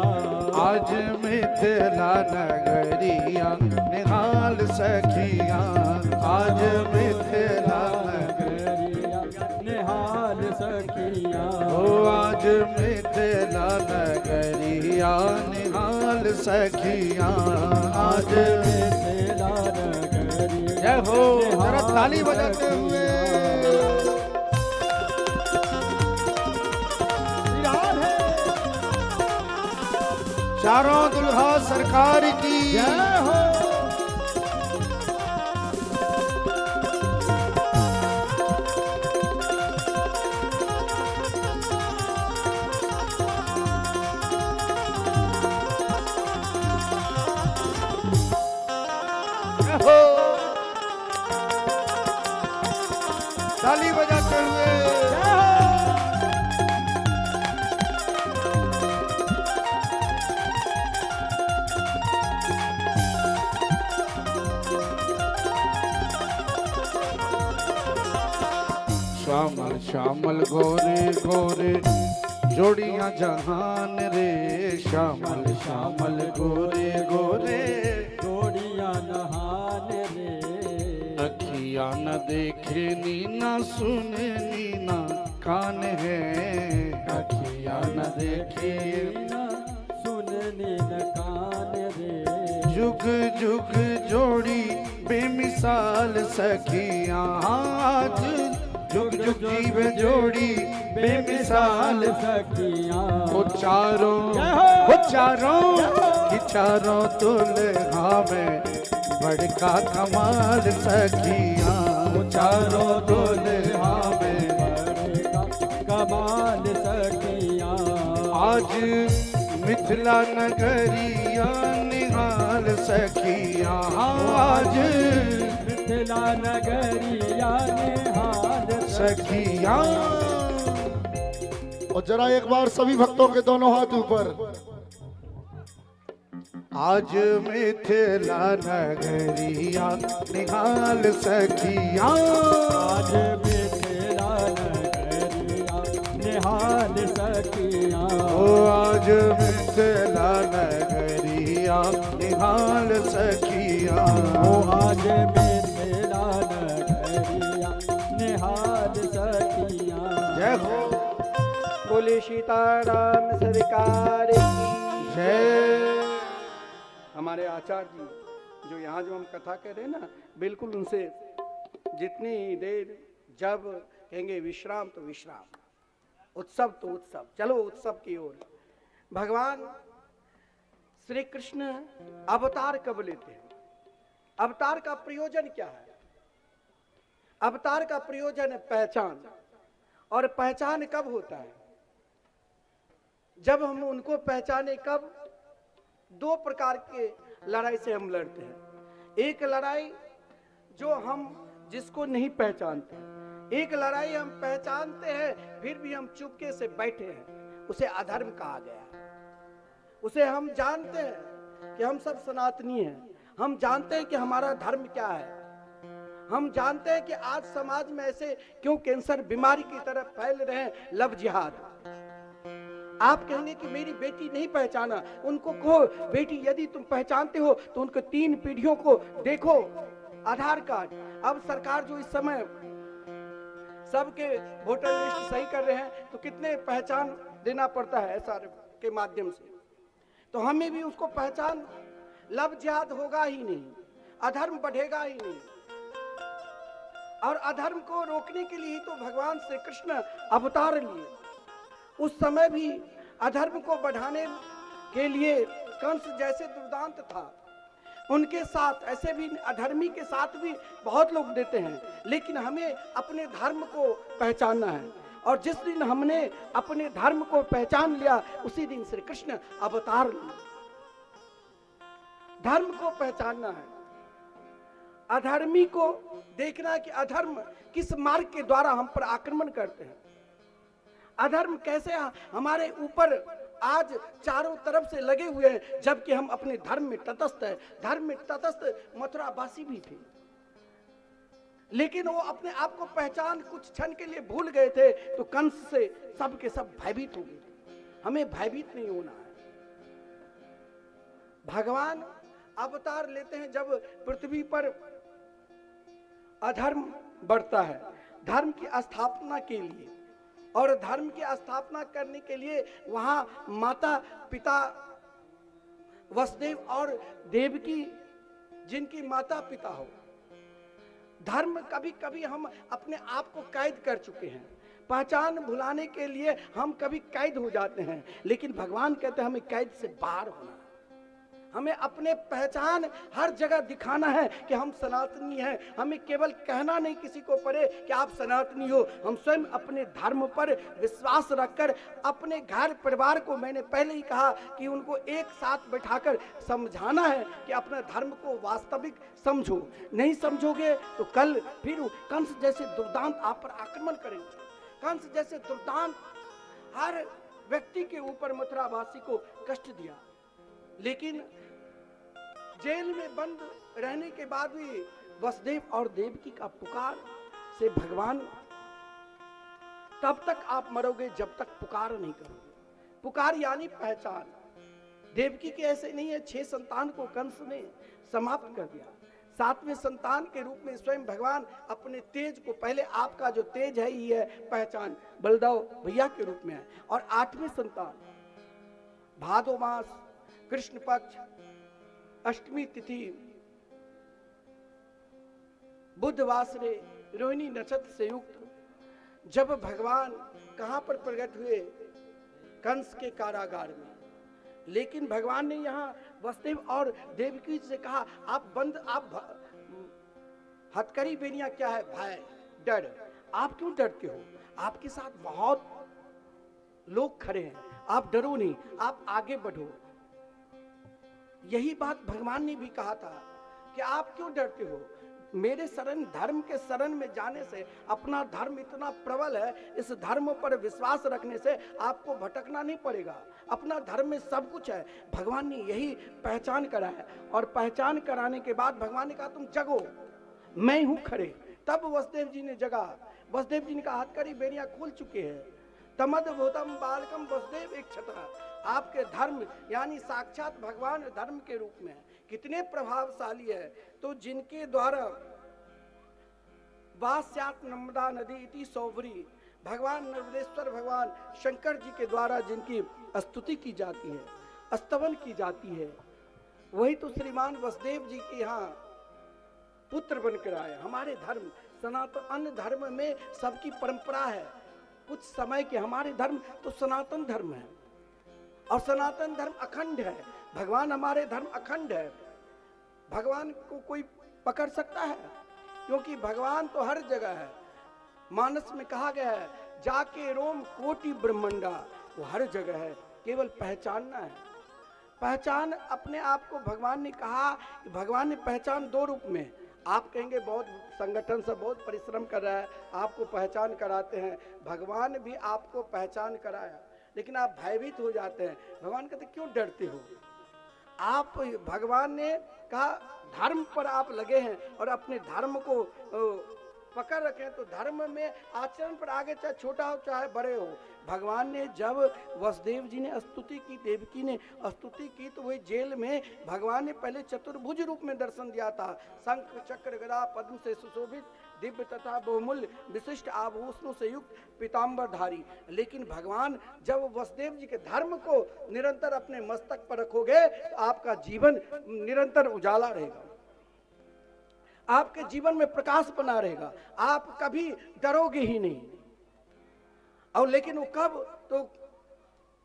आज मिथिला नगरिया निहाल सखिया आज मिथिला नगरिया निहाल सखिया ओ आज मिथिला नगरिया निहाल सखिया आज मिथिला नगरिया जय हो जरा ताली बजाते हुए निहाल है चारों दुल्हा सरकार की जय हो ताली बजाते हुए श्यामल श्यामल गोरे गोरे जोड़ियां जहान रे श्यामल श्यामल गोरे गोरे जोड़ियां नहान रे अखियां न देखे नीना सुने नीना कान है अखियां न देखे न सुनने न कान रे जुग जुग जोड़ी बेमिसाल सखियां आज जुग जुग जीव जोड़ी बेमिसाल सखियां वो चारों की चारों दुल्हा में बड़का कमाल सखियां वो चारों दुल्हा में बड़का कमाल सखियां आज मिथिला नगरिया निहाल सखियां आज मिथिला नगरिया निहाल सखियां और जरा एक बार सभी भक्तों के दोनों हाथ ऊपर। आज मिथिला नगरिया निहाल सखियां आज मिथिला नगरिया निहाल सखियां ओ आज मिथिला नगरिया निहाल सखियां ओ आज मिथिला नगरिया निहाल सखियां जय हो बोले सीताराम सरकार की जय हमारे आचार्य जी जो यहाँ जो हम कथा कर रहे हैं ना, बिल्कुल उनसे जितनी देर जब कहेंगे विश्राम तो विश्राम, उत्सव तो उत्सव, चलो उत्सव की ओर। भगवान श्री कृष्ण अवतार कब लेते हैं? अवतार का प्रयोजन क्या है? अवतार का प्रयोजन है पहचान। और पहचान कब होता है? जब हम उनको पहचाने। कब? दो प्रकार के लड़ाई से हम लड़ते हैं। एक लड़ाई जो हम जिसको नहीं पहचानते, एक लड़ाई हम पहचानते हैं फिर भी हम चुपके से बैठे हैं, उसे अधर्म कहा गया। उसे हम जानते हैं कि हम सब सनातनी हैं, हम जानते हैं कि हमारा धर्म क्या है, हम जानते हैं कि आज समाज में ऐसे क्यों कैंसर बीमारी की तरफ फैल रहे हैं, लव जिहाद। आप कहेंगे कि मेरी बेटी नहीं पहचाना, उनको कहो बेटी यदि तुम पहचानते हो तो उनको 3 पीढ़ियों को देखो, आधार कार्ड। अब सरकार जो इस समय सबके वोटर लिस्ट सही कर रहे हैं तो कितने पहचान देना पड़ता है एसआर के माध्यम से, तो हमें भी उसको पहचान। लव जिहाद होगा ही नहीं, अधर्म बढ़ेगा ही नहीं, और अधर्म को रोकने के लिए तो भगवान श्री कृष्ण अवतार लिए। उस समय भी अधर्म को बढ़ाने के लिए कंस जैसे दुर्दांत था, उनके साथ ऐसे भी अधर्मी के साथ भी बहुत लोग देते हैं, लेकिन हमें अपने धर्म को पहचानना है। और जिस दिन हमने अपने धर्म को पहचान लिया उसी दिन श्री कृष्ण अवतार लिए। धर्म को पहचानना है। अधर्मी को देखना कि अधर्म किस मार्ग के द्वारा हम पर आक्रमण करते हैं, अधर्म कैसे हमारे ऊपर आज चारों तरफ से लगे हुए हैं, जबकि हम अपने धर्म में तटस्थ है। धर्म में तटस्थ मथुरावासी भी थे, लेकिन वो अपने आप को पहचान कुछ क्षण के लिए भूल गए थे, तो कंस से सब के सब भयभीत हो गए। हमें भयभीत नहीं होना है। भगवान अवतार लेते हैं जब पृथ्वी पर अधर्म बढ़ता है, धर्म की स्थापना के लिए, और धर्म की स्थापना करने के लिए वहां माता पिता वसुदेव और देवकी, जिनकी माता पिता हो। धर्म कभी कभी हम अपने आप को कैद कर चुके हैं, पहचान भुलाने के लिए हम कभी कैद हो जाते हैं, लेकिन भगवान कहते हैं हमें कैद से बाहर होना है। हमें अपने पहचान हर जगह दिखाना है कि हम सनातनी हैं। हमें केवल कहना नहीं किसी को पड़े कि आप सनातनी हो, हम स्वयं अपने धर्म पर विश्वास रखकर अपने घर परिवार को, मैंने पहले ही कहा कि उनको एक साथ बैठाकर समझाना है कि अपने धर्म को वास्तविक समझो। नहीं समझोगे तो कल फिर कंस जैसे दुर्दांत आप पर आक्रमण करेंगे। कंस जैसे दुर्दांत हर व्यक्ति के ऊपर मथुरावासी को कष्ट दिया, लेकिन जेल में बंद रहने के बाद भी वसुदेव और देवकी का पुकार से भगवान, तब तक आप मरोगे जब तक पुकार नहीं करोगे। पुकार यानी पहचान। देवकी के ऐसे नहीं है, 6 संतान को कंस ने समाप्त कर दिया। 7वें संतान के रूप में स्वयं भगवान अपने तेज को, पहले आपका जो तेज है ये है पहचान, बलदाव भैया के रूप में है। और 8वें संतान भादो मास कृष्ण पक्ष अष्टमी तिथि बुधवासरे रोहिणी नक्षत्र से युक्त जब भगवान कहां पर प्रकट हुए, कंस के कारागार में। लेकिन भगवान ने यहाँ वसुदेव और देवकी से कहा आप बंद, आप हथकड़ी बेनिया क्या है, भय डर, आप क्यों डरते हो? आपके साथ बहुत लोग खड़े हैं, आप डरो नहीं, आप आगे बढ़ो। यही बात भगवान ने भी कहा था कि आप क्यों डरते हो? मेरे शरण, धर्म के शरण में जाने से, अपना धर्म इतना प्रबल है, इस धर्म पर विश्वास रखने से आपको भटकना नहीं पड़ेगा। अपना धर्म में सब कुछ है। भगवान ने यही पहचान कराया, और पहचान कराने के बाद भगवान ने कहा तुम जगो, मैं हूं खड़े। तब वसुदेव जी ने जगा। वसुदेव जी ने कहा हथकड़ी बेनिया खोल चुके हैं। तमद भूतम बालकम वसुदेव एक छतरा। आपके धर्म यानी साक्षात भगवान धर्म के रूप में है, कितने प्रभावशाली है। तो जिनके द्वारा वास्यात नर्मदा नदी इति सौवरी, भगवान नर्मदेश्वर भगवान शंकर जी के द्वारा जिनकी स्तुति की जाती है, स्तवन की जाती है, वही तो श्रीमान वसुदेव जी के यहाँ पुत्र बनकर आए। हमारे धर्म सनातन, अन्य धर्म में सबकी परंपरा है कुछ समय के, हमारे धर्म तो सनातन धर्म है, और सनातन धर्म अखंड है। भगवान हमारे धर्म अखंड है। भगवान को कोई पकड़ सकता है? क्योंकि भगवान तो हर जगह है। मानस में कहा गया है जाके रोम कोटि ब्रह्मंडा, वो हर जगह है, केवल पहचानना है। पहचान अपने आप को, भगवान ने कहा कि भगवान ने पहचान 2 रूप में। आप कहेंगे बहुत संगठन से बहुत परिश्रम कर रहा है, आपको पहचान कराते हैं। भगवान भी आपको पहचान कराया, लेकिन आप भयभीत हो जाते हैं। भगवान कहते क्यों डरते हो? आप, भगवान ने कहा धर्म पर आप लगे हैं और अपने धर्म को पकड़ रखें, तो धर्म में आचरण पर आगे, चाहे छोटा हो चाहे बड़े हो। भगवान ने जब वसुदेव जी ने स्तुति की, देवकी ने स्तुति की, तो वही जेल में भगवान ने पहले चतुर्भुज रूप में दर्शन दिया था। शंख चक्र गदा पद्म से सुशोभित, दिव्य तथा बहुमूल्य विशिष्ट आभूषणों से युक्त पीताम्बरधारी। लेकिन भगवान जब वसुदेव जी के धर्म को निरंतर अपने मस्तक पर रखोगे तो आपका जीवन निरंतर उजाला रहेगा, आपके जीवन में प्रकाश बना रहेगा, आप कभी डरोगे ही नहीं। और लेकिन वो कब? तो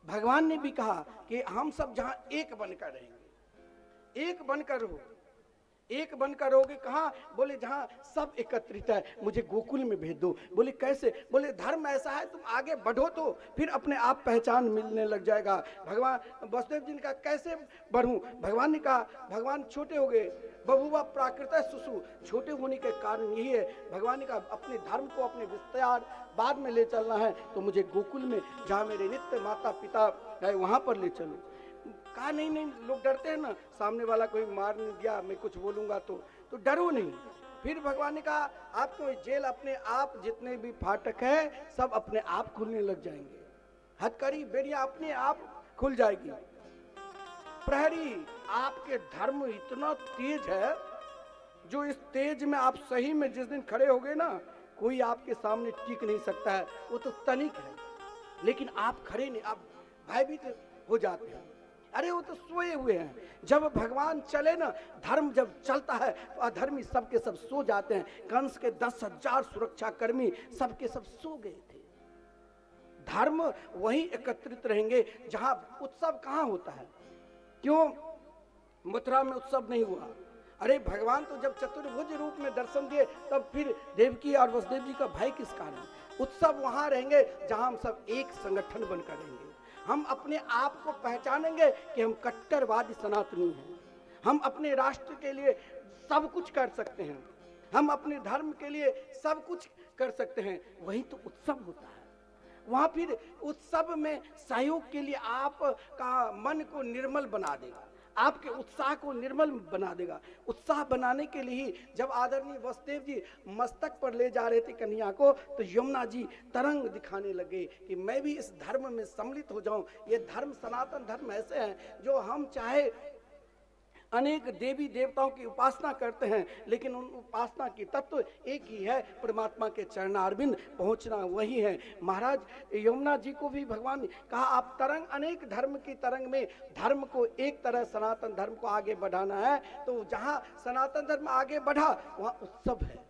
भगवान ने भी कहा कि हम सब जहां एक बनकर रहेंगे, एक बनकर रहो। एक बनकर रहोगे कहाँ? बोले जहां सब एकत्रित है, मुझे गोकुल में भेज दो। बोले कैसे? बोले धर्म ऐसा है, तुम आगे बढ़ो तो फिर अपने आप पहचान मिलने लग जाएगा। भगवान वसुदेव जी ने कहा कैसे बढ़ूं? भगवान ने कहा, भगवान छोटे हो गए, बभुवा प्राकृत सुसु, छोटे होने के कारण यही है। भगवान ने कहा अपने धर्म को अपने विस्तार बाद में ले चलना है तो मुझे गोकुल में जहाँ मेरे नित्य माता पिता है वहाँ पर ले चलो। कहा नहीं नहीं, लोग डरते हैं ना, सामने वाला कोई मार नहीं दिया मैं कुछ बोलूंगा तो डरो नहीं। फिर भगवान ने कहा आपको जेल अपने आप, जितने भी फाटक है सब अपने आप खुलने लग जाएंगे, हथकड़ी बेड़ियां अपने आप खुल जाएगी। प्रहरी आपके धर्म इतना तेज है, जो इस तेज में आप सही में जिस दिन खड़े हो गए ना, कोई आपके सामने टिक नहीं सकता है, वो तो तनिक है। लेकिन आप खड़े नहीं, आप भयभीत हो जाते हैं। अरे वो तो सोए हुए हैं। जब भगवान चले ना, धर्म जब चलता है तो अधर्मी सबके सब सो जाते हैं। कंस के 10,000 सुरक्षा कर्मी सबके सब सो गए थे। धर्म वहीं एकत्रित रहेंगे जहां उत्सव कहां होता है। क्यों मथुरा में उत्सव नहीं हुआ? अरे भगवान तो जब चतुर्भुज रूप में दर्शन दिए तब फिर देवकी और वसुदेव जी का भय किस कारण? उत्सव वहां रहेंगे जहां हम सब एक संगठन बनकर रहेंगे। हम अपने आप को पहचानेंगे कि हम कट्टरवादी सनातनी हैं। हम अपने राष्ट्र के लिए सब कुछ कर सकते हैं, हम अपने धर्म के लिए सब कुछ कर सकते हैं। वही तो उत्सव होता है। वहां फिर उत्सव में सहयोग के लिए आपका मन को निर्मल बना देगा, आपके उत्साह को निर्मल बना देगा। उत्साह बनाने के लिए ही जब आदरणीय वसुदेव जी मस्तक पर ले जा रहे थे कन्हैया को, तो यमुना जी तरंग दिखाने लगे कि मैं भी इस धर्म में सम्मिलित हो जाऊं। ये धर्म, सनातन धर्म ऐसे हैं जो हम चाहे अनेक देवी देवताओं की उपासना करते हैं, लेकिन उन उपासना की तत्व एक ही है, परमात्मा के चरणारविंद पहुंचना वही है। महाराज यमुना जी को भी भगवान ने कहा आप तरंग, अनेक धर्म की तरंग में धर्म को एक तरह सनातन धर्म को आगे बढ़ाना है। तो जहां सनातन धर्म आगे बढ़ा वहां उत्सव है,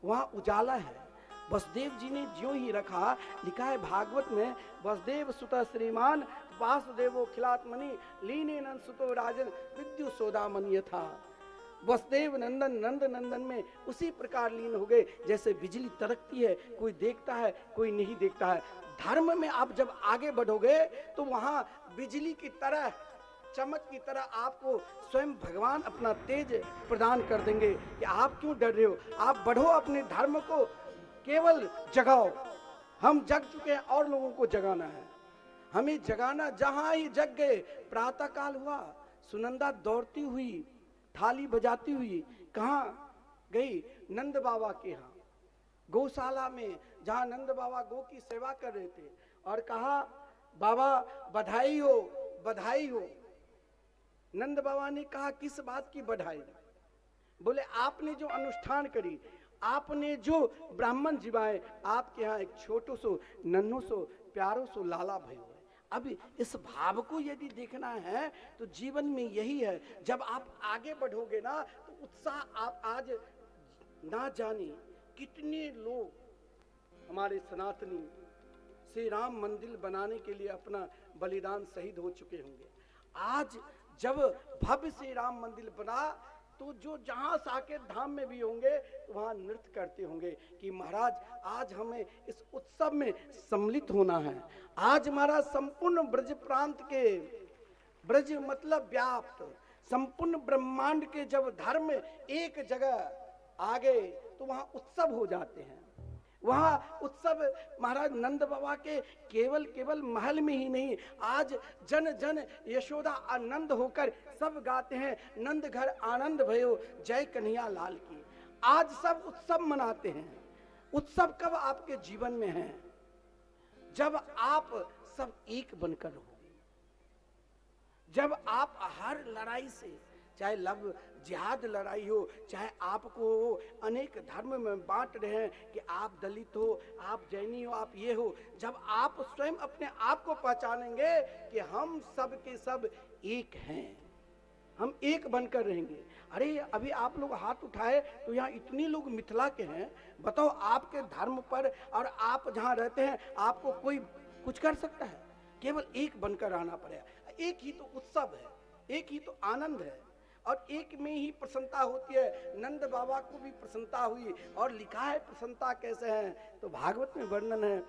वहां उजाला है। वसुदेव जी ने ज्यों ही रखा, लिखा है भागवत में, वसुदेव सुत श्रीमान वासुदेवो खिलात्मनि लीने नंद सुतो राजन विद्यु सोदामन यथा। वसुदेव नंदन नंद नंदन में उसी प्रकार लीन हो गए जैसे बिजली तड़कती है, कोई देखता है कोई नहीं देखता है। धर्म में आप जब आगे बढ़ोगे तो वहां बिजली की तरह, चमक की तरह आपको स्वयं भगवान अपना तेज प्रदान कर देंगे कि आप क्यों डर रहे हो, आप बढ़ो, अपने धर्म को केवल जगाओ। हम जग चुके हैं और लोगों को जगाना है, हमें जगाना। जहां ही जग गए, प्रातः काल हुआ, सुनंदा दौड़ती हुई थाली बजाती हुई कहां गई? नंद बाबा के यहाँ गौशाला में, जहां नंद बाबा गौ की सेवा कर रहे थे, और कहा बाबा बधाई हो बधाई हो। नंद बाबा ने कहा किस बात की बधाई? बोले आपने जो अनुष्ठान करी, आपने जो ब्राह्मण जिवाए, आपके यहाँ एक छोटो सो नन्हो सो प्यारो सो लाला भयो है। अब इस भाव को यदि देखना है तो जीवन में यही है। जब आप आगे बढ़ोगे ना तो उत्साह, आप आज ना जाने कितने लोग हमारे सनातनी श्री राम मंदिर बनाने के लिए अपना बलिदान शहीद हो चुके होंगे। आज जब भव्य श्री राम मंदिर बना तो जो जहां साकेत धाम में भी होंगे तो वहां नृत्य करते होंगे कि महाराज आज हमें इस उत्सव में सम्मिलित होना है। आज महाराज संपूर्ण ब्रज प्रांत के, ब्रज मतलब व्याप्त संपूर्ण ब्रह्मांड के जब धर्म एक जगह आ गए तो वहां उत्सव हो जाते हैं। वहां उत्सव महाराज नंद बाबा के केवल महल में ही नहीं, आज जन जन यशोदा आनंद होकर सब गाते हैं, नंद घर आनंद भयो जय कन्हैया लाल की। आज सब उत्सव मनाते हैं। उत्सव कब आपके जीवन में है? जब आप सब एक बनकर हो, जब आप हर लड़ाई से, चाहे लव जिहाद लड़ाई हो, चाहे आपको अनेक धर्म में बांट रहे हैं कि आप दलित हो, आप जैनी हो, आप ये हो, जब आप स्वयं अपने आप को पहचानेंगे कि हम सब के सब एक हैं, हम एक बनकर रहेंगे। अरे अभी आप लोग हाथ उठाए तो यहाँ इतने लोग मिथिला के हैं, बताओ आपके धर्म पर और आप जहाँ रहते हैं आपको कोई कुछ कर सकता है? केवल एक बनकर रहना पड़ेगा। एक ही तो उत्सव है, एक ही तो आनंद है, और एक में ही प्रसन्नता होती है। नंद बाबा को भी प्रसन्नता हुई, और लिखा है प्रसन्नता कैसे है तो भागवत में वर्णन है,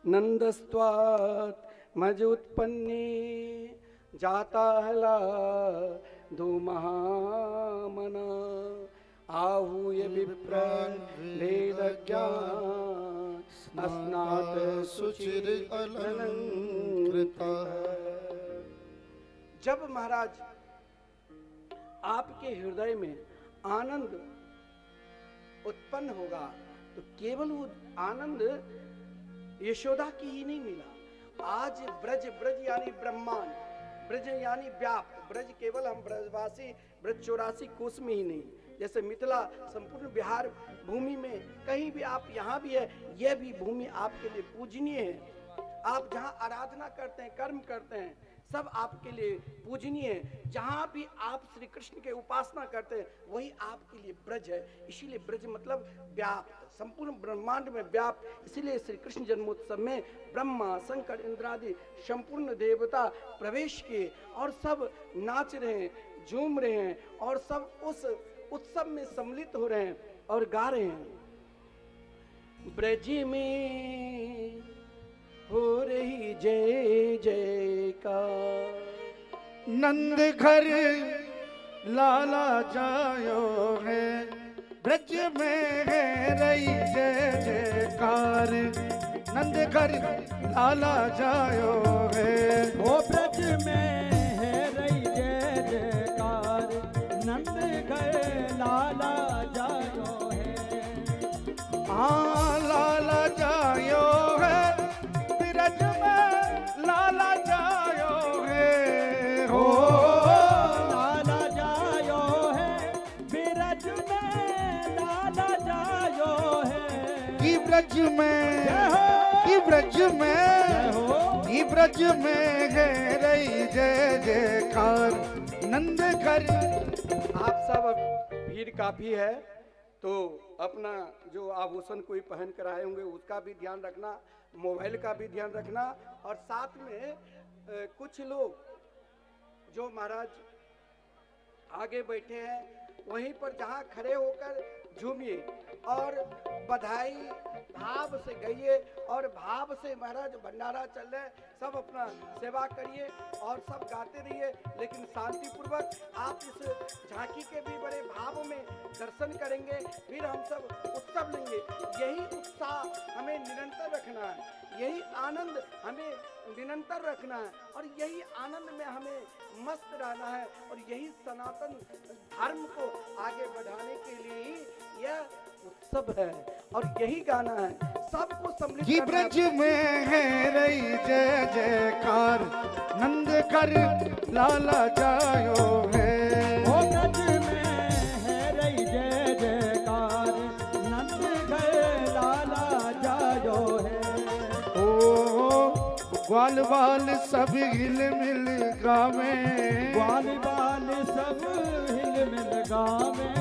नंदस्त्वात् मज उत्पन्ने जाता हला दो महामना आहूय विप्र वेद ज्ञान स्नात सुचिर अलंकृता। जब महाराज आपके हृदय में आनंद उत्पन्न होगा तो केवल वो आनंद यशोदा की ही नहीं मिला। आज ब्रज, ब्रज यानी ब्रह्मांड, ब्रज यानी व्याप्त। ब्रज केवल हम ब्रजवासी ब्रज 84 कोस में ही नहीं, जैसे मिथिला संपूर्ण बिहार भूमि में कहीं भी आप यहाँ भी है, यह भी भूमि आपके लिए पूजनीय है। आप जहाँ आराधना करते हैं, कर्म करते हैं, सब आपके लिए पूजनीय है। जहाँ भी आप श्री कृष्ण के उपासना करते हैं वही आपके लिए ब्रज है। इसीलिए ब्रज मतलब व्याप्त, संपूर्ण ब्रह्मांड में व्याप्त। इसीलिए श्री कृष्ण जन्मोत्सव में ब्रह्मा शंकर इंद्रादि संपूर्ण देवता प्रवेश किए और सब नाच रहे हैं, झूम रहे हैं और सब उस उत्सव में सम्मिलित हो रहे हैं और गा रहे हैं। ब्रज में हो रही जय जयकार, नंद घर लाला जायो है, ब्रज में है रही जय जयकार। नंद घर लाला जायो है, ओ ब्रज में है रही जय जयकार, नंद घर लाला जायो है। हाँ लाला जायो है, ब्रज में लाला जायो है। हो लाला जायो है, ब्रज में लाला जायो है। कि ब्रज में, कि ब्रज में, कि ब्रज में है रही जय जयकार। नंद घर। आप सब भीड़ काफी है तो अपना जो आभूषण कोई पहन कर आए होंगे उसका भी ध्यान रखना, मोबाइल का भी ध्यान रखना। और साथ में कुछ लोग जो महाराज आगे बैठे हैं वहीं पर जहां खड़े होकर झूमिए और बधाई भाव से गाइए और भाव से महाराज भंडारा चल रहे, सब अपना सेवा करिए और सब गाते रहिए, लेकिन शांति पूर्वक। आप इस झांकी के भी बड़े भाव में दर्शन करेंगे, फिर हम सब उत्सव लेंगे। यही उत्साह हमें निरंतर रखना है, यही आनंद हमें निरंतर रखना है और यही आनंद में हमें मस्त रहना है और यही सनातन धर्म को आगे बढ़ाने के लिए ही यह उत्सव है और यही गाना है। सबको सम्मिलित कि ब्रज में है रही जय जयकार, नंद कर लाला जायो है। ओ ब्रज में है रही जय जयकार, नंद घर लाला जायो है। ओ ग्वाल बाल सब हिल मिल गावे, ग्वाल बाल सब हिल मिल गावे।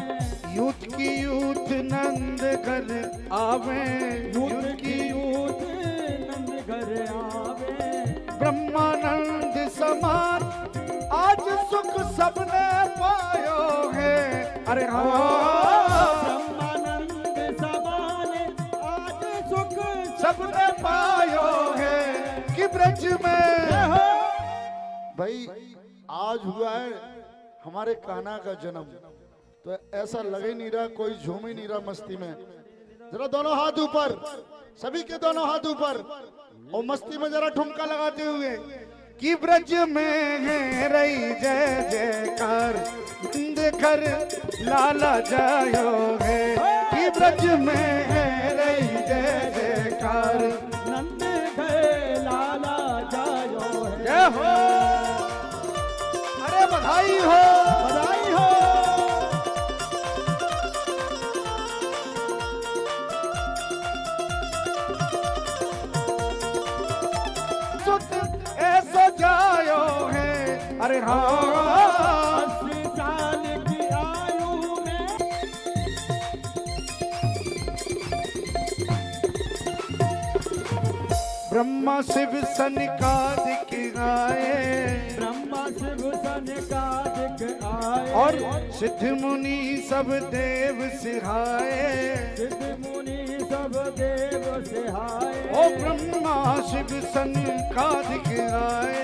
यूथ की यूथ नंद घर आवे, यूथ की यूथ नंद घर आवे। ब्रह्मानंद समान आज सुख सबने पायो है। अरे हाँ ब्रह्मानंद समान आज सुख सबने पायो है कि ब्रज में। भाई आज हुआ है हमारे कान्हा का जन्म, तो ऐसा लग ही नहीं रहा, कोई झूम ही नहीं रहा मस्ती में। जरा दोनों हाथ ऊपर, सभी के दोनों हाथ ऊपर और मस्ती में जरा ठुमका लगाते हुए। कि ब्रज में है रही जय जयकार, नंद घर लाला जायो है। कि ब्रज में है रही जय जयकार, नंद घर लाला जायो है। जय हो, अरे बधाई हो, बधाई हो। सुख ऐसो जायो है। अरे हाँ 80 साल की आयु में ब्रह्मा शिव सनकादिक आए, ब्रह्मा शिव सनकादिक आए और सिद्ध मुनि सब देव सिहाए। सिद्ध मुनि सब देव सिहाए। ओ ब्रह्मा शिव सनकादिक आए,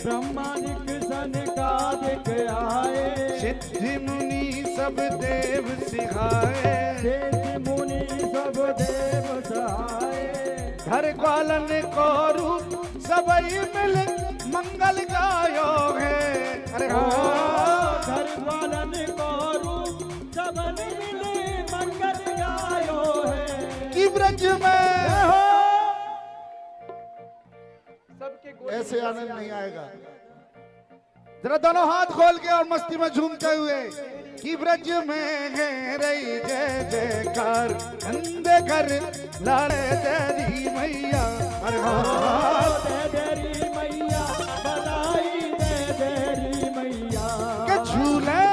ब्रह्मानिक दर्शन का दिख आए, सिद्धि मुनि सब देव सिखाए, सिद्धि मुनि सब देव सहाय, घर ग्वालन को रूप सबई मिल मंगल गायो है। अरे घर वालन को रूप सबन मिले मंगल गायो है। कि ब्रज में सबके गोद ऐसे आनंद नहीं आएगा। जरा दोनों हाथ खोल के और मस्ती में झूमते हुए कि ब्रज में है रही जय जयकार, अंधे घर लाले तेरी मैया। अरे दे देरी मैया बधाई, दे देरी मैया के झूले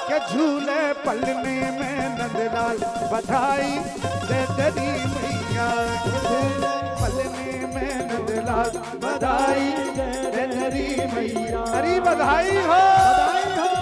के झूले पलने में नंदलाल, बधाई दे तेरी मैया। पलने में नंदलाल, बधाई दे तेरी मैया। अरे बधाई हो, बधाई हो।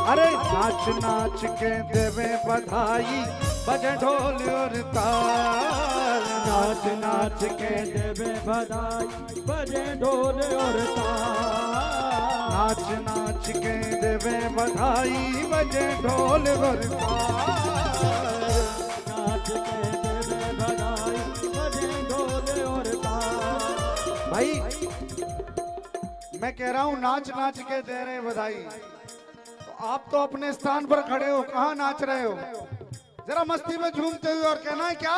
अरे नाच नाच के देवे बधाई, बजे ढोल और ताल। नाच नाच के देवे बधाई, बजे ढोल और ताल। नाच नाच के देवे बधाई, बजे ढोल और ताल। नाच के देवे बधाई, बजे ढोल और ताल। भाई मैं कह रहा हूँ नाच नाच के दे रहे बधाई, तो आप तो अपने स्थान पर खड़े हो, कहाँ नाच रहे हो? जरा मस्ती में झूमते हुए और कहना है क्या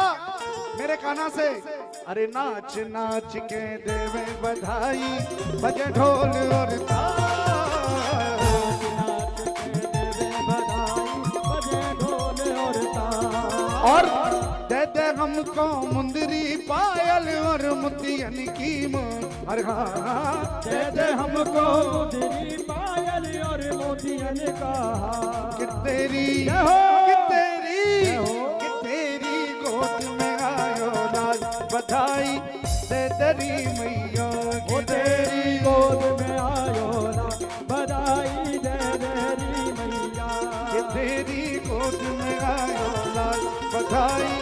मेरे काना से? अरे नाच नाच के देवे बधाई, बजे ढोल और ताल। नाच के देवे बधाई, बजे ढोल और ताल। और दे दे हमको मुंदरी पायल और मोतियन की मोर। अरे हाँ दे दे हमको मुंदरी पायल और मोतियन का हार। कि तेरी गोद में आयो लाल, बधाई दे तेरी मैया। ओ तेरी गोद में आयो ना, बधाई दे तेरी मैया। कि तेरी गोद में आयो लाल, बधाई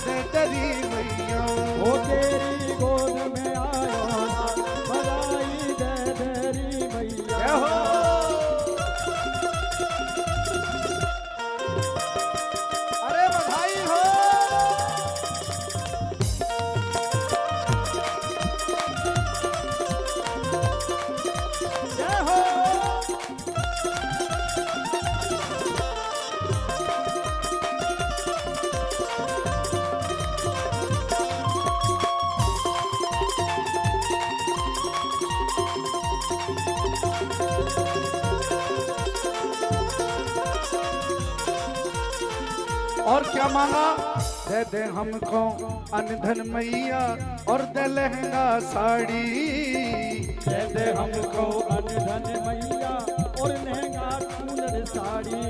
दे तेरी मैया। ओ तेरी गोद में आयो ना, बधाई दे तेरी मैया। जय हो। अरे बधाई हो। जय हो। और क्या मांगा? दे दे हमको अनधन मैया और दे लहंगा साड़ी। दे दे हमको अनधन मैया और लहंगा चूनर साड़ी।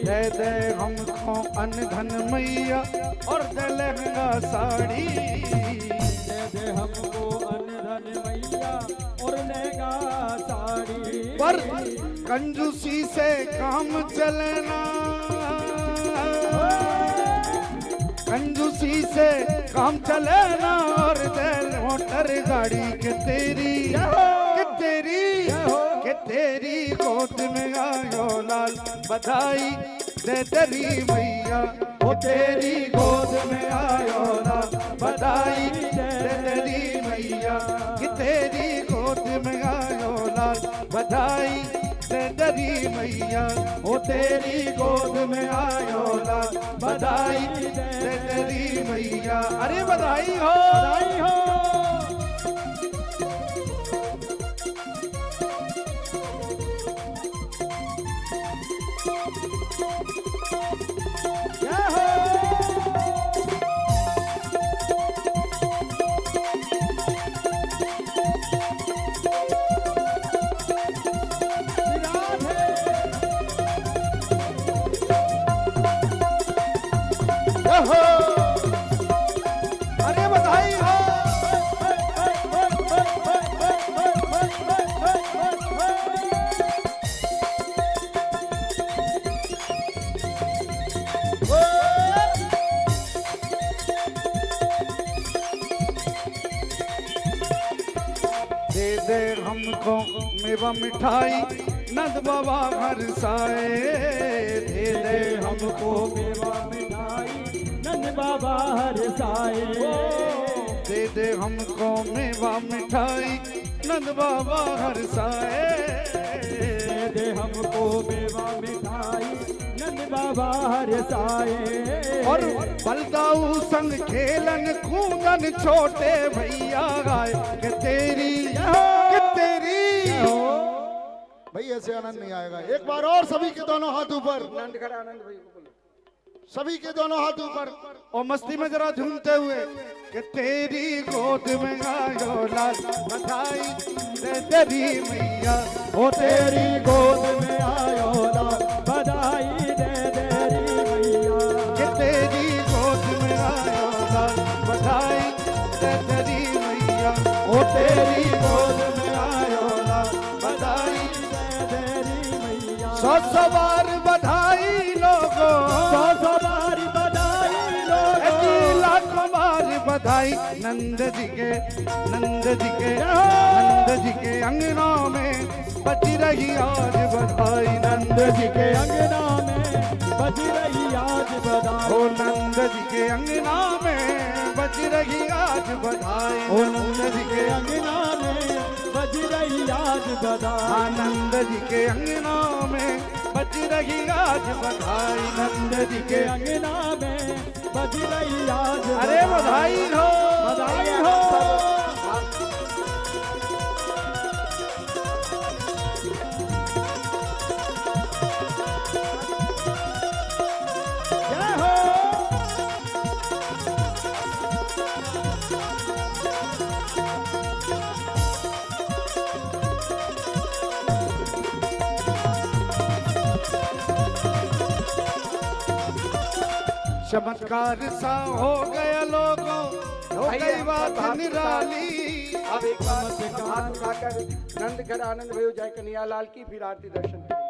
दे दे हमको अनधन मैया और दे लहंगा साड़ी। दे दे हमको अनधन मैया और लहंगा साड़ी। पर कंजूसी से काम चलना, कंजूसी से काम चलेना। और दे मोटर गाड़ी के तेरी गोद में आयो लाल, बधाई दे तेरी मैया। ओ तेरी गोद में आयो लाल, बधाई दे तेरी मैया। कि तेरी गोद में आयो लाल, बधाई दे तेरी मैया। ओ तेरी गोद में आयो लाल, बधाई दे तेरी मैया। अरे बधाई हो, बधाई हो। जय हो। हो। अरे बधाई हो। दे दे हमको मेवा मिठाई नंद बाबा घर साए दे दे हमको मेवा मिठाई नंद बाबा हर साए दे दे हमको मेवा मिठाई नंद बाबा हर साए दे दे हमको मेवा मिठाई नंद बाबा हर साए और बलदाऊ संग खेलन कूदन छोटे भैया गाय के तेरी भाई ऐसे आनंद नहीं आएगा। एक बार और सभी के दोनों हाथ ऊपर, नंदगढ़ आनंद भाई को बोलो। सभी के दोनों हाथ ऊपर और मस्ती में जरा झूमते हुए कि तेरी गोद में आयो लाल बधाई दे तेरी मैया ओ तेरी गोद में आयो लाल बधाई दे तेरी मैया कि तेरी गोद में आयो लाल बधाई दे तेरी मैया ओ तेरी गोद में आयो लाल बधाई दे तेरी मैया सौ बार बधाई लोगों सौ बार बधाई लोगों लाखों बार बधाई नंद जी के अंगना में बज रही आज बधाई नंद जी के अंगना में बज रही आज बधाई ओ नंद जी के अंगना में बज रही आज बधाई ओ नंद जी के अंगना में बज रही आज बधाई आनंद जी के अंगना में बज रही आज बधाई नंद जी के अंगना में बज रही आज अरे बधाई हो बधाई हो जय हो चमत्कार सा हो गया लोगों हो गई बात निराली अब एक बार हाथ उठाकर नंदगढ़ आनंद भयो जय कन्हैया लाल की फिर आरती दर्शन करेंगे।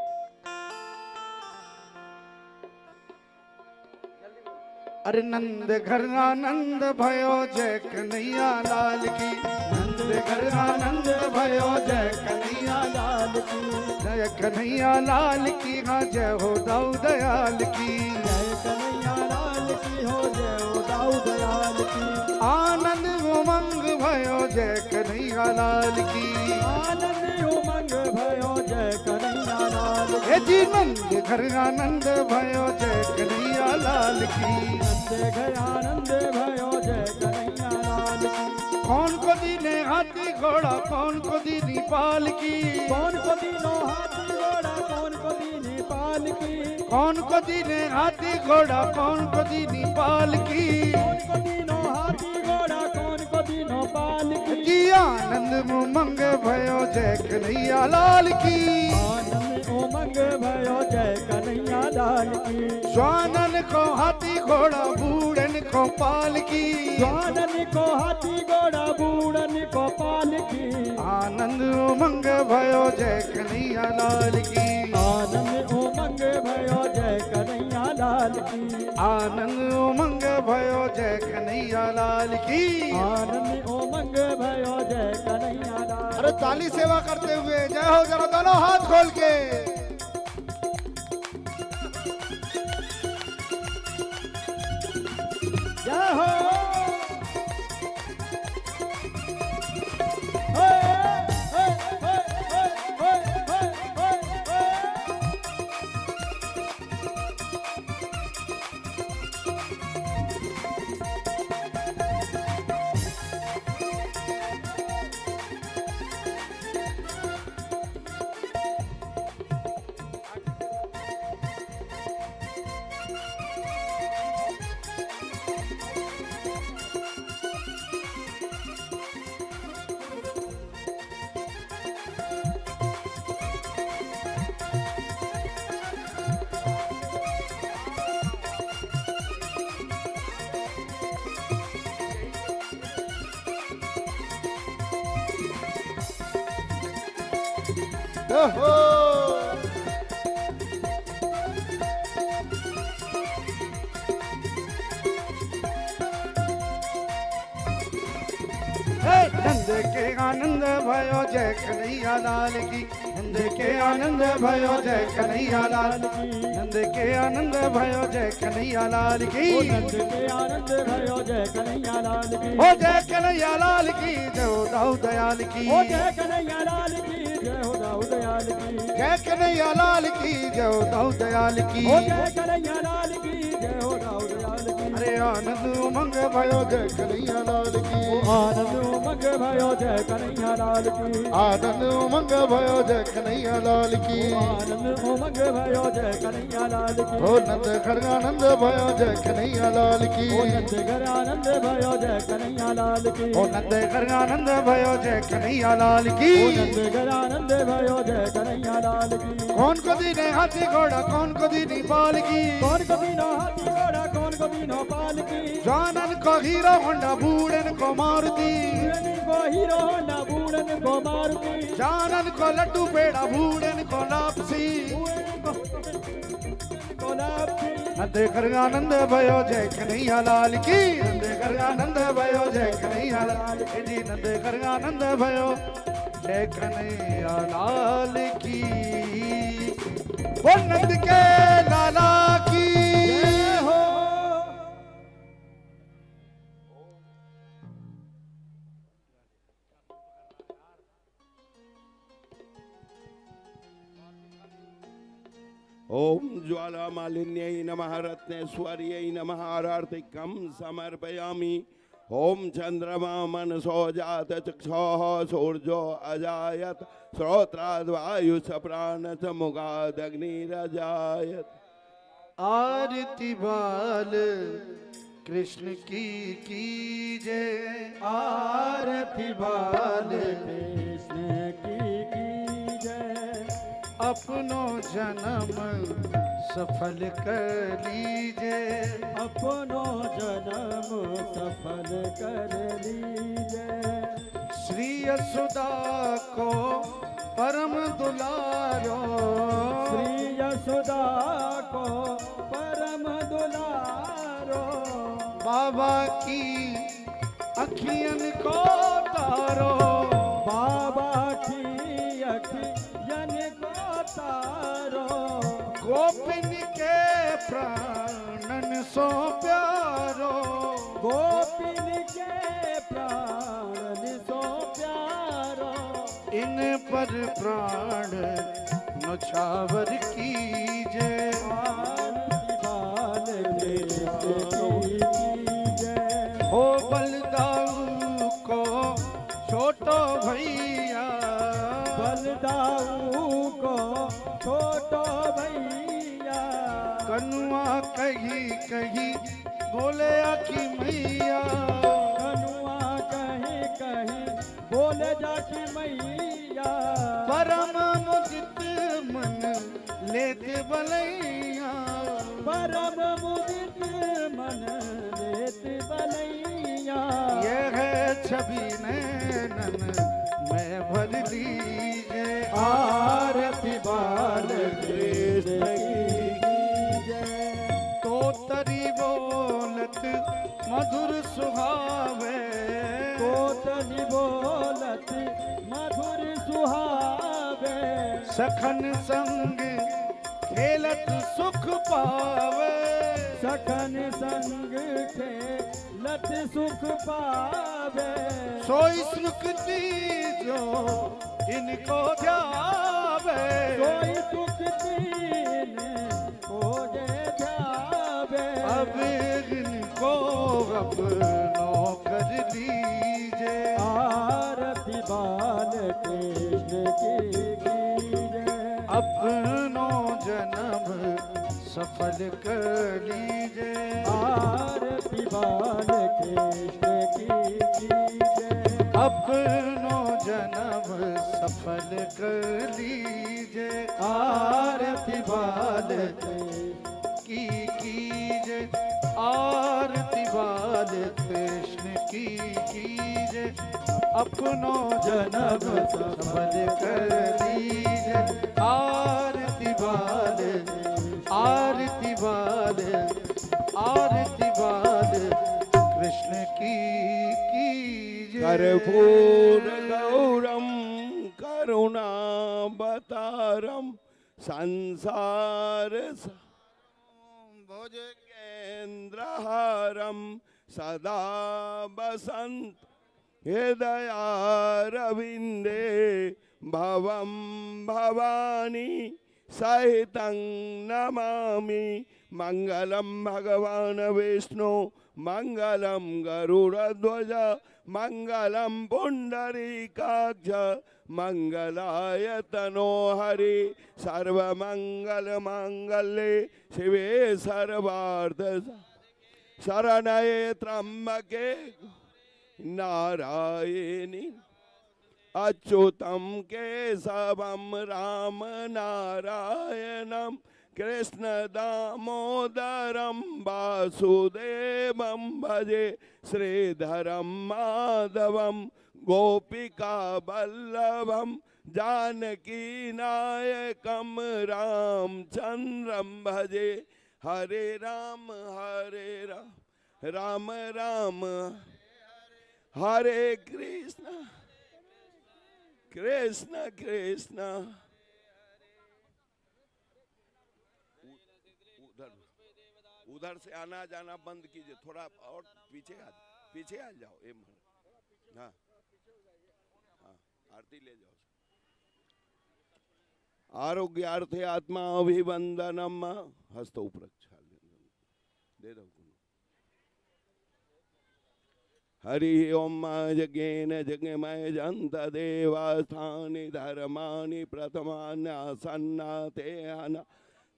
अरे नंद घर आनंद भयो जय कन्हैया लाल की नंद घर आनंद भयो जय कन्हैया लाल की जय कन्हैया लाल की हाँ जय हो दाऊ दयाल की जय कन्हैया लाल की हो जय हो दाऊ दयाल की आनंद उमंग भयो जय कन्हैया लाल की आनंद उमंग भयो जय कन्हैया लाल हे जी नंद घर आनंद भयो जय कन्हैया लाल की नंद घर आनंद भयो जय कन्हैया लाल की कौन को दीने हाथी घोड़ा कौन को दीनी पाल की कौन को दीनो हाथी घोड़ा कौन को दीने पाल की कौन को दीने हाथी घोड़ा कौन को दीनी पाल की कौन को दीनो हाथी घोड़ा कौन को दीनो पाल की जी आनंद उमंग भयो जय कन्हैया लाल की आनंद उमंग भयो जय कन्हैया लाल की स्वानन को हाथी घोड़ा बूढ़न को पाल की स्वानन को हाथी घोड़ा बूढ़न को पाल की आनंद उमंग भयो जय कन्हैया लाल की आनंद उमंग भयो जय कन्हैया लाल की आनंद उमंग भयो जय कन्हैया लाल की आनंद उमंग भयो जय कन्हैया लाल अरे ताली सेवा करते हुए जय हो जरा दोनों हाथ खोल के जय हो नंद नंद के आनंद भयो जय कन्हैया लाल की, नंद के आनंद भयो जय कन्हैया लाल की, नंद के आनंद भयो जय कन्हैया लाल की, नंद के आनंद भयो जय कन्हैया लाल की, ओ जय कन्हैया लाल की, जय हो दाऊ दयाल की, ओ जय कन्हैया लाल की, जय हो दाऊ दयाल की, जय कन्हैया लाल की, जय हो दाऊ दयाल की, ओ जय कन्हैया लाल की, जय हो दाऊ दयाल की। अरे आनंद उमंग भयो जय कन्हैया लाल की, आनंद उमंग भयो जय कन्हैया लाल की, आनंद उमंग भयो जय कन्हैया लाल की, आनंद उमंग भयो जय कन्हैया लाल की, ओ नंद खड़गानंद भयो जय कन्हैया लाल की, ओ नंद घर आनंद भयो जय कन्हैया लाल की, ओ नंद कर आनंद भयो जय कन्हैया लाल की, ओ नंद घर आनंद भयो जय कन्हैया लाल की। कौन को दीने हाथी घोड़ा कौन को दीनी पाल की, कौन को दीनो हाथी घोड़ा कौन को दीनो पाल की, जानन को हीरो होंडा बूढ़न को मारुति, बूढ़न को हीरो होंडा बूढ़न को मारुति, जानन को लड्डू पेड़ा बूढ़न को लापसी, नंद कर आनंद भयो जय कन्हैया लाल की, नंद कर आनंद भयो जय कन्हैया लाल की जी, नंद कर आनंद भयो जय कन्हैया लाल की, वो नंद के लाला की जय हो। ओम ज्वाला मालिन्यै नमः रत्नेश्वर्यै नमः आरतिकं समर्पयामि। ओम चंद्रमा मनसो जात चक्षुः सूर्यो अजायत श्रोत्राद्वायुः प्राणच मुखादग्निरजायत। आरती बाल कृष्ण की जय, आरती बाल कृष्ण की जय, अपनो जन्म सफल कर लीजिए, अपनो जन्म सफल कर लीजिए। श्री यशोदा को परम दुलारो, श्री यशोदा को परम दुलारो, बाबा की अखियन को तारो, बाबा की अखियन को तारो, गोपिन के प्राणन सो प्यारो, गोपिन के प्राण सो प्यारो, इन पर प्राण नछावर कीजे, आरती बाल कृष्ण की जय। हो बलदाऊ को छोटो भैया, बलदाऊ को छोटो भैया, कनुआ कही कही बोले आखी मैया, कनुआ कहीं कहीं बोले जाकी मैया, परम मुदित मन लेत बलैया, परम मुदित मन लेत बलैया। यह है छवि नैनन मैं भर लीजे, आरती बाल कृष्ण की जय। तो तरी बोलत मधुर सुहावे, कोतली बोलत मधुर सुहावे, सखन संग खेलत सुख पावे, सखन संग खेलत सुख पावे, सोई सुख दीजो इनको ध्यावे, कोई सुख दीन को जे ध्यावे। अब इनको अपनो कर लीजे, आरती बाल कृष्ण की जय। अपनो जन्म सफल कर लीजे, आरती बाल कृष्ण की जय। अपनो जन्म सफल कर लीजे, आरती बाल की कीजे, आरती बाल कृष्ण की कीजे, अपनो जन्म सफल कर लीजे, आरती बाल, आरती बाल, आरती बाल कृष्ण की लीजिए। कर्पूर गौरम करुणावतारम संसार भुज केन्द्रहारम सदा बसंत हृदयारविंदे भवं भवानी सहितं नमामि। मंगलम भगवान विष्णु मंगलम गरुड़ध्वज मंगलम पुंडरीकाक्ष मंगलाय तनो हरि सर्वमंगल मांगल्ये शिवे सर्वार्थ शरण्ये त्र्यंबके नारायणी अच्युतम केशवम राम नारायणम कृष्ण दामोदरम वासुदेवम भजे श्रीधरम माधवम गोपिका वल्लभम जानकी नायकम रामचंद्रम भजे। हरे राम राम राम हरे कृष्ण कृष्ण कृष्ण। उधर से आना जाना बंद कीजिए, थोड़ा और पीछे आ जाओ। हाँ हाँ आरती ले जाओ। आरोग्यार्थे आत्मा अभिवंदनम हस्तो प्रक्षाल्य दे दो। हरि ओम यज्ञेन यज्ञमय जंत देवास्थानि धर्माणि प्रथमान्यासन्नाते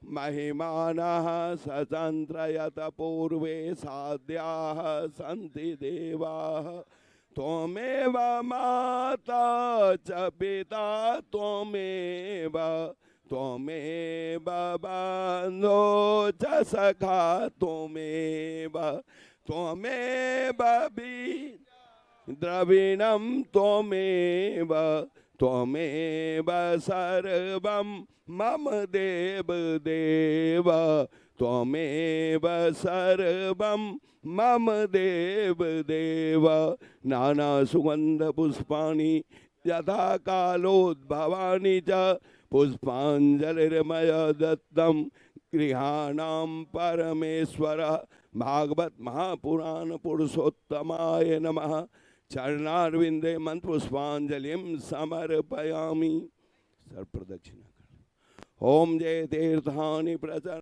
महिमानः सचंत्रयत पूर्वे साध्याः सन्ति देवाः। त्वमेव माता च पिता त्वमेव बन्धो च सखा त्वमेव द्रविणं त्वमेव सर्वं मम देव त्वमेव सर्वं मम देव। नाना सुगंध पुष्पाणि यथा कालोद्भवानि च पुष्पांजलिर्मय दत्तं गृहाणां परमेश्वर। भागवत महापुराण पुरुषोत्तमाय नमः। चरणारविंदे मंत्र पुष्पांजलिं समर्पयामि। सर्व प्रदक्षिणा कर। ओम जय तीर्थानि प्रचर